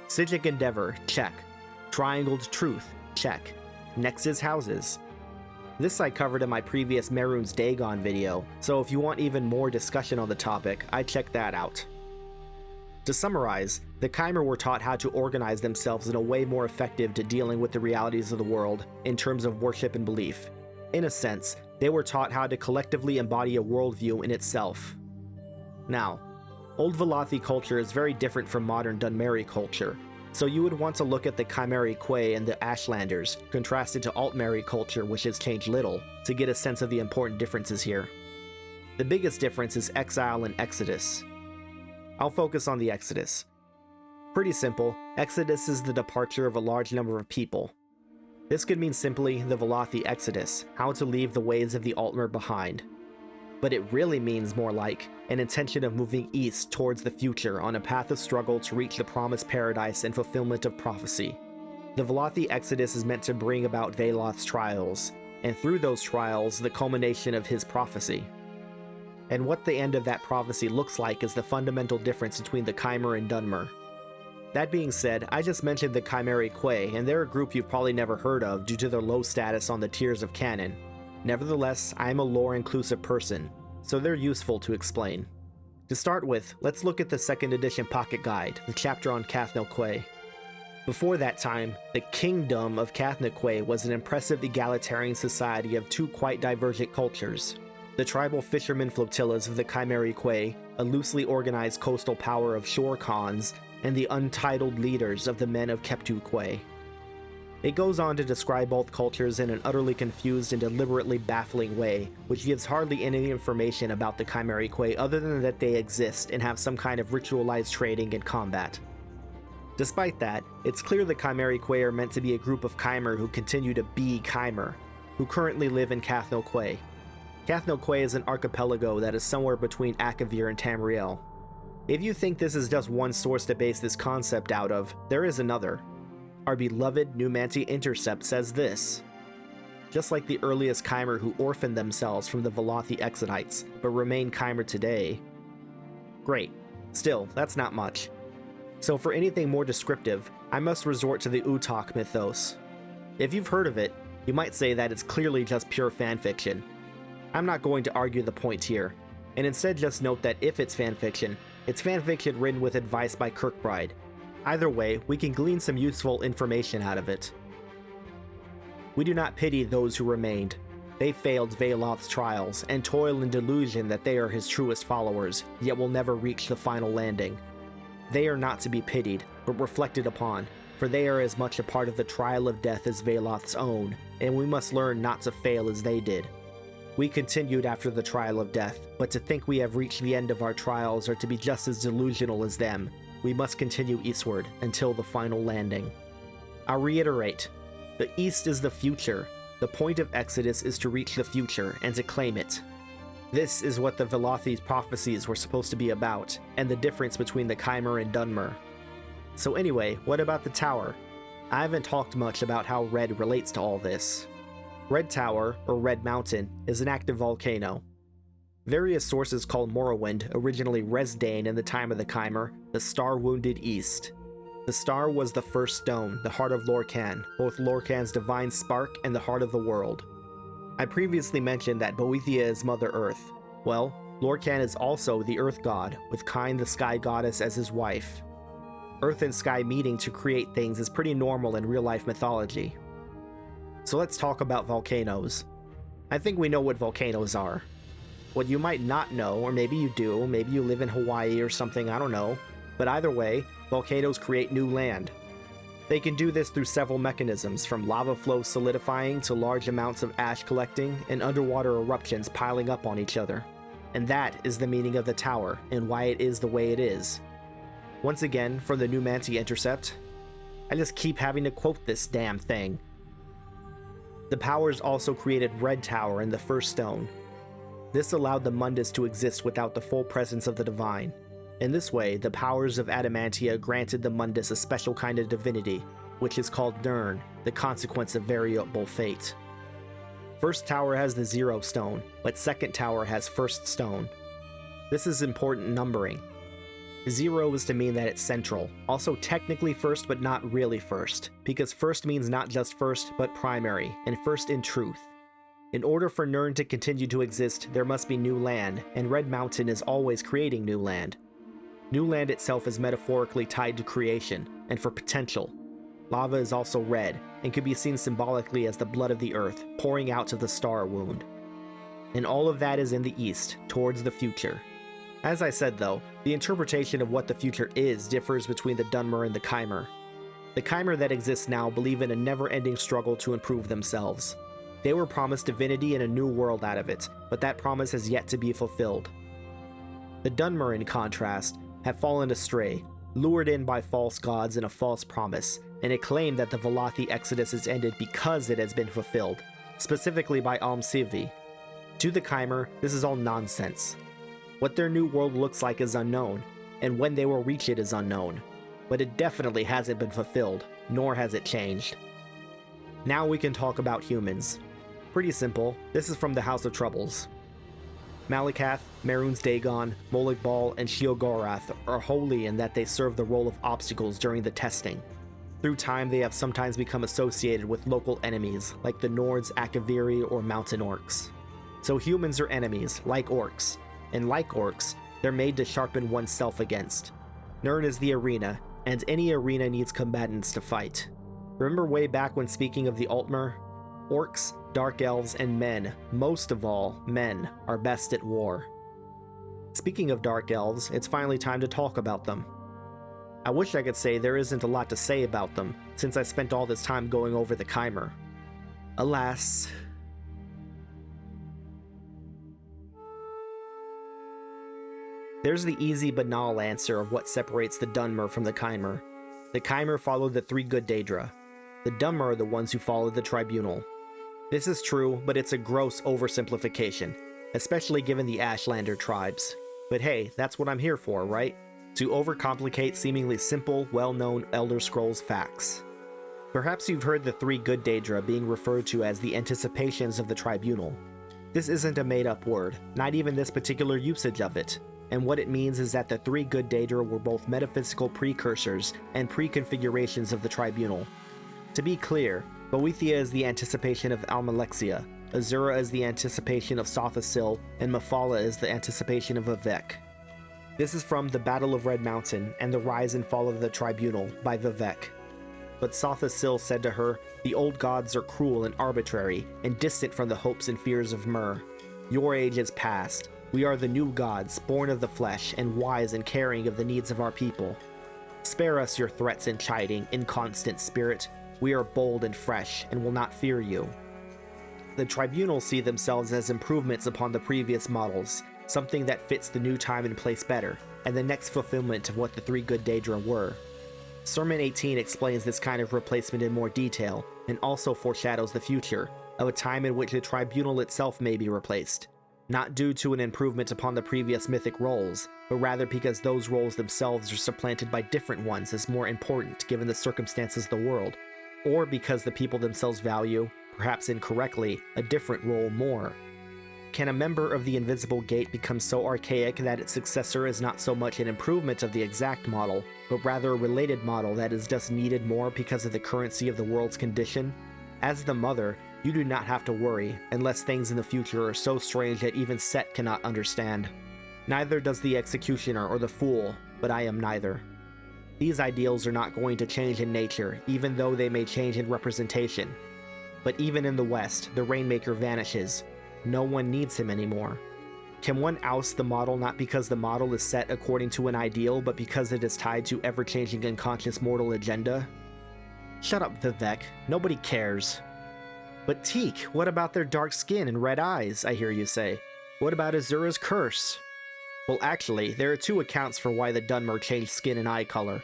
Psijic Endeavor, check. Triangled Truth, check. Nexus Houses. This I covered in my previous Mehrunes Dagon video, so if you want even more discussion on the topic, I checked that out. To summarize, the Chimer were taught how to organize themselves in a way more effective to dealing with the realities of the world in terms of worship and belief. In a sense, they were taught how to collectively embody a worldview in itself. Now, Old Velothi culture is very different from modern Dunmeri culture, so you would want to look at the Chimeri Quay and the Ashlanders, contrasted to Altmeri culture, which has changed little, to get a sense of the important differences here. The biggest difference is exile and exodus. I'll focus on the exodus. Pretty simple, exodus is the departure of a large number of people. This could mean simply the Velothi Exodus, how to leave the ways of the Altmer behind. But it really means more like an intention of moving east towards the future on a path of struggle to reach the promised paradise and fulfillment of prophecy. The Velothi Exodus is meant to bring about Veloth's trials, and through those trials, the culmination of his prophecy. And what the end of that prophecy looks like is the fundamental difference between the Chimer and Dunmer. That being said, I just mentioned the Chimeri Quay, and they're a group you've probably never heard of due to their low status on the tiers of canon. Nevertheless, I am a lore-inclusive person, so they're useful to explain. To start with, let's look at the 2nd edition pocket guide, the chapter on Cathno Quay. Before that time, the Kingdom of Cathno Quay was an impressive egalitarian society of two quite divergent cultures. The tribal fishermen flotillas of the Chimeri Quay, a loosely organized coastal power of shore khans, and the untitled leaders of the men of Keptu Quay. It goes on to describe both cultures in an utterly confused and deliberately baffling way, which gives hardly any information about the Chimeri Quay other than that they exist and have some kind of ritualized trading and combat. Despite that, it's clear the Chimeri Quay are meant to be a group of Chimer who continue to be Chimer, who currently live in Cathno Quay. Cathno Quay is an archipelago that is somewhere between Akavir and Tamriel. If you think this is just one source to base this concept out of, there is another. Our beloved Numanti Intercept says this: just like the earliest Chimer who orphaned themselves from the Velothi Exodites, but remain Chimer today. Great. Still, that's not much. So for anything more descriptive, I must resort to the Utok mythos. If you've heard of it, you might say that it's clearly just pure fanfiction. I'm not going to argue the point here, and instead just note that if it's fanfiction, it's fanfiction written with advice by Kirkbride. Either way, we can glean some useful information out of it. We do not pity those who remained. They failed Veloth's trials, and toil in delusion that they are his truest followers, yet will never reach the final landing. They are not to be pitied, but reflected upon, for they are as much a part of the trial of death as Veloth's own, and we must learn not to fail as they did. We continued after the trial of death, but to think we have reached the end of our trials or to be just as delusional as them. We must continue eastward until the final landing. I'll reiterate, the East is the future. The point of Exodus is to reach the future and to claim it. This is what the Velothi's prophecies were supposed to be about, and the difference between the Chimer and Dunmer. So anyway, what about the tower? I haven't talked much about how Red relates to all this. Red Tower, or Red Mountain, is an active volcano. Various sources call Morrowind, originally Resdane in the time of the Chimer, the Star-Wounded East. The star was the first stone, the heart of Lorkhan, both Lorkhan's divine spark and the heart of the world. I previously mentioned that Boethia is Mother Earth. Well, Lorkhan is also the Earth God, with Kine the Sky Goddess as his wife. Earth and sky meeting to create things is pretty normal in real-life mythology. So let's talk about volcanoes. I think we know what volcanoes are. What you might not know, or maybe you do, maybe you live in Hawaii or something, I don't know, but either way, volcanoes create new land. They can do this through several mechanisms, from lava flow solidifying to large amounts of ash collecting and underwater eruptions piling up on each other. And that is the meaning of the tower, and why it is the way it is. Once again, for the New Manti Intercept, I just keep having to quote this damn thing. The powers also created Red Tower in the First Stone. This allowed the Mundus to exist without the full presence of the Divine. In this way, the powers of Adamantia granted the Mundus a special kind of divinity, which is called Nirn, the consequence of variable fate. First Tower has the Zero Stone, but Second Tower has First Stone. This is important numbering. Zero is to mean that it's central, also technically first but not really first, because first means not just first, but primary, and first in truth. In order for Nirn to continue to exist, there must be new land, and Red Mountain is always creating new land. New land itself is metaphorically tied to creation, and for potential. Lava is also red, and could be seen symbolically as the blood of the earth pouring out of the star wound. And all of that is in the east, towards the future. As I said though, the interpretation of what the future is differs between the Dunmer and the Chimer. The Chimer that exists now believe in a never-ending struggle to improve themselves. They were promised divinity and a new world out of it, but that promise has yet to be fulfilled. The Dunmer, in contrast, have fallen astray, lured in by false gods and a false promise, and it claimed that the Velothi exodus is ended because it has been fulfilled, specifically by Almsivi. To the Chimer, this is all nonsense. What their new world looks like is unknown, and when they will reach it is unknown, but it definitely hasn't been fulfilled, nor has it changed. Now we can talk about humans. Pretty simple, this is from the House of Troubles. Malakath, Mehrunes Dagon, Molag Bal, and Sheogorath are holy in that they serve the role of obstacles during the testing. Through time, they have sometimes become associated with local enemies, like the Nords, Akaviri, or Mountain Orcs. So humans are enemies, like orcs, and like orcs, they're made to sharpen oneself against. Nirn is the arena, and any arena needs combatants to fight. Remember way back when speaking of the Altmer? Orcs, dark elves, and men, most of all, men, are best at war. Speaking of dark elves, it's finally time to talk about them. I wish I could say there isn't a lot to say about them, since I spent all this time going over the Chimer. Alas. There's the easy banal answer of what separates the Dunmer from the Chimer. The Chimer follow the three good Daedra. The Dunmer are the ones who follow the Tribunal. This is true, but it's a gross oversimplification, especially given the Ashlander tribes. But hey, that's what I'm here for, right? To overcomplicate seemingly simple, well-known Elder Scrolls facts. Perhaps you've heard the three good Daedra being referred to as the anticipations of the Tribunal. This isn't a made-up word, not even this particular usage of it, and what it means is that the three good Daedra were both metaphysical precursors and preconfigurations of the Tribunal. To be clear, Boethia is the anticipation of Almalexia, Azura is the anticipation of Sotha-Sil, and Mephala is the anticipation of Vivek. This is from The Battle of Red Mountain and the Rise and Fall of the Tribunal by Vivek. But Sotha-Sil said to her, "The old gods are cruel and arbitrary, and distant from the hopes and fears of Mer. Your age is past. We are the new gods, born of the flesh, and wise and caring of the needs of our people. Spare us your threats and chiding, inconstant spirit. We are bold and fresh, and will not fear you." The Tribunal see themselves as improvements upon the previous models, something that fits the new time and place better, and the next fulfillment of what the three good Daedra were. Sermon 18 explains this kind of replacement in more detail, and also foreshadows the future, of a time in which the Tribunal itself may be replaced, not due to an improvement upon the previous mythic roles, but rather because those roles themselves are supplanted by different ones as more important given the circumstances of the world, or because the people themselves value, perhaps incorrectly, a different role more. Can a member of the Invisible Gate become so archaic that its successor is not so much an improvement of the exact model, but rather a related model that is just needed more because of the currency of the world's condition? As the Mother, you do not have to worry, unless things in the future are so strange that even Set cannot understand. Neither does the Executioner or the Fool, but I am neither. These ideals are not going to change in nature, even though they may change in representation. But even in the West, the Rainmaker vanishes. No one needs him anymore. Can one oust the model not because the model is set according to an ideal, but because it is tied to ever-changing unconscious mortal agenda? Shut up, Vivek. Nobody cares. But Teak, what about their dark skin and red eyes, I hear you say? What about Azura's curse? Well, actually, there are two accounts for why the Dunmer changed skin and eye color.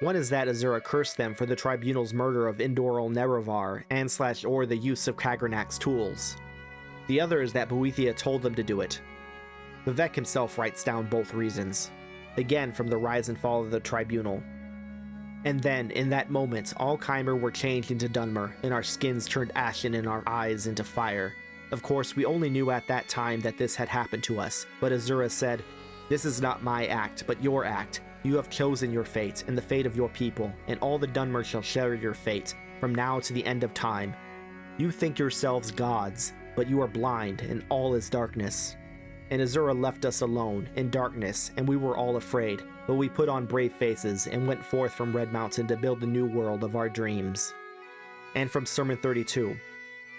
One is that Azura cursed them for the Tribunal's murder of Indoral Nerevar and/or the use of Kagranak's tools. The other is that Boethia told them to do it. Vivek himself writes down both reasons, again from the rise and fall of the Tribunal. And then, in that moment, all Chimer were changed into Dunmer, and our skins turned ashen and our eyes into fire. Of course, we only knew at that time that this had happened to us, but Azura said, "This is not my act, but your act. You have chosen your fate, and the fate of your people, and all the Dunmer shall share your fate, from now to the end of time. You think yourselves gods, but you are blind, and all is darkness." And Azura left us alone, in darkness, and we were all afraid, but we put on brave faces and went forth from Red Mountain to build the new world of our dreams. And from Sermon 32,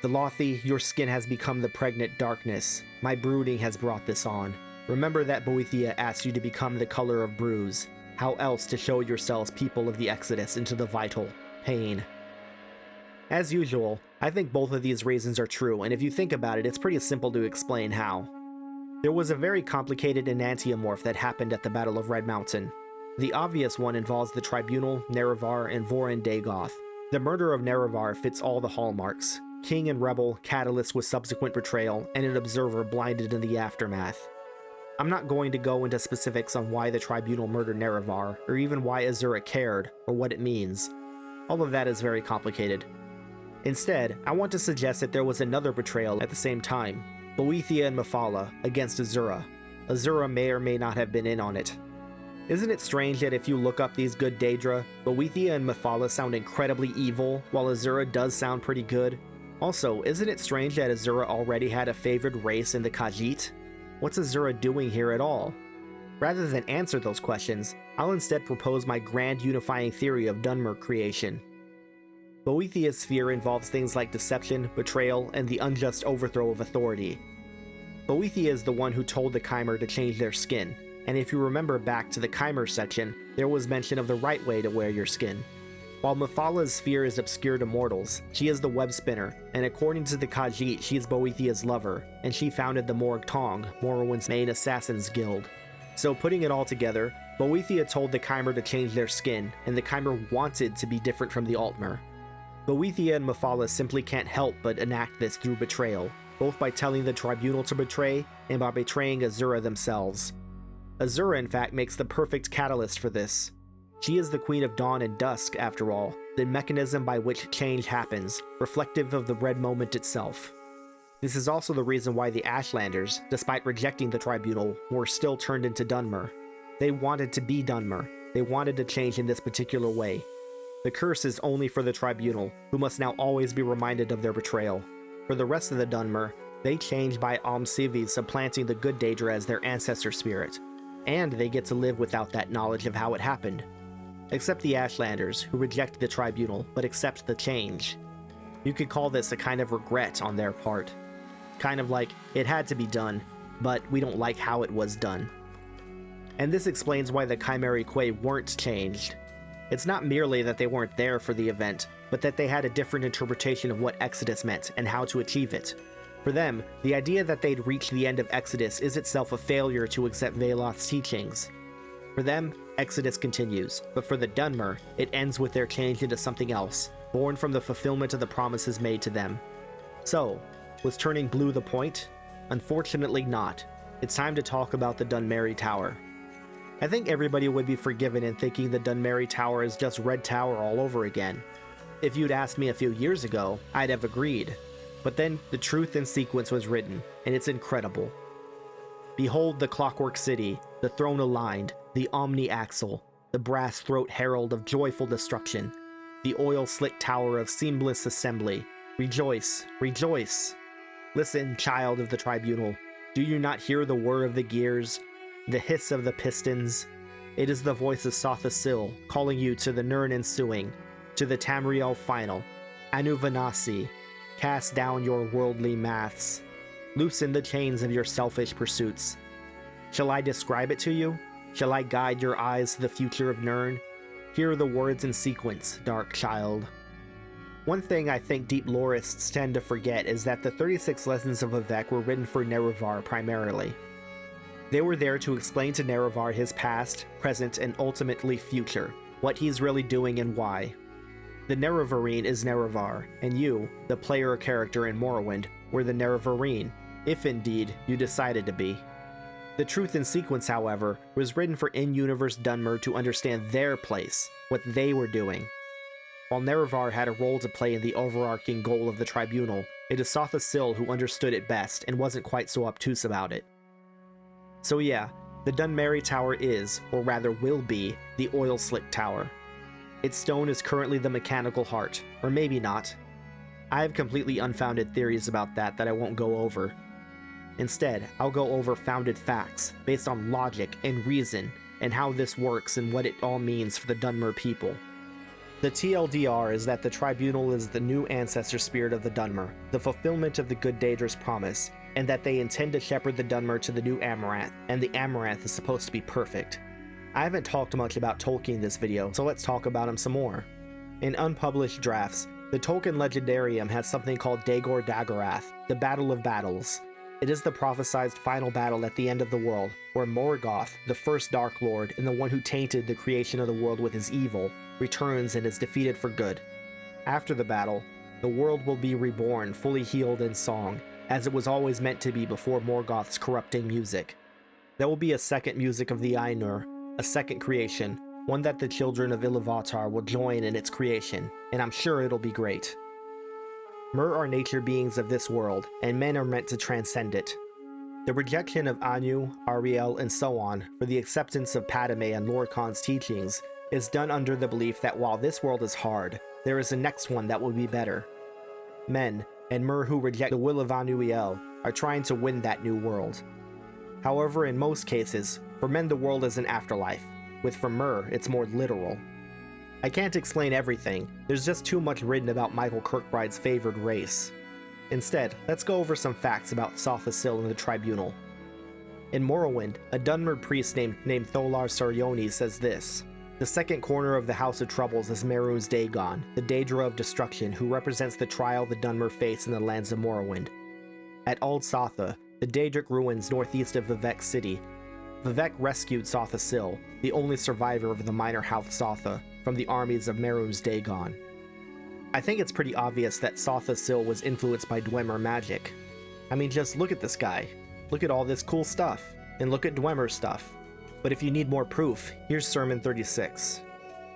"Velothi, your skin has become the pregnant darkness. My brooding has brought this on. Remember that Boethia asked you to become the color of bruise. How else to show yourselves people of the Exodus into the vital pain?" As usual, I think both of these reasons are true, and if you think about it, it's pretty simple to explain how. There was a very complicated enantiomorph that happened at the Battle of Red Mountain. The obvious one involves the Tribunal, Nerevar, and Vorin Dagoth. The murder of Nerevar fits all the hallmarks: king and rebel, catalyst with subsequent betrayal, and an observer blinded in the aftermath. I'm not going to go into specifics on why the Tribunal murdered Nerevar, or even why Azura cared, or what it means. All of that is very complicated. Instead, I want to suggest that there was another betrayal at the same time: Boethia and Mephala against Azura. Azura may or may not have been in on it. Isn't it strange that if you look up these good Daedra, Boethia and Mephala sound incredibly evil, while Azura does sound pretty good? Also, isn't it strange that Azura already had a favored race in the Khajiit? What's Azura doing here at all? Rather than answer those questions, I'll instead propose my grand unifying theory of Dunmer creation. Boethia's sphere involves things like deception, betrayal, and the unjust overthrow of authority. Boethia is the one who told the Chimer to change their skin, and if you remember back to the Chimer section, there was mention of the right way to wear your skin. While Mephala's sphere is obscure to mortals, she is the web spinner, and according to the Khajiit, she is Boethia's lover, and she founded the Morag Tong, Morrowind's main assassins guild. So putting it all together, Boethia told the Chimer to change their skin, and the Chimer wanted to be different from the Altmer. Boethia and Mephala simply can't help but enact this through betrayal, both by telling the Tribunal to betray, and by betraying Azura themselves. Azura, in fact, makes the perfect catalyst for this. She is the Queen of Dawn and Dusk, after all, the mechanism by which change happens, reflective of the Red Moment itself. This is also the reason why the Ashlanders, despite rejecting the Tribunal, were still turned into Dunmer. They wanted to be Dunmer. They wanted to change in this particular way. The curse is only for the Tribunal, who must now always be reminded of their betrayal. For the rest of the Dunmer, they change by Almsivi supplanting the good Daedra as their ancestor spirit, and they get to live without that knowledge of how it happened. Except the Ashlanders, who reject the Tribunal, but accept the change. You could call this a kind of regret on their part. Kind of like, it had to be done, but we don't like how it was done. And this explains why the Chimeri Quae weren't changed. It's not merely that they weren't there for the event, but that they had a different interpretation of what Exodus meant and how to achieve it. For them, the idea that they'd reached the end of Exodus is itself a failure to accept Veloth's teachings. For them, Exodus continues, but for the Dunmer, it ends with their change into something else, born from the fulfillment of the promises made to them. So, was turning blue the point? Unfortunately not. It's time to talk about the Dunmeri Tower. I think everybody would be forgiven in thinking the Dunmeri Tower is just Red Tower all over again. If you'd asked me a few years ago, I'd have agreed. But then the truth in sequence was written, and it's incredible. Behold the clockwork city, the throne aligned, the omni-axle, the brass throat herald of joyful destruction, the oil-slick tower of seamless assembly. Rejoice, rejoice! Listen, child of the Tribunal, do you not hear the whir of the gears, the hiss of the pistons? It is the voice of Sotha Sil calling you to the Nirn ensuing, to the Tamriel final. Anu Vanasi, cast down your worldly maths. Loosen the chains of your selfish pursuits. Shall I describe it to you? Shall I guide your eyes to the future of Nirn? Here are the words in sequence, dark child. One thing I think deep loreists tend to forget is that the 36 Lessons of Vivec were written for Nerevar primarily. They were there to explain to Nerevar his past, present, and ultimately future, what he's really doing and why. The Nerevarine is Nerevar, and you, the player character in Morrowind, were the Nerevarine, if indeed you decided to be. The Truth in Sequence, however, was written for in-universe Dunmer to understand their place, what they were doing. While Nerevar had a role to play in the overarching goal of the Tribunal, it is Sotha Sil who understood it best and wasn't quite so obtuse about it. So yeah, the Dunmeri Tower is, or rather will be, the Oil Slick Tower. Its stone is currently the Mechanical Heart, or maybe not. I have completely unfounded theories about that I won't go over. Instead, I'll go over founded facts, based on logic and reason, and how this works and what it all means for the Dunmer people. The TLDR is that the Tribunal is the new ancestor spirit of the Dunmer, the fulfillment of the good Daedra's promise, and that they intend to shepherd the Dunmer to the new Amaranth, and the Amaranth is supposed to be perfect. I haven't talked much about Tolkien in this video, so let's talk about him some more. In unpublished drafts, the Tolkien Legendarium has something called Dagor Dagorath, the Battle of Battles. It is the prophesized final battle at the end of the world, where Morgoth, the first Dark Lord and the one who tainted the creation of the world with his evil, returns and is defeated for good. After the battle, the world will be reborn, fully healed in song, as it was always meant to be before Morgoth's corrupting music. There will be a second music of the Ainur, a second creation, one that the children of Iluvatar will join in its creation, and I'm sure it'll be great. Mer are nature beings of this world, and men are meant to transcend it. The rejection of Anu, Ariel, and so on for the acceptance of Padme and Lord Khan's teachings is done under the belief that while this world is hard, there is a next one that will be better. Men, and Mer who reject the will of Anuiel, are trying to win that new world. However, in most cases, for men the world is an afterlife, with for Mer it's more literal. I can't explain everything, there's just too much written about Michael Kirkbride's favored race. Instead, let's go over some facts about Sotha Sil and the Tribunal. In Morrowind, a Dunmer priest named Tholar Sarioni says this: "The second corner of the House of Troubles is Mehrunes Dagon, the Daedra of Destruction who represents the trial the Dunmer face in the lands of Morrowind. At Ald Sotha, the Daedric ruins northeast of Vivec City, Vivec rescued Sotha Sil, the only survivor of the minor House Sotha, from the armies of Mehrunes Dagon. I think it's pretty obvious that Sotha Sil was influenced by Dwemer magic. I mean, just look at this guy. Look at all this cool stuff, and look at Dwemer's stuff. But if you need more proof, here's Sermon 36.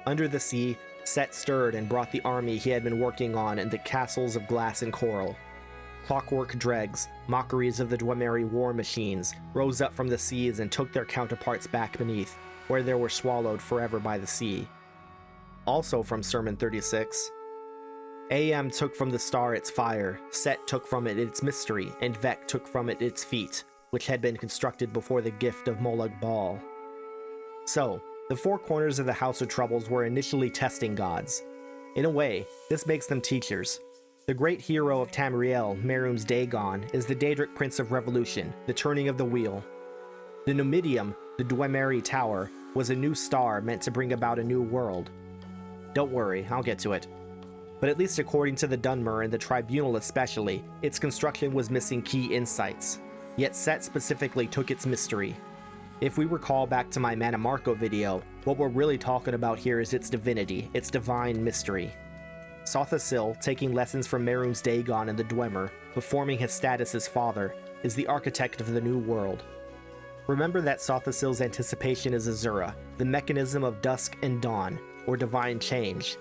Under the sea, Set stirred and brought the army he had been working on into castles of glass and coral. Clockwork dregs, mockeries of the Dwemeri war machines, rose up from the seas and took their counterparts back beneath, where they were swallowed forever by the sea." Also from Sermon 36, Am took from the star its fire, Set took from it its mystery, and Vec took from it its feet, which had been constructed before the gift of Molag Bal. So, the four corners of the House of Troubles were initially testing gods. In a way, this makes them teachers. The great hero of Tamriel, Mehrunes Dagon, is the Daedric Prince of Revolution, the turning of the wheel. The Numidium, the Dwemeri Tower, was a new star meant to bring about a new world. Don't worry, I'll get to it. But at least according to the Dunmer and the Tribunal especially, its construction was missing key insights. Yet Set specifically took its mystery. If we recall back to my Manamarco video, what we're really talking about here is its divinity, its divine mystery. Sotha Sil, taking lessons from Mehrunes Dagon and the Dwemer, performing his status as father, is the architect of the new world. Remember that Sotha Sil's anticipation is Azura, the mechanism of dusk and dawn, or divine change.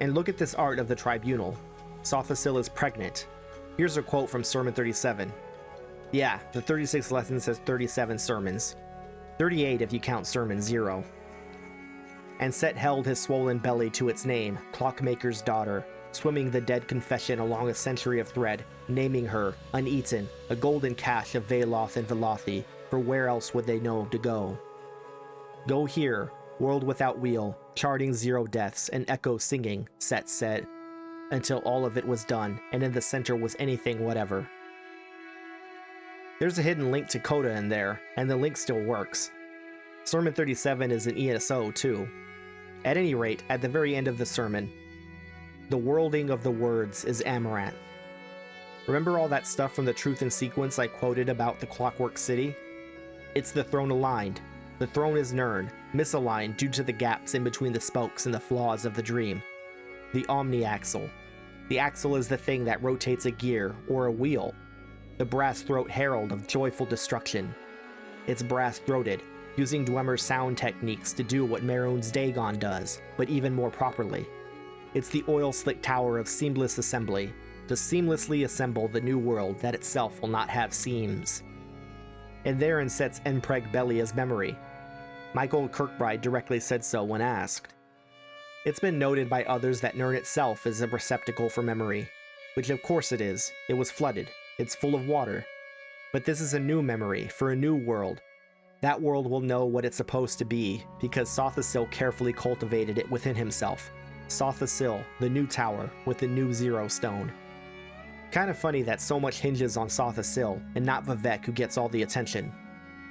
And look at this art of the Tribunal. Sotha Sil is pregnant. Here's a quote from Sermon 37. Yeah, the 36 lessons has 37 sermons. 38 if you count Sermon 0. And Set held his swollen belly to its name, Clockmaker's daughter, swimming the dead confession along a century of thread, naming her, uneaten, a golden cache of Veloth and Velothi, for where else would they know to go? Go here, world without wheel, charting 0 deaths, and echo singing, Set said, until all of it was done, and in the center was anything whatever. There's a hidden link to Coda in there, and the link still works. Sermon 37 is an ESO too. At any rate, at the very end of the sermon, the worlding of the words is Amaranth. Remember all that stuff from the Truth in Sequence I quoted about the Clockwork City? It's the throne aligned. The throne is Nirn, misaligned due to the gaps in between the spokes and the flaws of the dream. The omni-axle. The axle is the thing that rotates a gear, or a wheel. The brass throat herald of joyful destruction. It's brass-throated, using Dwemer's sound techniques to do what Mehrunes Dagon does, but even more properly. It's the oil-slick tower of seamless assembly, to seamlessly assemble the new world that itself will not have seams. And therein sets Enpreg Belia's memory. Michael Kirkbride directly said so when asked. It's been noted by others that Nirn itself is a receptacle for memory, which of course it is. It was flooded. It's full of water. But this is a new memory for a new world. That world will know what it's supposed to be, because Sothasil carefully cultivated it within himself. Sothasil, the new tower, with the new Zero Stone. Kinda funny that so much hinges on Sothasil, and not Vivek who gets all the attention.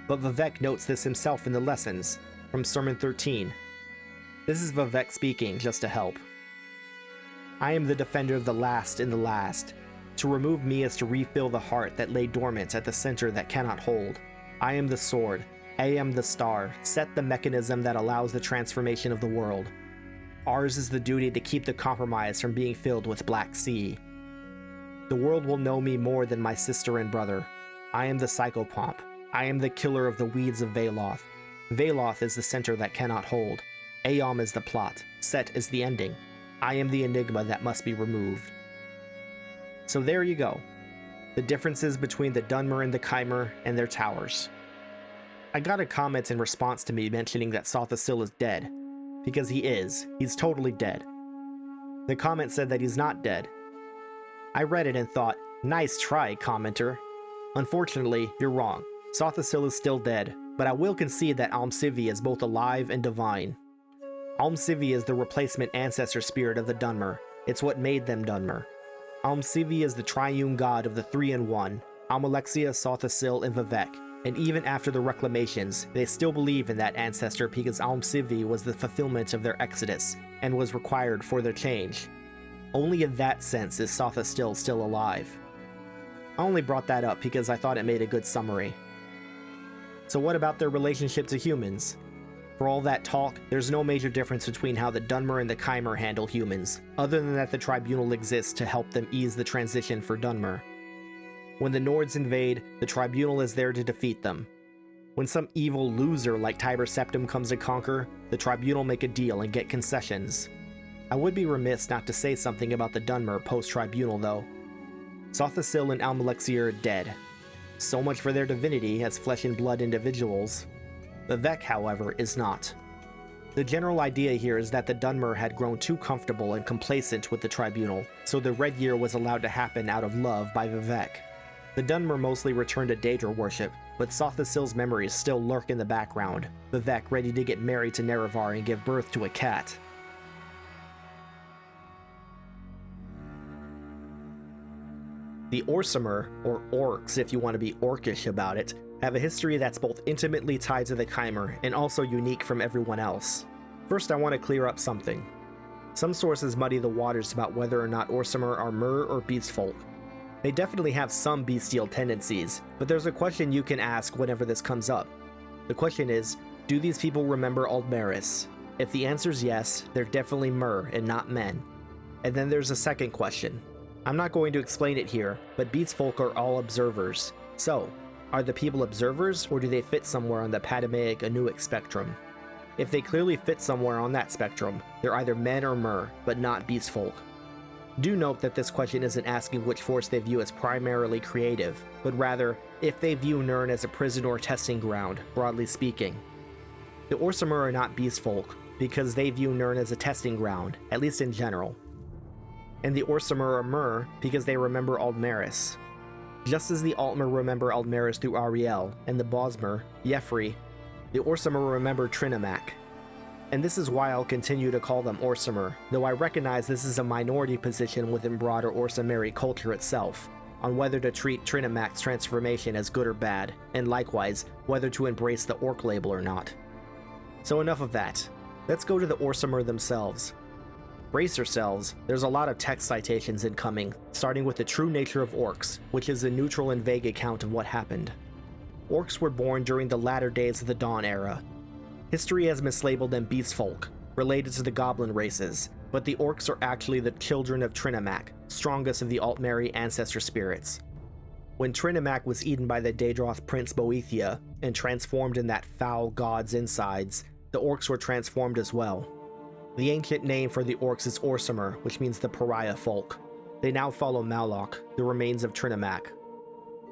But Vivek notes this himself in the lessons, from Sermon 13. This is Vivek speaking, just to help. I am the defender of the last in the last. To remove me is to refill the heart that lay dormant at the center that cannot hold. I am the sword. I am the star. Set the mechanism that allows the transformation of the world. Ours is the duty to keep the compromise from being filled with Black Sea. The world will know me more than my sister and brother. I am the psychopomp. I am the killer of the weeds of Veloth. Veloth is the center that cannot hold. Aeom is the plot. Set is the ending. I am the enigma that must be removed. So there you go. The differences between the Dunmer and the Chimer and their towers. I got a comment in response to me mentioning that Sothasil is dead. Because he is. He's totally dead. The comment said that he's not dead. I read it and thought, nice try, commenter. Unfortunately, you're wrong. Sothasil is still dead, but I will concede that Almsivi is both alive and divine. Almsivi is the replacement ancestor spirit of the Dunmer. It's what made them Dunmer. Almsivi is the triune god of the 3-in-1, Almalexia, Sothasil, and Vivek, and even after the reclamations, they still believe in that ancestor because Almsivi was the fulfillment of their exodus, and was required for their change. Only in that sense is Sothasil still alive. I only brought that up because I thought it made a good summary. So what about their relationship to humans? For all that talk, there's no major difference between how the Dunmer and the Chimer handle humans, other than that the Tribunal exists to help them ease the transition for Dunmer. When the Nords invade, the Tribunal is there to defeat them. When some evil loser like Tiber Septim comes to conquer, the Tribunal make a deal and get concessions. I would be remiss not to say something about the Dunmer post-Tribunal though. Sothasil and Almalexia are dead. So much for their divinity as flesh and blood individuals. Vivek, however, is not. The general idea here is that the Dunmer had grown too comfortable and complacent with the Tribunal, so the Red Year was allowed to happen out of love by Vivek. The Dunmer mostly returned to Daedra worship, but Sothasil's memories still lurk in the background, Vivek ready to get married to Nerevar and give birth to a cat. The Orsimer, or Orcs if you want to be orcish about it, have a history that's both intimately tied to the Chimer and also unique from everyone else. First, I want to clear up something. Some sources muddy the waters about whether or not Orsimer are Mer or beast folk. They definitely have some bestial tendencies, but there's a question you can ask whenever this comes up. The question is, do these people remember Aldmeris? If the answer's yes, they're definitely Mer and not men. And then there's a second question. I'm not going to explain it here, but beast folk are all observers. So, are the people observers, or do they fit somewhere on the Patamaic Anuic spectrum? If they clearly fit somewhere on that spectrum, they're either men or Mer, but not beast folk. Do note that this question isn't asking which force they view as primarily creative, but rather, if they view Nirn as a prison or testing ground, broadly speaking. The Orsimer are not beast folk, because they view Nirn as a testing ground, at least in general. And the Orsimer are Mer, because they remember Aldmeris. Just as the Altmer remember Aldmeris through Ariel, and the Bosmer, Yefri, The Orsimer remembered Trinimac. And this is why I'll continue to call them Orsimer, though I recognize this is a minority position within broader Orsimeri culture itself, on whether to treat Trinimac's transformation as good or bad, and likewise, whether to embrace the orc label or not. So enough of that. Let's go to the Orsimer themselves. Brace yourselves, there's a lot of text citations incoming, starting with the true nature of orcs, which is a neutral and vague account of what happened. Orcs were born during the latter days of the Dawn era. History has mislabeled them beastfolk, related to the goblin races, but the orcs are actually the children of Trinimac, strongest of the Altmeri ancestor spirits. When Trinimac was eaten by the Daedroth prince Boethia and transformed in that foul god's insides, the orcs were transformed as well. The ancient name for the orcs is Orsimer, which means the pariah folk. They now follow Malok, the remains of Trinimac.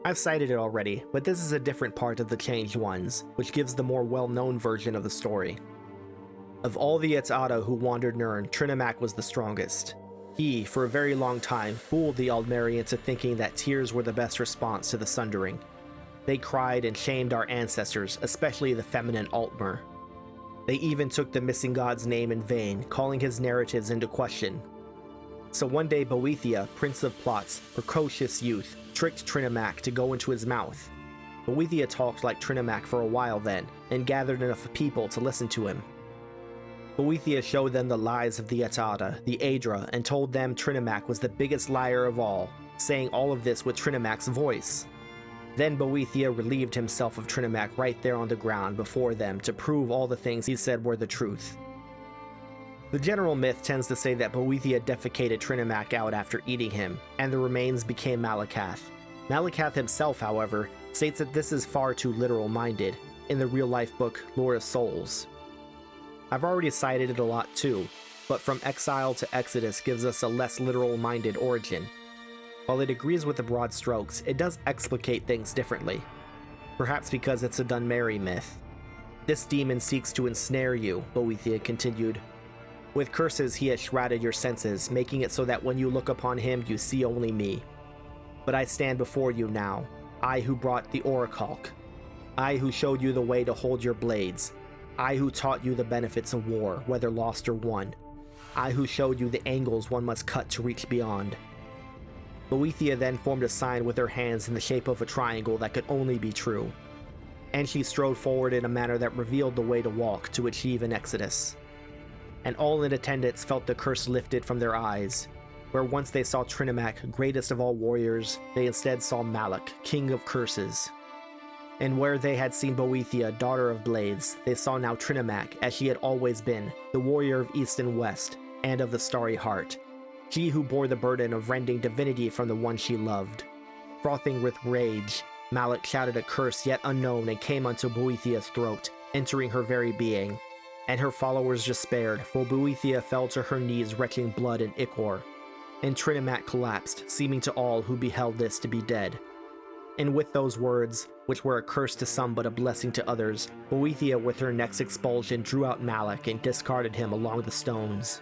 I've cited it already, but this is a different part of the Changed Ones, which gives the more well-known version of the story. Of all the Et'ada who wandered Nirn, Trinimac was the strongest. He, for a very long time, fooled the Aldmeri into thinking that tears were the best response to the Sundering. They cried and shamed our ancestors, especially the feminine Altmer. They even took the missing god's name in vain, calling his narratives into question. So one day Boethia, Prince of Plots, precocious youth, tricked Trinimac to go into his mouth. Boethia talked like Trinimac for a while then, and gathered enough people to listen to him. Boethia showed them the lies of the Et'ada, the Aedra, and told them Trinimac was the biggest liar of all, saying all of this with Trinimac's voice. Then Boethia relieved himself of Trinimac right there on the ground before them to prove all the things he said were the truth. The general myth tends to say that Boethia defecated Trinimac out after eating him, and the remains became Malakath. Malakath himself, however, states that this is far too literal-minded, in the real-life book Lore of Souls. I've already cited it a lot too, but From Exile to Exodus gives us a less literal-minded origin. While it agrees with the broad strokes, it does explicate things differently. Perhaps because it's a Dunmeri myth. This demon seeks to ensnare you, Boethia continued. With curses he has shrouded your senses, making it so that when you look upon him you see only me. But I stand before you now, I who brought the Orichalk. I who showed you the way to hold your blades. I who taught you the benefits of war, whether lost or won. I who showed you the angles one must cut to reach beyond. Boethia then formed a sign with her hands in the shape of a triangle that could only be true. And she strode forward in a manner that revealed the way to walk to achieve an exodus. And all in attendance felt the curse lifted from their eyes. Where once they saw Trinimac, greatest of all warriors, they instead saw Malak, king of curses. And where they had seen Boethia, daughter of blades, they saw now Trinimac, as she had always been, the warrior of East and West, and of the Starry Heart. She who bore the burden of rending divinity from the one she loved. Frothing with rage, Malak shouted a curse yet unknown and came unto Boethia's throat, entering her very being. And her followers despaired, for Boethia fell to her knees retching blood and ichor. And Trinimac collapsed, seeming to all who beheld this to be dead. And with those words, which were a curse to some but a blessing to others, Boethia with her next expulsion drew out Malak and discarded him along the stones.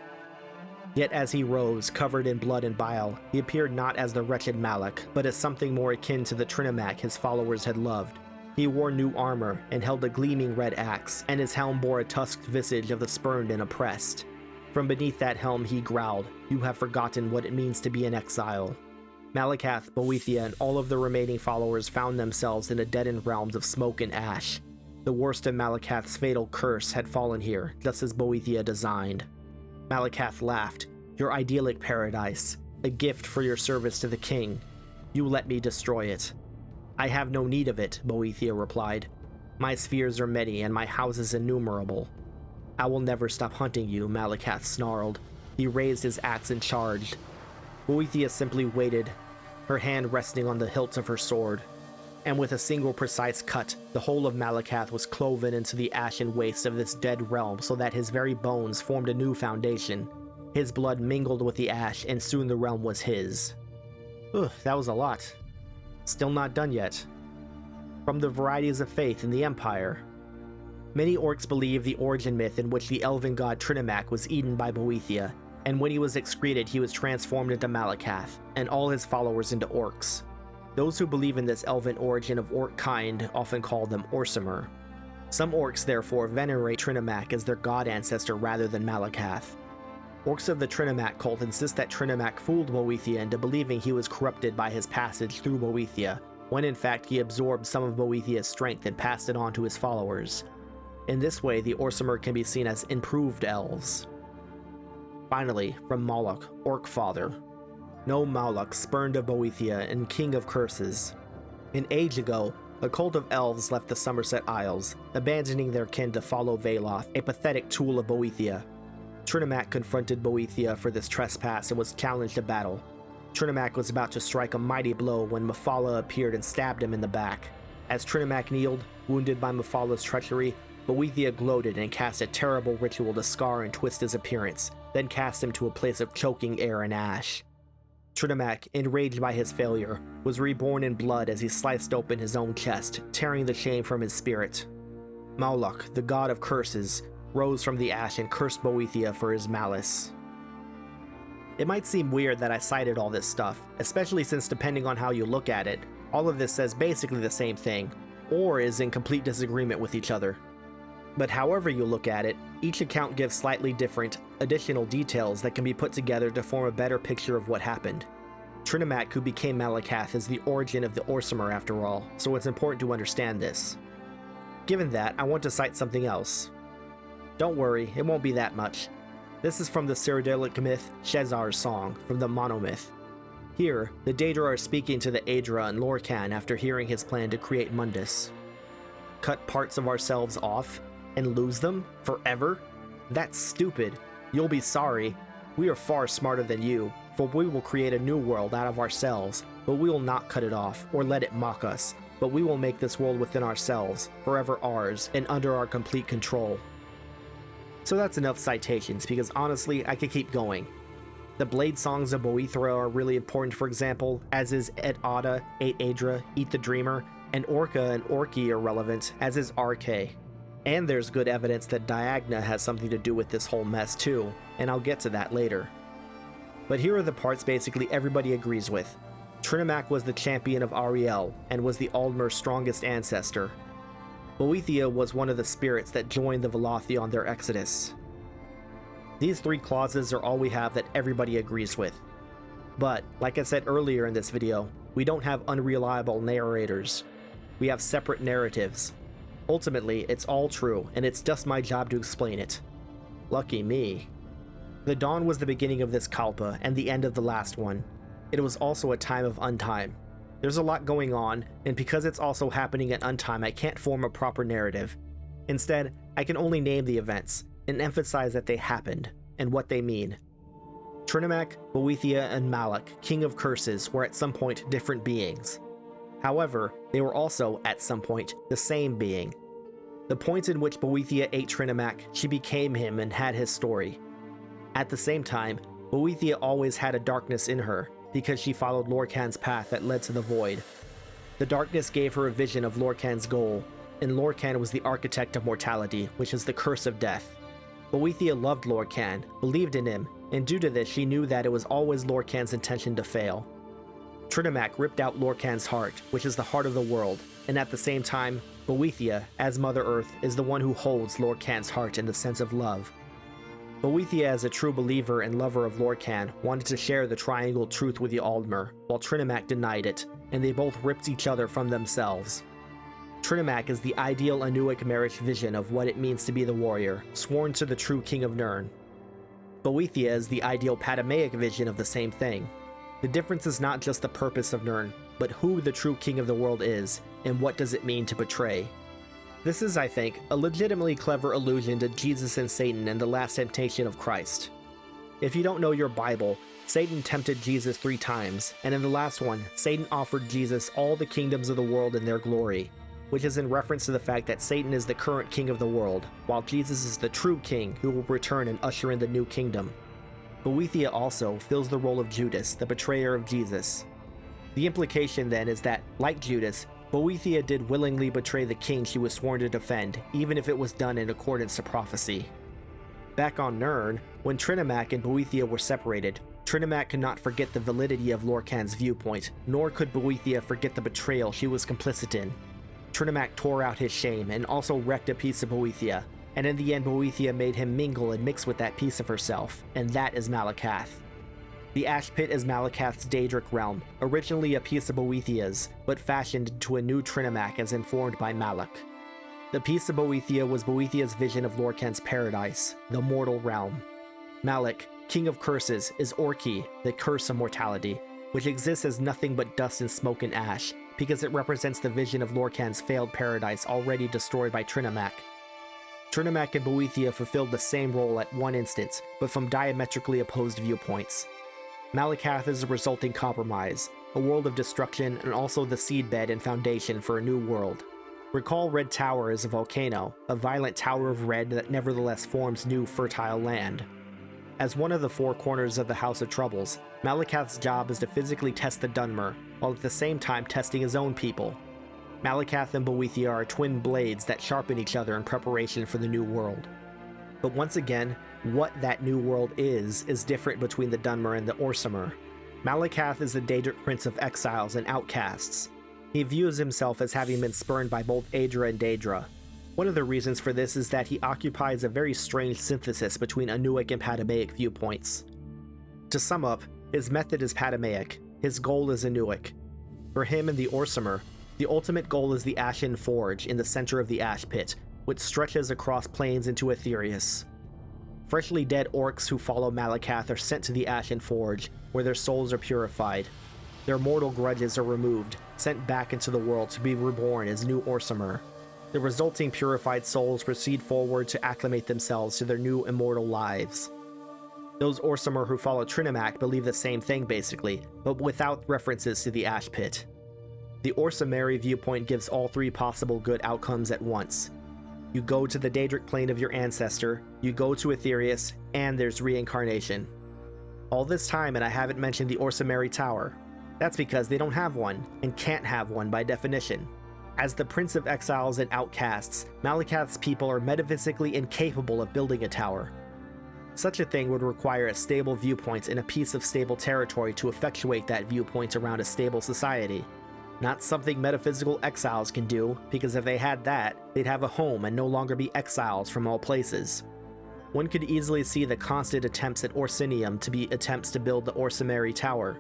Yet as he rose, covered in blood and bile, he appeared not as the wretched Malak, but as something more akin to the Trinimac his followers had loved. He wore new armor, and held a gleaming red axe, and his helm bore a tusked visage of the spurned and oppressed. From beneath that helm he growled, "You have forgotten what it means to be in exile." Malakath, Boethia, and all of the remaining followers found themselves in the deadened realms of smoke and ash. The worst of Malakath's fatal curse had fallen here, just as Boethia designed. Malakath laughed. "Your idyllic paradise, a gift for your service to the king. You let me destroy it." "I have no need of it," Boethia replied. "My spheres are many and my houses innumerable." "I will never stop hunting you," Malakath snarled. He raised his axe and charged. Boethia simply waited, her hand resting on the hilt of her sword. And with a single precise cut, the whole of Malakath was cloven into the ashen waste of this dead realm so that his very bones formed a new foundation. His blood mingled with the ash, and soon the realm was his. That was a lot. Still not done yet. From the varieties of faith in the Empire. Many orcs believe the origin myth in which the elven god Trinimac was eaten by Boethia, and when he was excreted he was transformed into Malakath, and all his followers into orcs. Those who believe in this elven origin of orc kind often call them Orsimer. Some orcs therefore venerate Trinimac as their god ancestor rather than Malakath. Orcs of the Trinimac cult insist that Trinimac fooled Boethia into believing he was corrupted by his passage through Boethia, when in fact he absorbed some of Boethia's strength and passed it on to his followers. In this way, the Orsimer can be seen as improved elves. Finally, from Moloch, Orc Father. Know Moloch, spurned of Boethia and king of curses. An age ago, a cult of elves left the Somerset Isles, abandoning their kin to follow Veloth, a pathetic tool of Boethia. Trinimac confronted Boethia for this trespass and was challenged to battle. Trinimac was about to strike a mighty blow when Mephala appeared and stabbed him in the back. As Trinimac kneeled, wounded by Mephala's treachery, Boethia gloated and cast a terrible ritual to scar and twist his appearance, then cast him to a place of choking air and ash. Trinimac, enraged by his failure, was reborn in blood as he sliced open his own chest, tearing the chain from his spirit. Moloch, the god of curses, rose from the ash and cursed Boethia for his malice. It might seem weird that I cited all this stuff, especially since depending on how you look at it, all of this says basically the same thing, or is in complete disagreement with each other. But however you look at it, each account gives slightly different, additional details that can be put together to form a better picture of what happened. Trinimac, who became Malakath, is the origin of the Orsimer after all, so it's important to understand this. Given that, I want to cite something else. Don't worry, it won't be that much. This is from the Cyrodiilic myth Shezar's Song, from the Monomyth. Here, the Daedra are speaking to the Aedra and Lorkhan after hearing his plan to create Mundus. Cut parts of ourselves off? And lose them? Forever? That's stupid. You'll be sorry. We are far smarter than you, for we will create a new world out of ourselves, but we will not cut it off, or let it mock us, but we will make this world within ourselves, forever ours, and under our complete control. So that's enough citations, because honestly, I could keep going. The Blade Songs of Boethra are really important, for example, as is Et Ada, Eight Aedra, Eat the Dreamer, and Orca and Orki are relevant, as is Arche. And there's good evidence that Diagna has something to do with this whole mess too, and I'll get to that later. But here are the parts basically everybody agrees with. Trinimac was the champion of Ariel, and was the Aldmer's strongest ancestor. Boethia was one of the spirits that joined the Velothi on their exodus. These three clauses are all we have that everybody agrees with. But, like I said earlier in this video, we don't have unreliable narrators. We have separate narratives. Ultimately, it's all true, and it's just my job to explain it. Lucky me. The dawn was the beginning of this Kalpa, and the end of the last one. It was also a time of untime. There's a lot going on, and because it's also happening at untime, I can't form a proper narrative. Instead, I can only name the events, and emphasize that they happened, and what they mean. Trinimac, Boethia, and Malak, king of curses, were at some point different beings. However, they were also, at some point, the same being. The point in which Boethia ate Trinimac, she became him and had his story. At the same time, Boethia always had a darkness in her, because she followed Lorkhan's path that led to the Void. The darkness gave her a vision of Lorkhan's goal, and Lorkhan was the architect of mortality, which is the curse of death. Boethia loved Lorkhan, believed in him, and due to this she knew that it was always Lorkhan's intention to fail. Trinimac ripped out Lorkhan's heart, which is the heart of the world, and at the same time, Boethia, as Mother Earth, is the one who holds Lorkhan's heart in the sense of love. Boethia, as a true believer and lover of Lorkhan, wanted to share the triangle truth with the Aldmer, while Trinimac denied it, and they both ripped each other from themselves. Trinimac is the ideal Anuic marriage vision of what it means to be the warrior, sworn to the true king of Nirn. Boethia is the ideal Patamaic vision of the same thing. The difference is not just the purpose of Nirn, but who the true king of the world is, and what does it mean to betray. This is, I think, a legitimately clever allusion to Jesus and Satan and the last temptation of Christ. If you don't know your Bible, Satan tempted Jesus 3 times, and in the last one, Satan offered Jesus all the kingdoms of the world in their glory, which is in reference to the fact that Satan is the current king of the world, while Jesus is the true king who will return and usher in the new kingdom. Boethia also fills the role of Judas, the betrayer of Jesus. The implication then is that, like Judas, Boethia did willingly betray the king she was sworn to defend, even if it was done in accordance to prophecy. Back on Nirn, when Trinimac and Boethia were separated, Trinimac could not forget the validity of Lorkhan's viewpoint, nor could Boethia forget the betrayal she was complicit in. Trinimac tore out his shame and also wrecked a piece of Boethia, and in the end Boethia made him mingle and mix with that piece of herself, and that is Malakath. The Ash Pit is Malakath's Daedric realm, originally a piece of Boethia's, but fashioned into a new Trinimac as informed by Malak. The piece of Boethia was Boethia's vision of Lorkhan's paradise, the mortal realm. Malak, king of curses, is Orki, the curse of mortality, which exists as nothing but dust and smoke and ash, because it represents the vision of Lorkhan's failed paradise already destroyed by Trinimac. Trinimac and Boethia fulfilled the same role at one instance, but from diametrically opposed viewpoints. Malakath is the resulting compromise, a world of destruction and also the seedbed and foundation for a new world. Recall Red Tower is a volcano, a violent tower of red that nevertheless forms new fertile land. As one of the four corners of the House of Troubles, Malakath's job is to physically test the Dunmer, while at the same time testing his own people. Malakath and Boethia are twin blades that sharpen each other in preparation for the new world. But once again, what that new world is different between the Dunmer and the Orsimer. Malakath is the Daedric prince of exiles and outcasts. He views himself as having been spurned by both Aedra and Daedra. One of the reasons for this is that he occupies a very strange synthesis between Anuic and Patamaic viewpoints. To sum up, his method is Patamaic, his goal is Anuic. For him and the Orsimer, the ultimate goal is the Ashen Forge in the center of the Ash Pit, which stretches across plains into Aetherius. Freshly dead orcs who follow Malakath are sent to the Ashen Forge, where their souls are purified. Their mortal grudges are removed, sent back into the world to be reborn as new Orsimer. The resulting purified souls proceed forward to acclimate themselves to their new immortal lives. Those Orsimer who follow Trinimac believe the same thing basically, but without references to the Ash Pit. The Orsimeri viewpoint gives all three possible good outcomes at once. You go to the Daedric plane of your ancestor, you go to Aetherius, and there's reincarnation. All this time and I haven't mentioned the Orsimeri Tower. That's because they don't have one, and can't have one by definition. As the Prince of Exiles and Outcasts, Malakath's people are metaphysically incapable of building a tower. Such a thing would require a stable viewpoint and a piece of stable territory to effectuate that viewpoint around a stable society. Not something metaphysical exiles can do, because if they had that, they'd have a home and no longer be exiles from all places. One could easily see the constant attempts at Orsinium to be attempts to build the Orsimeri Tower.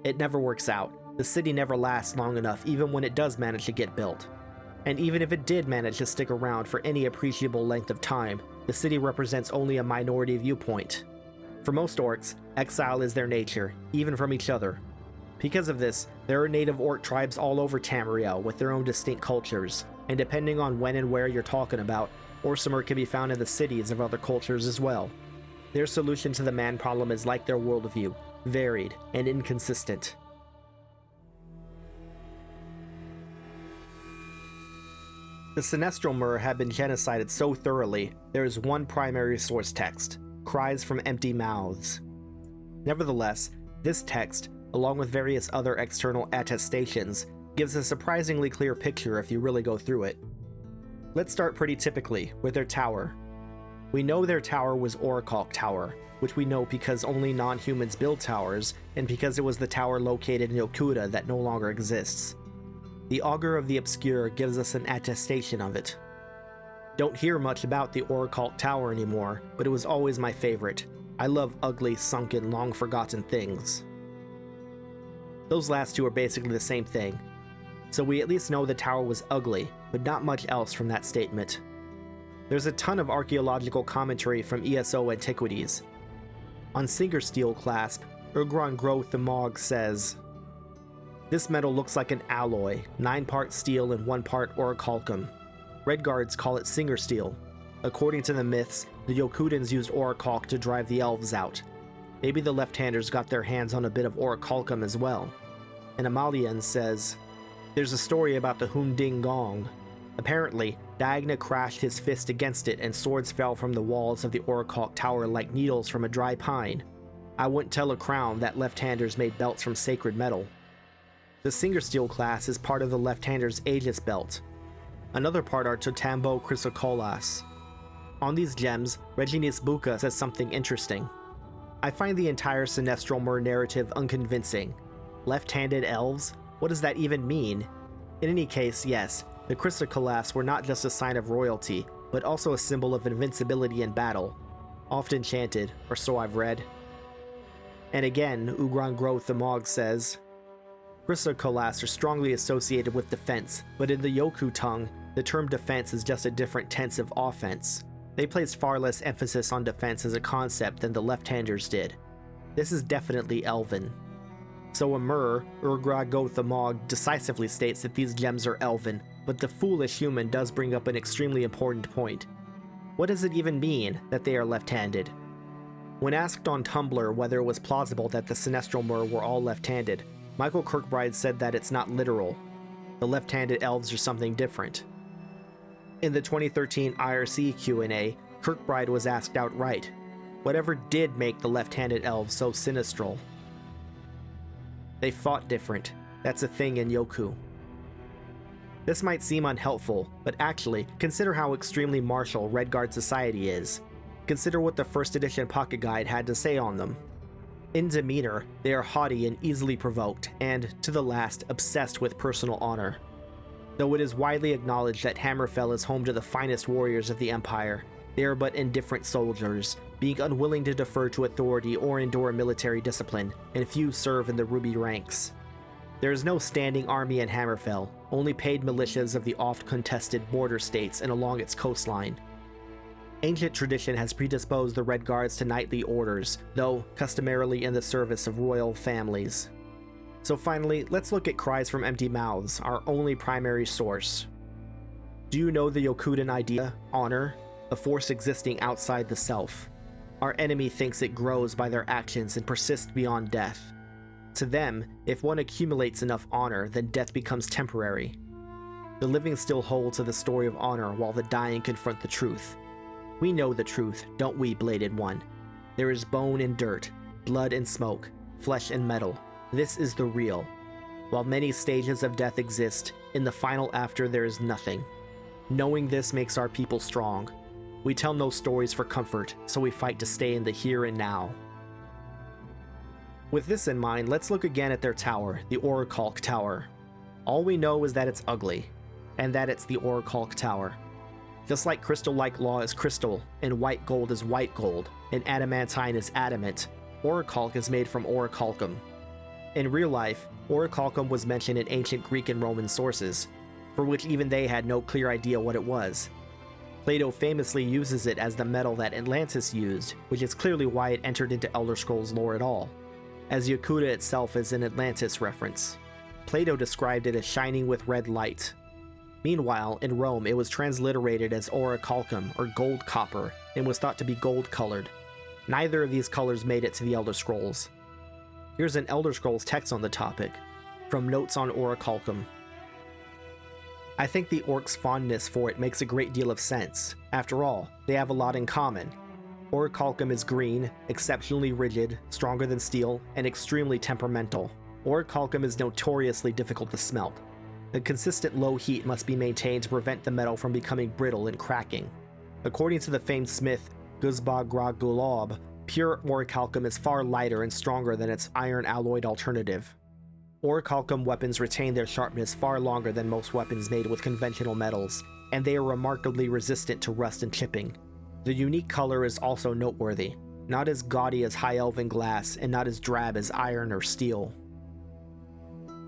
It never works out. The city never lasts long enough even when it does manage to get built. And even if it did manage to stick around for any appreciable length of time, the city represents only a minority viewpoint. For most orcs, exile is their nature, even from each other. Because of this, there are native orc tribes all over Tamriel with their own distinct cultures, and depending on when and where you're talking about, Orsimer can be found in the cities of other cultures as well. Their solution to the man problem is like their worldview, varied and inconsistent. The Sinestral Mer have been genocided so thoroughly, there is one primary source text, Cries from Empty Mouths. Nevertheless, this text, along with various other external attestations, gives a surprisingly clear picture if you really go through it. Let's start pretty typically with their tower. We know their tower was Orichalk Tower, which we know because only non-humans build towers, and because it was the tower located in Yokuda that no longer exists. The Augur of the Obscure gives us an attestation of it. Don't hear much about the Orichalk Tower anymore, but it was always my favorite. I love ugly, sunken, long-forgotten things. Those last two are basically the same thing. So we at least know the tower was ugly, but not much else from that statement. There's a ton of archaeological commentary from ESO Antiquities. On Singer Steel Clasp, Ugron Groth the Mog says, "This metal looks like an alloy, 9 parts steel and 1 part orichalcum. Redguards call it Singer Steel. According to the myths, the Yokudans used orichalc to drive the elves out. Maybe the left-handers got their hands on a bit of orichalcum as well." And Amalian says, "There's a story about the Hunding Gong. Apparently, Diagna crashed his fist against it and swords fell from the walls of the Orichalk Tower like needles from a dry pine. I wouldn't tell a crown that left-handers made belts from sacred metal." The Singer Steel class is part of the left-hander's Aegis belt. Another part are Totambo Chrysocolas. On these gems, Reginis Buka says something interesting. "I find the entire Sinestral Mer narrative unconvincing. Left-handed elves? What does that even mean? In any case, yes, The Chrysocolas were not just a sign of royalty, but also a symbol of invincibility in battle, often chanted, or so I've read. And again, Ugrangro Thamog says, Chrysocolas are strongly associated with defense, but in the Yoku tongue, the term defense is just a different tense of offense. They placed far less emphasis on defense as a concept than the left-handers did. This is definitely Elven. So Amur, Urgrago Thamog, decisively states that these gems are Elven, but the foolish human does bring up an extremely important point. What does it even mean that they are left-handed? When asked on Tumblr whether it was plausible that the Sinestral Mer were all left-handed, Michael Kirkbride said that it's not literal. The left-handed elves are something different. In the 2013 IRC Q&A, Kirkbride was asked outright, whatever did make the left-handed elves so sinistral? They fought different. That's a thing in Yoku. This might seem unhelpful, but actually, consider how extremely martial Redguard society is. Consider what the first edition pocket guide had to say on them. In demeanor, they are haughty and easily provoked, and, to the last, obsessed with personal honor. Though it is widely acknowledged that Hammerfell is home to the finest warriors of the Empire, they are but indifferent soldiers, being unwilling to defer to authority or endure military discipline, and few serve in the ruby ranks. There is no standing army in Hammerfell, only paid militias of the oft-contested border states and along its coastline. Ancient tradition has predisposed the Red Guards to knightly orders, though customarily in the service of royal families. So finally, let's look at Cries from Empty Mouths, our only primary source. Do you know the Yokudan idea, honor, a force existing outside the self? Our enemy thinks it grows by their actions and persists beyond death. To them, if one accumulates enough honor, then death becomes temporary. The living still hold to the story of honor while the dying confront the truth. We know the truth, don't we, Bladed One? There is bone and dirt, blood and smoke, flesh and metal. This is the real. While many stages of death exist, in the final after there is nothing. Knowing this makes our people strong. We tell no stories for comfort, so we fight to stay in the here and now. With this in mind, let's look again at their tower, the Orichalc Tower. All we know is that it's ugly, and that it's the Orichalc Tower. Just like crystal-like law is crystal, and white gold is white gold, and adamantine is adamant, Orichalc is made from orichalcum. In real life, orichalcum was mentioned in ancient Greek and Roman sources, for which even they had no clear idea what it was. Plato famously uses it as the metal that Atlantis used, which is clearly why it entered into Elder Scrolls lore at all, as Yokuda itself is an Atlantis reference. Plato described it as shining with red light. Meanwhile, in Rome, it was transliterated as orichalcum, or gold copper, and was thought to be gold-colored. Neither of these colors made it to the Elder Scrolls. Here's an Elder Scrolls text on the topic, from Notes on Orichalcum. I think the orcs' fondness for it makes a great deal of sense. After all, they have a lot in common. Orichalcum is green, exceptionally rigid, stronger than steel, and extremely temperamental. Orichalcum is notoriously difficult to smelt. A consistent low heat must be maintained to prevent the metal from becoming brittle and cracking. According to the famed smith Guzba Gragulob, pure orichalcum is far lighter and stronger than its iron alloyed alternative. Orichalcum weapons retain their sharpness far longer than most weapons made with conventional metals, and they are remarkably resistant to rust and chipping. The unique color is also noteworthy, not as gaudy as high elven glass and not as drab as iron or steel.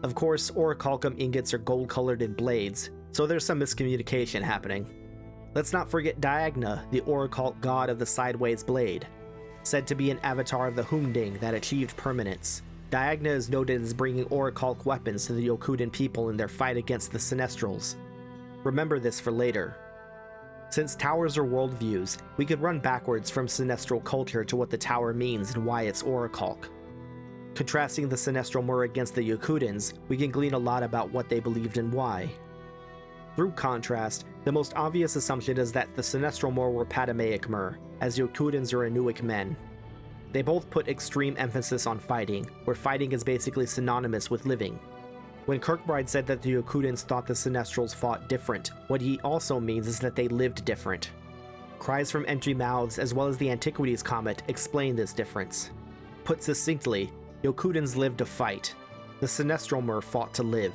Of course, orichalcum ingots are gold-colored in blades, so there's some miscommunication happening. Let's not forget Diagna, the orichalc god of the sideways blade. Said to be an avatar of the Humding that achieved permanence, Diagna is noted as bringing orichalc weapons to the Yokudan people in their fight against the Sinestrals. Remember this for later. Since towers are worldviews, we could run backwards from Sinestral culture to what the tower means and why it's orichalc. Contrasting the Sinestral Mer against the Yokudans, we can glean a lot about what they believed and why. Through contrast, the most obvious assumption is that the Sinestral Mer were Patamaic Mer, as Yokudans are Anuic men. They both put extreme emphasis on fighting, where fighting is basically synonymous with living. When Kirkbride said that the Yokudans thought the Sinestrals fought different, what he also means is that they lived different. Cries from Empty Mouths as well as the Antiquities Comet explain this difference. Put succinctly, Yokudans lived to fight. The Sinestral Mer fought to live.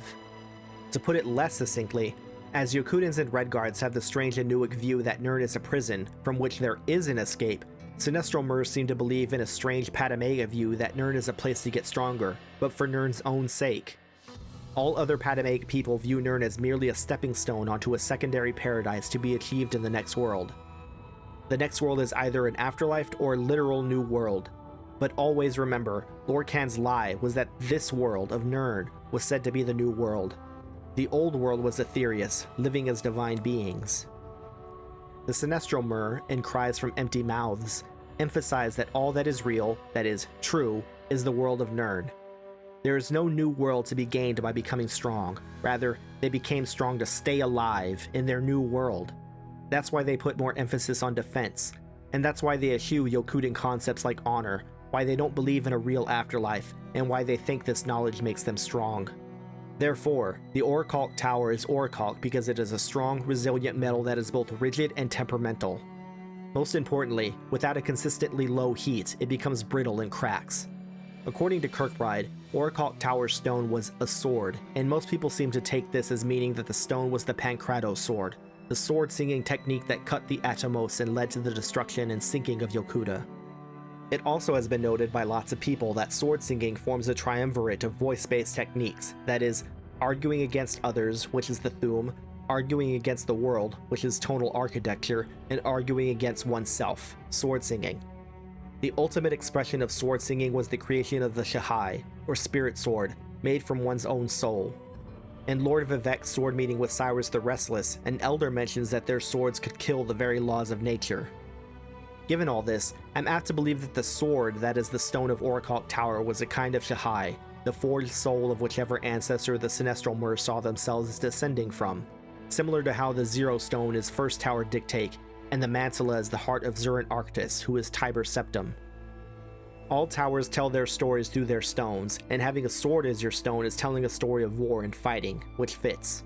To put it less succinctly, As Yokudans and Redguards have the strange Anuic view that Nirn is a prison from which there is an escape, Sinestral Mers seem to believe in a strange Patamega view that Nirn is a place to get stronger, but for Nirn's own sake. All other Patamega people view Nirn as merely a stepping stone onto a secondary paradise to be achieved in the next world. The next world is either an afterlife or a literal new world. But always remember, Lorcan's lie was that this world of Nirn was said to be the new world. The old world was Aetherius, living as divine beings. The Sinestral Mer, in Cries from Empty Mouths, emphasize that all that is real, that is, true, is the world of Nirn. There is no new world to be gained by becoming strong. Rather, they became strong to stay alive in their new world. That's why they put more emphasis on defense, and that's why they eschew Yokudan concepts like honor, why they don't believe in a real afterlife, and why they think this knowledge makes them strong. Therefore, the Orichalc Tower is Orichalc because it is a strong, resilient metal that is both rigid and temperamental. Most importantly, without a consistently low heat, it becomes brittle and cracks. According to Kirkbride, Orichalc Tower's stone was a sword, and most people seem to take this as meaning that the stone was the Pancratos sword, the sword-singing technique that cut the Atomos and led to the destruction and sinking of Yokuda. It also has been noted by lots of people that sword singing forms a triumvirate of voice-based techniques, that is, arguing against others, which is the Thum, arguing against the world, which is tonal architecture, and arguing against oneself, sword singing. The ultimate expression of sword singing was the creation of the Shahai, or spirit sword, made from one's own soul. In Lord Vivek's sword meeting with Cyrus the Restless, an elder mentions that their swords could kill the very laws of nature. Given all this, I'm apt to believe that the sword that is the stone of Orichalc Tower was a kind of Shahai, the forged soul of whichever ancestor the Sinestral Mer saw themselves descending from, similar to how the Zero Stone is First Tower Dictate, and the Mantilla is the heart of Zurant Arctis, who is Tiber Septim. All towers tell their stories through their stones, and having a sword as your stone is telling a story of war and fighting, which fits.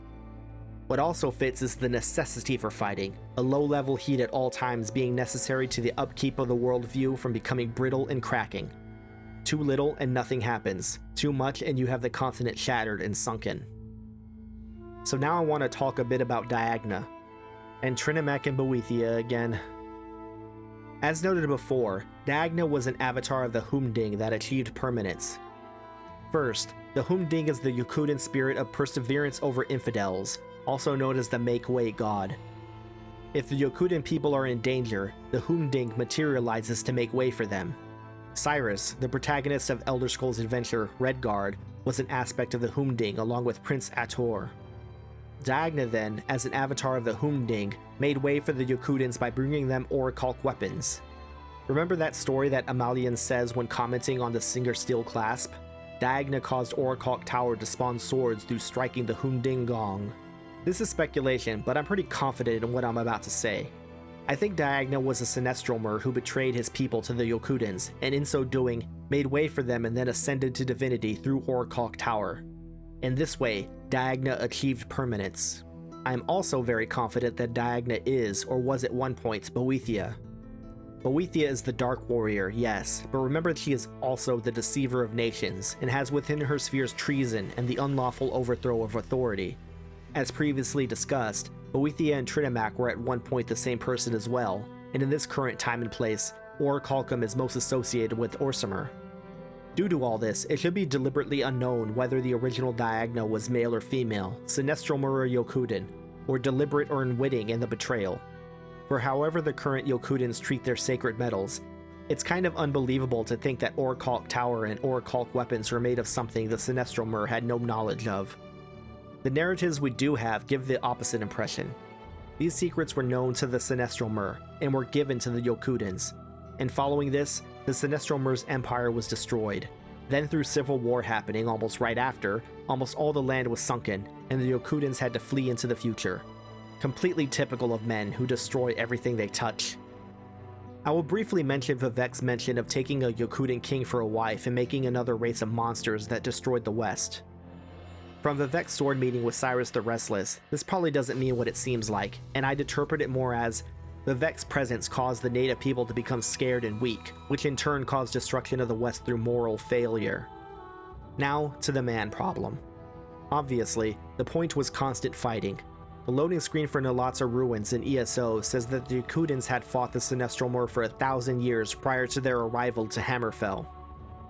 What also fits is the necessity for fighting, a low-level heat at all times being necessary to the upkeep of the worldview from becoming brittle and cracking. Too little and nothing happens, too much and you have the continent shattered and sunken. So now I want to talk a bit about Diagna, and Trinamech and Boethia again. As noted before, Diagna was an avatar of the Humding that achieved permanence. First, the Humding is the Yokudan spirit of perseverance over infidels, also known as the Make-Way God. If the Yokudan people are in danger, the Humding materializes to make way for them. Cyrus, the protagonist of Elder Scrolls adventure Redguard, was an aspect of the Humding along with Prince Ator. Diagna then, as an avatar of the Humding, made way for the Yokudans by bringing them Orichalc weapons. Remember that story that Amalian says when commenting on the Singer Steel Clasp? Diagna caused Orichalc Tower to spawn swords through striking the Humding gong. This is speculation, but I'm pretty confident in what I'm about to say. I think Diagna was a Sinestral Mer who betrayed his people to the Yokudans, and in so doing, made way for them and then ascended to divinity through Orichalc Tower. In this way, Diagna achieved permanence. I am also very confident that Diagna is, or was at one point, Boethia. Boethia is the Dark Warrior, yes, but remember that she is also the Deceiver of Nations, and has within her spheres treason and the unlawful overthrow of authority. As previously discussed, Boethia and Trinamach were at one point the same person as well, and in this current time and place, Orichalcum is most associated with Orsimer. Due to all this, it should be deliberately unknown whether the original Diagna was male or female, Sinestral Mer or Yokudan, or deliberate or unwitting in the betrayal. For however the current Yokudans treat their sacred metals, it's kind of unbelievable to think that Orichalc Tower and Orichalc weapons were made of something the Sinestral Mer had no knowledge of. The narratives we do have give the opposite impression. These secrets were known to the Sinestral Mer, and were given to the Yokudans, and following this, the Sinestral Mer's empire was destroyed. Then through civil war happening almost right after, almost all the land was sunken, and the Yokudans had to flee into the future. Completely typical of men who destroy everything they touch. I will briefly mention Vivek's mention of taking a Yokudan king for a wife and making another race of monsters that destroyed the West. From Vivek's sword meeting with Cyrus the Restless, this probably doesn't mean what it seems like, and I'd interpret it more as Vivek's presence caused the native people to become scared and weak, which in turn caused destruction of the West through moral failure. Now, to the man problem. Obviously, the point was constant fighting. The loading screen for Nalatsa Ruins in ESO says that the Yokudans had fought the Sinestral Mer for 1,000 years prior to their arrival to Hammerfell.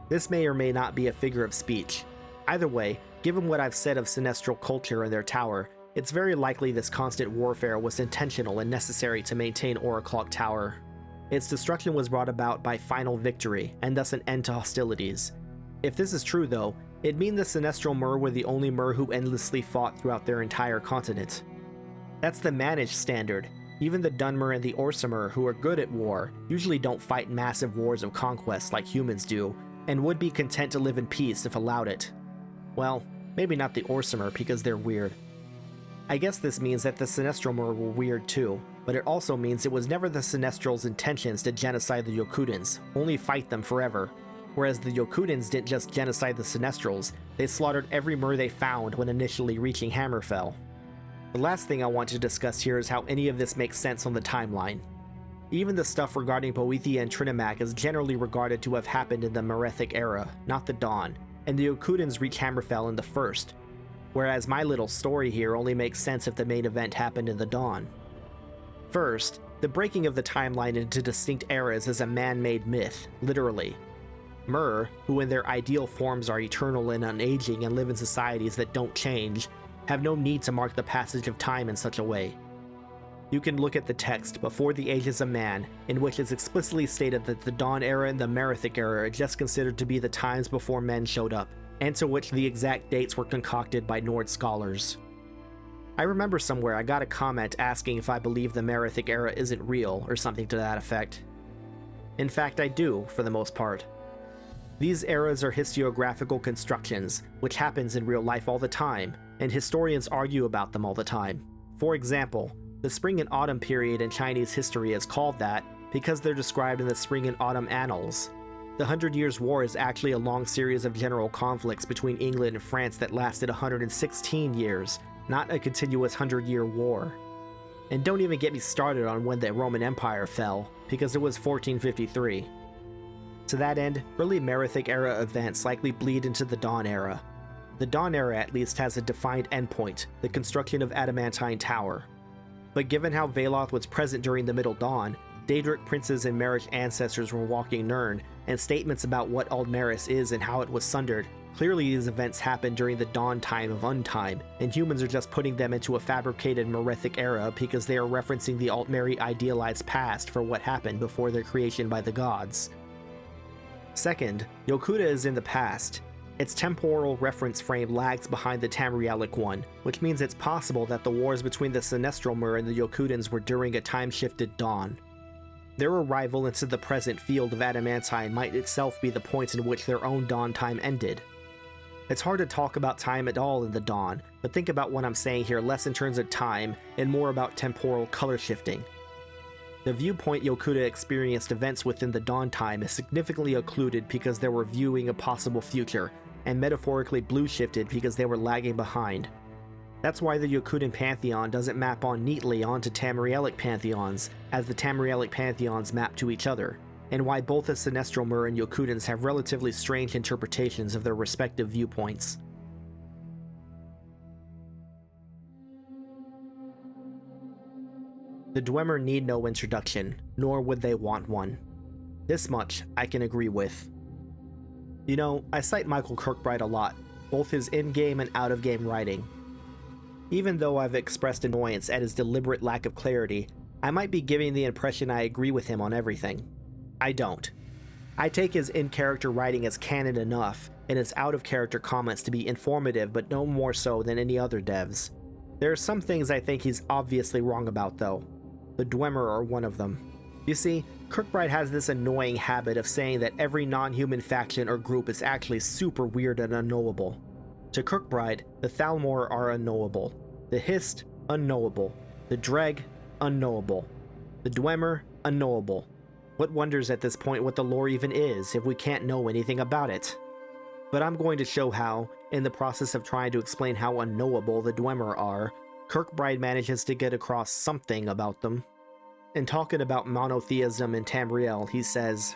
This may or may not be a figure of speech. Either way, given what I've said of Sinestral culture and their tower, it's very likely this constant warfare was intentional and necessary to maintain Oraclock Tower. Its destruction was brought about by final victory, and thus an end to hostilities. If this is true though, it'd mean the Sinestral Mer were the only Mer who endlessly fought throughout their entire continent. That's the managed standard. Even the Dunmer and the Orsimer, who are good at war, usually don't fight massive wars of conquest like humans do, and would be content to live in peace if allowed it. Well, maybe not the Orsimer because they're weird. I guess this means that the Sinestral Mer were weird too, but it also means it was never the Sinestrals' intentions to genocide the Yokudans, only fight them forever. Whereas the Yokudans didn't just genocide the Sinestrals, they slaughtered every Mer they found when initially reaching Hammerfell. The last thing I want to discuss here is how any of this makes sense on the timeline. Even the stuff regarding Boethia and Trinimac is generally regarded to have happened in the Merethic era, not the Dawn, and the Yokudans reach Hammerfell in the first, whereas my little story here only makes sense if the main event happened in the Dawn. First, the breaking of the timeline into distinct eras is a man-made myth, literally. Mer, who in their ideal forms are eternal and unaging and live in societies that don't change, have no need to mark the passage of time in such a way. You can look at the text Before the Ages of Man, in which it's explicitly stated that the Dawn era and the Merethic era are just considered to be the times before men showed up, and to which the exact dates were concocted by Nord scholars. I remember somewhere I got a comment asking if I believe the Merethic era isn't real, or something to that effect. In fact, I do, for the most part. These eras are historiographical constructions, which happens in real life all the time, and historians argue about them all the time. For example, the Spring and Autumn period in Chinese history is called that because they're described in the Spring and Autumn Annals. The 100 Years' War is actually a long series of general conflicts between England and France that lasted 116 years, not a continuous 100-year war. And don't even get me started on when the Roman Empire fell, because it was 1453. To that end, early Merethic era events likely bleed into the Dawn era. The Dawn era at least has a defined endpoint, the construction of Adamantine Tower. But given how Veloth was present during the Middle Dawn, Daedric princes and Marish ancestors were walking Nirn, and statements about what Aldmeris is and how it was sundered, clearly these events happened during the dawn time of Untime, and humans are just putting them into a fabricated Merethic era because they are referencing the Altmeri idealized past for what happened before their creation by the gods. Second, Yokuda is in the past. Its temporal reference frame lags behind the Tamrielic one, which means it's possible that the wars between the Sinestral Mer and the Yokudans were during a time-shifted dawn. Their arrival into the present field of Adamantine might itself be the point in which their own dawn time ended. It's hard to talk about time at all in the Dawn, but think about what I'm saying here less in terms of time and more about temporal color shifting. The viewpoint Yokuda experienced events within the Dawn time is significantly occluded because they were viewing a possible future, and metaphorically blue-shifted because they were lagging behind. That's why the Yokudan pantheon doesn't map on neatly onto Tamrielic pantheons, as the Tamrielic pantheons map to each other, and why both the Sinestral Mer and Yokudans have relatively strange interpretations of their respective viewpoints. The Dwemer need no introduction, nor would they want one. This much I can agree with. You know, I cite Michael Kirkbride a lot, both his in-game and out-of-game writing. Even though I've expressed annoyance at his deliberate lack of clarity, I might be giving the impression I agree with him on everything. I don't. I take his in-character writing as canon enough, and his out-of-character comments to be informative but no more so than any other devs. There are some things I think he's obviously wrong about though. The Dwemer are one of them. You see, Kirkbride has this annoying habit of saying that every non-human faction or group is actually super weird and unknowable. To Kirkbride, the Thalmor are unknowable, the Hist, unknowable, the Dreg, unknowable, the Dwemer, unknowable. What wonders at this point what the lore even is if we can't know anything about it? But I'm going to show how, in the process of trying to explain how unknowable the Dwemer are, Kirkbride manages to get across something about them. In talking about monotheism in Tamriel, he says,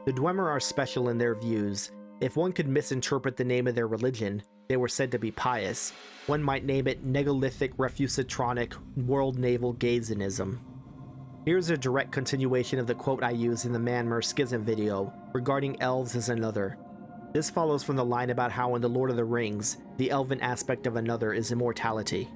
"The Dwemer are special in their views, If one could misinterpret the name of their religion, they were said to be pious. One might name it Negolithic Refusitronic World Naval Gazenism. Here's a direct continuation of the quote I used in the Man-Mer Schism video regarding elves as another. This follows from the line about how in The Lord of the Rings, the elven aspect of another is immortality.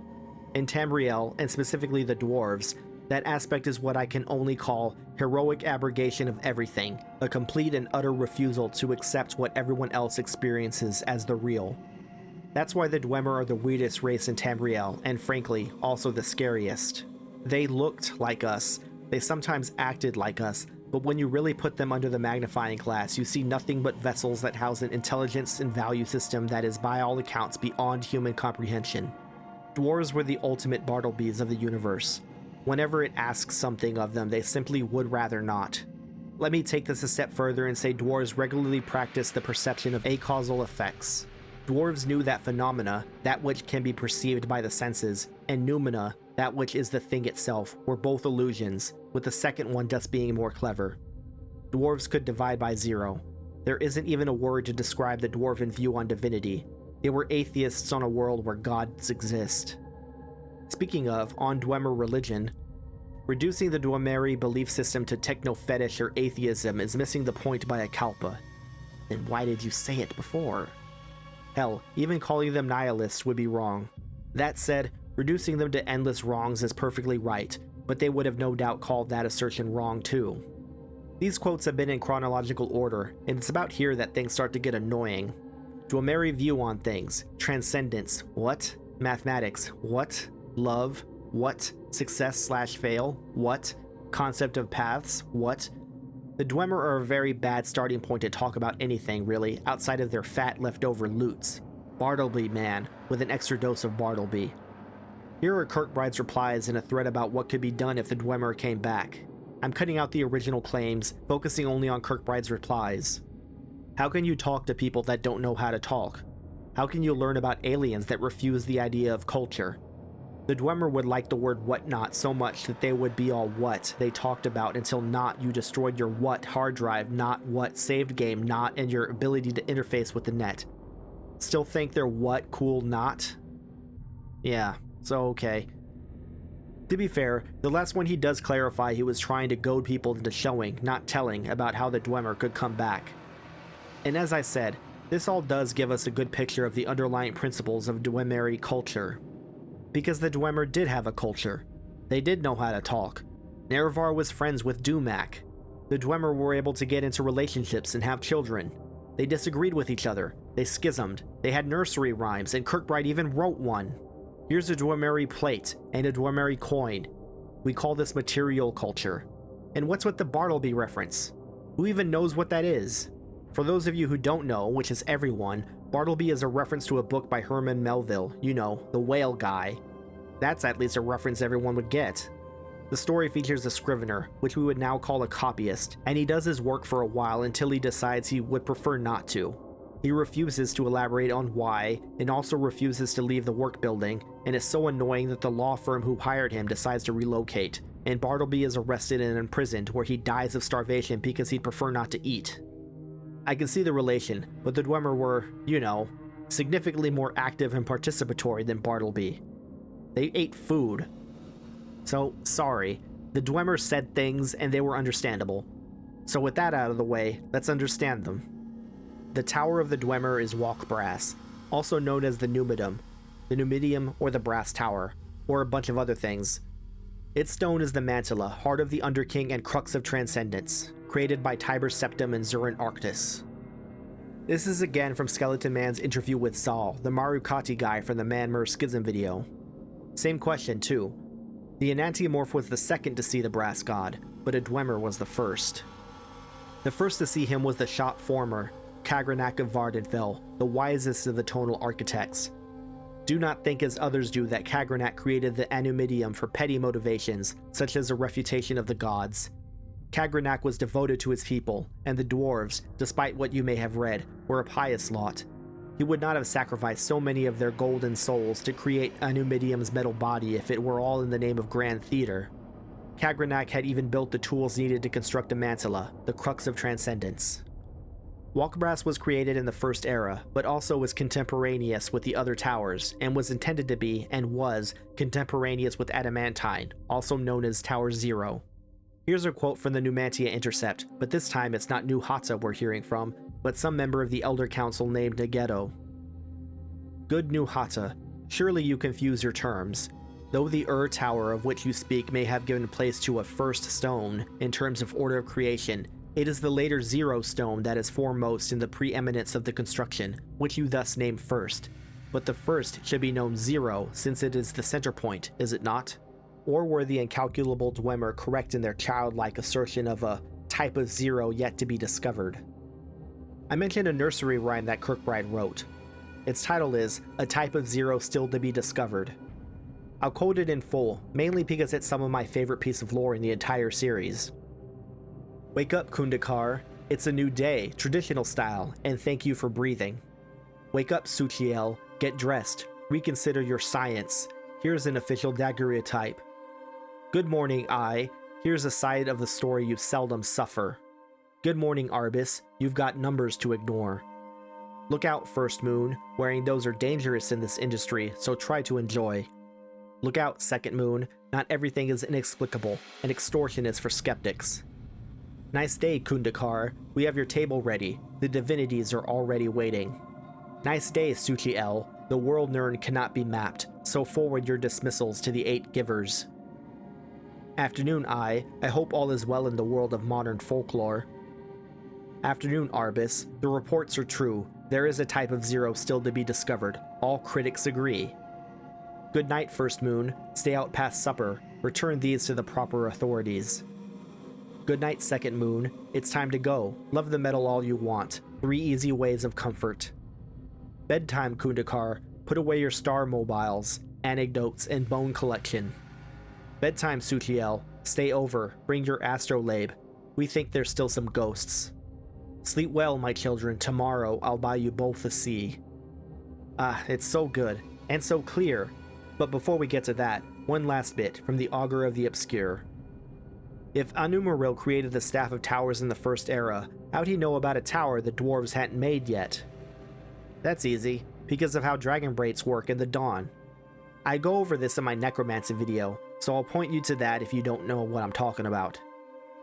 In Tamriel, and specifically the dwarves, that aspect is what I can only call heroic abrogation of everything, a complete and utter refusal to accept what everyone else experiences as the real. That's why the Dwemer are the weirdest race in Tamriel, and frankly, also the scariest. They looked like us, they sometimes acted like us, but when you really put them under the magnifying glass, you see nothing but vessels that house an intelligence and value system that is by all accounts beyond human comprehension. Dwarves were the ultimate Bartlebys of the universe. Whenever it asks something of them, they simply would rather not. Let me take this a step further and say dwarves regularly practice the perception of acausal effects. Dwarves knew that phenomena, that which can be perceived by the senses, and noumena, that which is the thing itself, were both illusions, with the second one just being more clever. Dwarves could divide by zero. There isn't even a word to describe the dwarven view on divinity. They were atheists on a world where gods exist. Speaking of on-Dwemer religion, reducing the Dwemeri belief system to techno-fetish or atheism is missing the point by a kalpa. Then why did you say it before? Hell, even calling them nihilists would be wrong. That said, reducing them to endless wrongs is perfectly right, but they would have no doubt called that assertion wrong too. These quotes have been in chronological order, and it's about here that things start to get annoying. Dwemeri view on things. Transcendence. What? Mathematics. What? Love. What? Success/fail. What? Concept of paths. What? The Dwemer are a very bad starting point to talk about anything, really, outside of their fat leftover loots. Bartleby, man, with an extra dose of Bartleby. Here are Kirkbride's replies in a thread about what could be done if the Dwemer came back. I'm cutting out the original claims, focusing only on Kirkbride's replies. How can you talk to people that don't know how to talk? How can you learn about aliens that refuse the idea of culture? The Dwemer would like the word whatnot so much that they would be all what they talked about until not you destroyed your what hard drive, not what saved game, not and your ability to interface with the net. Still think they're what cool not? Yeah, so okay. To be fair, the last one he does clarify he was trying to goad people into showing, not telling, about how the Dwemer could come back. And as I said, this all does give us a good picture of the underlying principles of Dwemeri culture. Because the Dwemer did have a culture. They did know how to talk. Nerevar was friends with Dumak. The Dwemer were able to get into relationships and have children. They disagreed with each other. They schismed. They had nursery rhymes, and Kirkbride even wrote one. Here's a Dwemeri plate and a Dwemeri coin. We call this material culture. And what's with the Bartleby reference? Who even knows what that is? For those of you who don't know, which is everyone, Bartleby is a reference to a book by Herman Melville, you know, the whale guy. That's at least a reference everyone would get. The story features a scrivener, which we would now call a copyist, and he does his work for a while until he decides he would prefer not to. He refuses to elaborate on why, and also refuses to leave the work building, and is so annoying that the law firm who hired him decides to relocate, and Bartleby is arrested and imprisoned where he dies of starvation because he'd prefer not to eat. I can see the relation, but the Dwemer were, you know, significantly more active and participatory than Bartleby. They ate food. So, sorry, the Dwemer said things and they were understandable. So with that out of the way, let's understand them. The Tower of the Dwemer is walk brass, also known as the Numidium, or the Brass Tower, or a bunch of other things. Its stone is the Mantilla, heart of the Underking and crux of transcendence, created by Tiber Septim and Zurin Arctus. This is again from Skeleton Man's interview with Soule, the Marukati guy from the Man-Mer Schism video. Same question too. The Enantiomorph was the second to see the brass god, but a Dwemer was the first. The first to see him was the shop former, Kagranak of Vardenfell, the wisest of the tonal architects. Do not think as others do that Kagranak created the Anumidium for petty motivations, such as a refutation of the gods. Kagranak was devoted to his people, and the dwarves, despite what you may have read, were a pious lot. He would not have sacrificed so many of their golden souls to create Anumidium's metal body if it were all in the name of grand theater. Kagranak had even built the tools needed to construct a mantilla, the crux of transcendence. Walkbrass was created in the First Era, but also was contemporaneous with the other towers, and was intended to be, and was, contemporaneous with Adamantine, also known as Tower Zero. Here's a quote from the Numantia Intercept, but this time it's not New Hata we're hearing from, but some member of the Elder Council named Nageto. Good New Hata, surely you confuse your terms. Though the Tower of which you speak may have given place to a first stone in terms of order of creation, it is the later Zero Stone that is foremost in the preeminence of the construction, which you thus name first. But the first should be known Zero, since it is the center point, is it not? Or were the incalculable Dwemer correct in their childlike assertion of a type of Zero yet to be discovered? I mentioned a nursery rhyme that Kirkbride wrote. Its title is A Type of Zero Still to be Discovered. I'll quote it in full, mainly because it's some of my favorite piece of lore in the entire series. Wake up, Kundakar. It's a new day, traditional style, and thank you for breathing. Wake up, Suchiel. Get dressed. Reconsider your science. Here's an official daguerreotype. Good morning, I. Here's a side of the story you seldom suffer. Good morning, Arbus. You've got numbers to ignore. Look out, First Moon. Wearing those are dangerous in this industry, so try to enjoy. Look out, Second Moon. Not everything is inexplicable, and extortion is for skeptics. Nice day, Kundakar. We have your table ready. The divinities are already waiting. Nice day, Suchiel. The world Nern cannot be mapped, so forward your dismissals to the 8 givers. Afternoon, I hope all is well in the world of modern folklore. Afternoon, Arbus. The reports are true. There is a type of Zero still to be discovered. All critics agree. Good night, First Moon. Stay out past supper. Return these to the proper authorities. Good night, Second Moon. It's time to go. Love the metal all you want. 3 easy ways of comfort. Bedtime, Kundakar. Put away your star mobiles, anecdotes, and bone collection. Bedtime, Suchiel. Stay over. Bring your astrolabe. We think there's still some ghosts. Sleep well, my children. Tomorrow I'll buy you both a sea. Ah, it's so good. And so clear. But before we get to that, one last bit from the Augur of the Obscure. If Anu-Moril created the Staff of Towers in the First Era, how'd he know about a tower the dwarves hadn't made yet? That's easy, because of how dragon braits work in the Dawn. I go over this in my necromancy video, so I'll point you to that if you don't know what I'm talking about.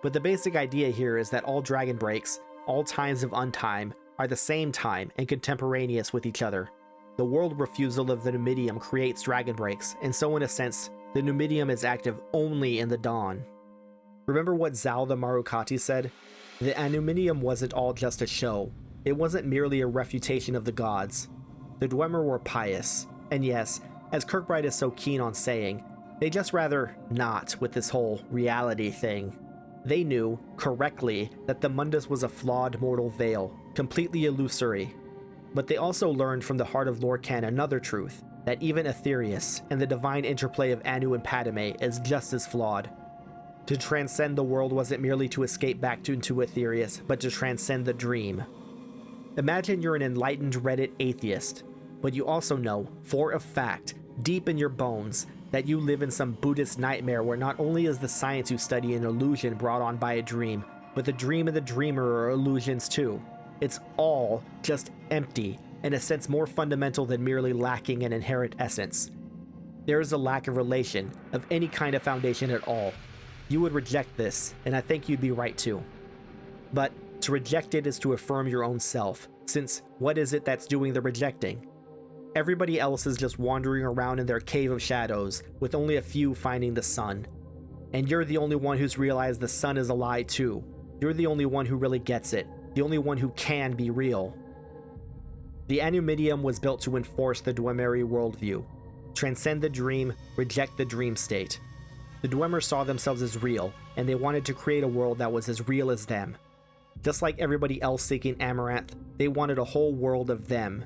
But the basic idea here is that all dragon breaks, all times of untime, are the same time and contemporaneous with each other. The world refusal of the Numidium creates dragon breaks, and so in a sense, the Numidium is active only in the Dawn. Remember what Zal the Marukati said? The Anumidium wasn't all just a show. It wasn't merely a refutation of the gods. The Dwemer were pious, and yes, as Kirkbride is so keen on saying, they just rather not with this whole reality thing. They knew, correctly, that the Mundus was a flawed mortal veil, completely illusory. But they also learned from the heart of Lorcan another truth, that even Aetherius and the divine interplay of Anu and Padme is just as flawed. To transcend the world wasn't merely to escape back into Aetherius, but to transcend the dream. Imagine you're an enlightened Reddit atheist, but you also know, for a fact, deep in your bones, that you live in some Buddhist nightmare where not only is the science you study an illusion brought on by a dream, but the dream and the dreamer are illusions too. It's all just empty, in a sense more fundamental than merely lacking an inherent essence. There is a lack of relation, of any kind of foundation at all. You would reject this, and I think you'd be right too. But to reject it is to affirm your own self, since what is it that's doing the rejecting? Everybody else is just wandering around in their cave of shadows, with only a few finding the sun. And you're the only one who's realized the sun is a lie too. You're the only one who really gets it, the only one who can be real. The Anumidium was built to enforce the Dwemeri worldview. Transcend the dream, reject the dream state. The Dwemer saw themselves as real, and they wanted to create a world that was as real as them. Just like everybody else seeking Amaranth, they wanted a whole world of them.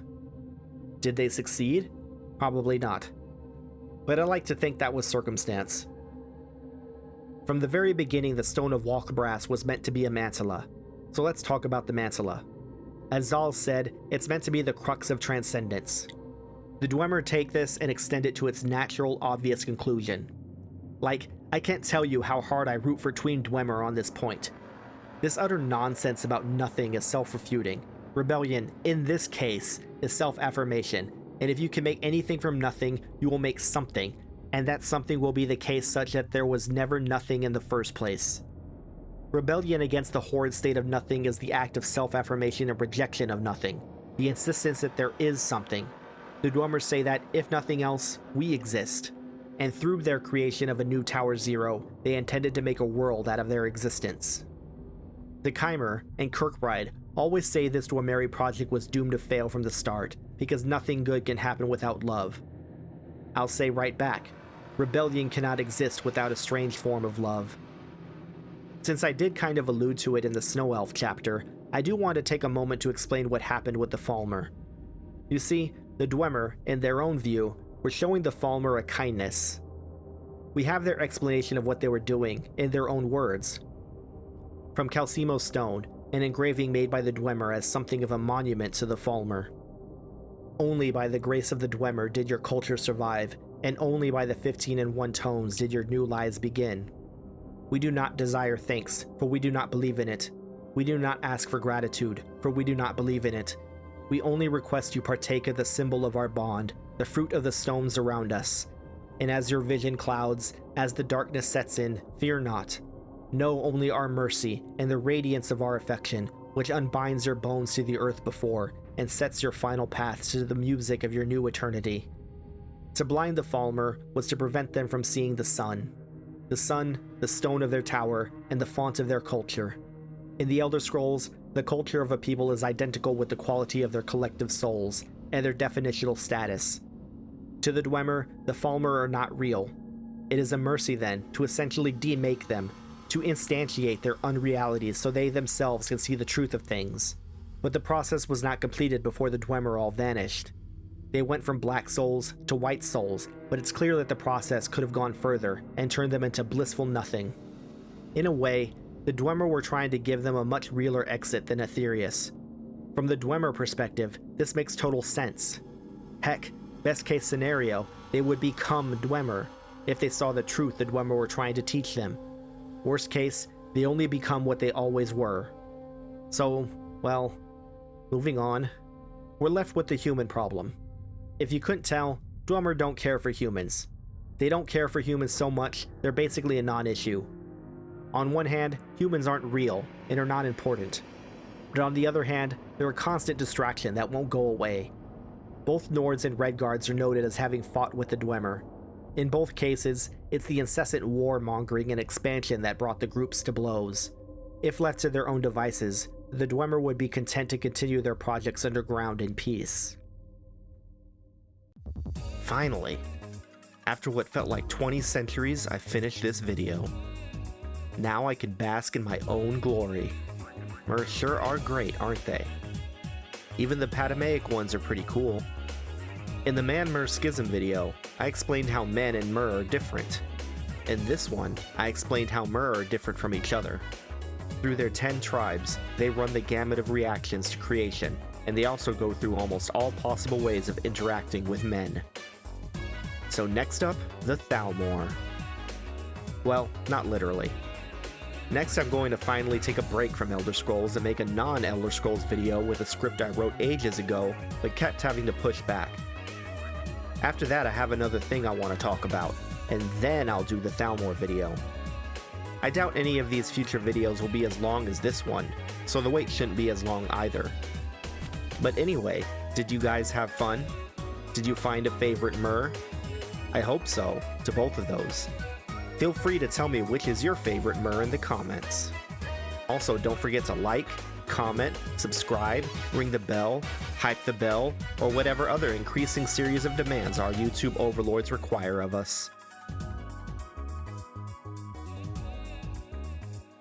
Did they succeed? Probably not. But I like to think that was circumstance. From the very beginning, the Stone of Walkbrass was meant to be a mantilla. So let's talk about the mantilla. As Zal said, it's meant to be the crux of transcendence. The Dwemer take this and extend it to its natural, obvious conclusion. Like, I can't tell you how hard I root for Tween Dwemer on this point. This utter nonsense about nothing is self-refuting, Rebellion, in this case, is self-affirmation, and if you can make anything from nothing, you will make something, and that something will be the case such that there was never nothing in the first place. Rebellion against the horrid state of nothing is the act of self-affirmation and rejection of nothing, the insistence that there is something. The Dwemer say that, if nothing else, we exist, and through their creation of a new Tower Zero, they intended to make a world out of their existence. The Chimer and Kirkbride always say this Dwemeri project was doomed to fail from the start, because nothing good can happen without love. I'll say right back, rebellion cannot exist without a strange form of love. Since I did kind of allude to it in the Snow Elf chapter, I do want to take a moment to explain what happened with the Falmer. You see, the Dwemer, in their own view, were showing the Falmer a kindness. We have their explanation of what they were doing in their own words. From Calcimo stone, an engraving made by the Dwemer as something of a monument to the Falmer. Only by the grace of the Dwemer did your culture survive, and only by the 15 and 1 tones did your new lives begin. We do not desire thanks, for we do not believe in it. We do not ask for gratitude, for we do not believe in it. We only request you partake of the symbol of our bond, the fruit of the stones around us. And as your vision clouds, as the darkness sets in, fear not. Know only our mercy and the radiance of our affection, which unbinds your bones to the earth before, and sets your final paths to the music of your new eternity. To blind the Falmer was to prevent them from seeing the sun. The sun, the stone of their tower, and the font of their culture. In the Elder Scrolls, the culture of a people is identical with the quality of their collective souls, and their definitional status. To the Dwemer, the Falmer are not real. It is a mercy then, to essentially demake them, to instantiate their unrealities so they themselves can see the truth of things. But the process was not completed before the Dwemer all vanished. They went from black souls to white souls, but it's clear that the process could have gone further and turned them into blissful nothing. In a way, the Dwemer were trying to give them a much realer exit than Aetherius. From the Dwemer perspective, this makes total sense. Heck, best case scenario, they would become Dwemer if they saw the truth the Dwemer were trying to teach them. Worst case, they only become what they always were. So, well, moving on, we're left with the human problem. If you couldn't tell, Dwemer don't care for humans. They don't care for humans so much, they're basically a non-issue. On one hand, humans aren't real, and are not important. But on the other hand, they're a constant distraction that won't go away. Both Nords and Redguards are noted as having fought with the Dwemer. In both cases, it's the incessant warmongering and expansion that brought the groups to blows. If left to their own devices, the Dwemer would be content to continue their projects underground in peace. Finally, after what felt like 20 centuries, I finished this video. Now I can bask in my own glory. Mer sure are great, aren't they? Even the Patamaic ones are pretty cool. In the Man-Mer Schism video, I explained how men and Mer are different. In this one, I explained how Mer are different from each other. Through their 10 tribes, they run the gamut of reactions to creation, and they also go through almost all possible ways of interacting with men. So next up, the Thalmor. Well, not literally. Next, I'm going to finally take a break from Elder Scrolls and make a non-Elder Scrolls video with a script I wrote ages ago, but kept having to push back. After that, I have another thing I want to talk about, and then I'll do the Thalmor video. I doubt any of these future videos will be as long as this one, so the wait shouldn't be as long either. But anyway, did you guys have fun? Did you find a favorite Mer? I hope so, to both of those. Feel free to tell me which is your favorite Mer in the comments. Also, don't forget to like, comment, subscribe, ring the bell, hype the bell, or whatever other increasing series of demands our YouTube overlords require of us.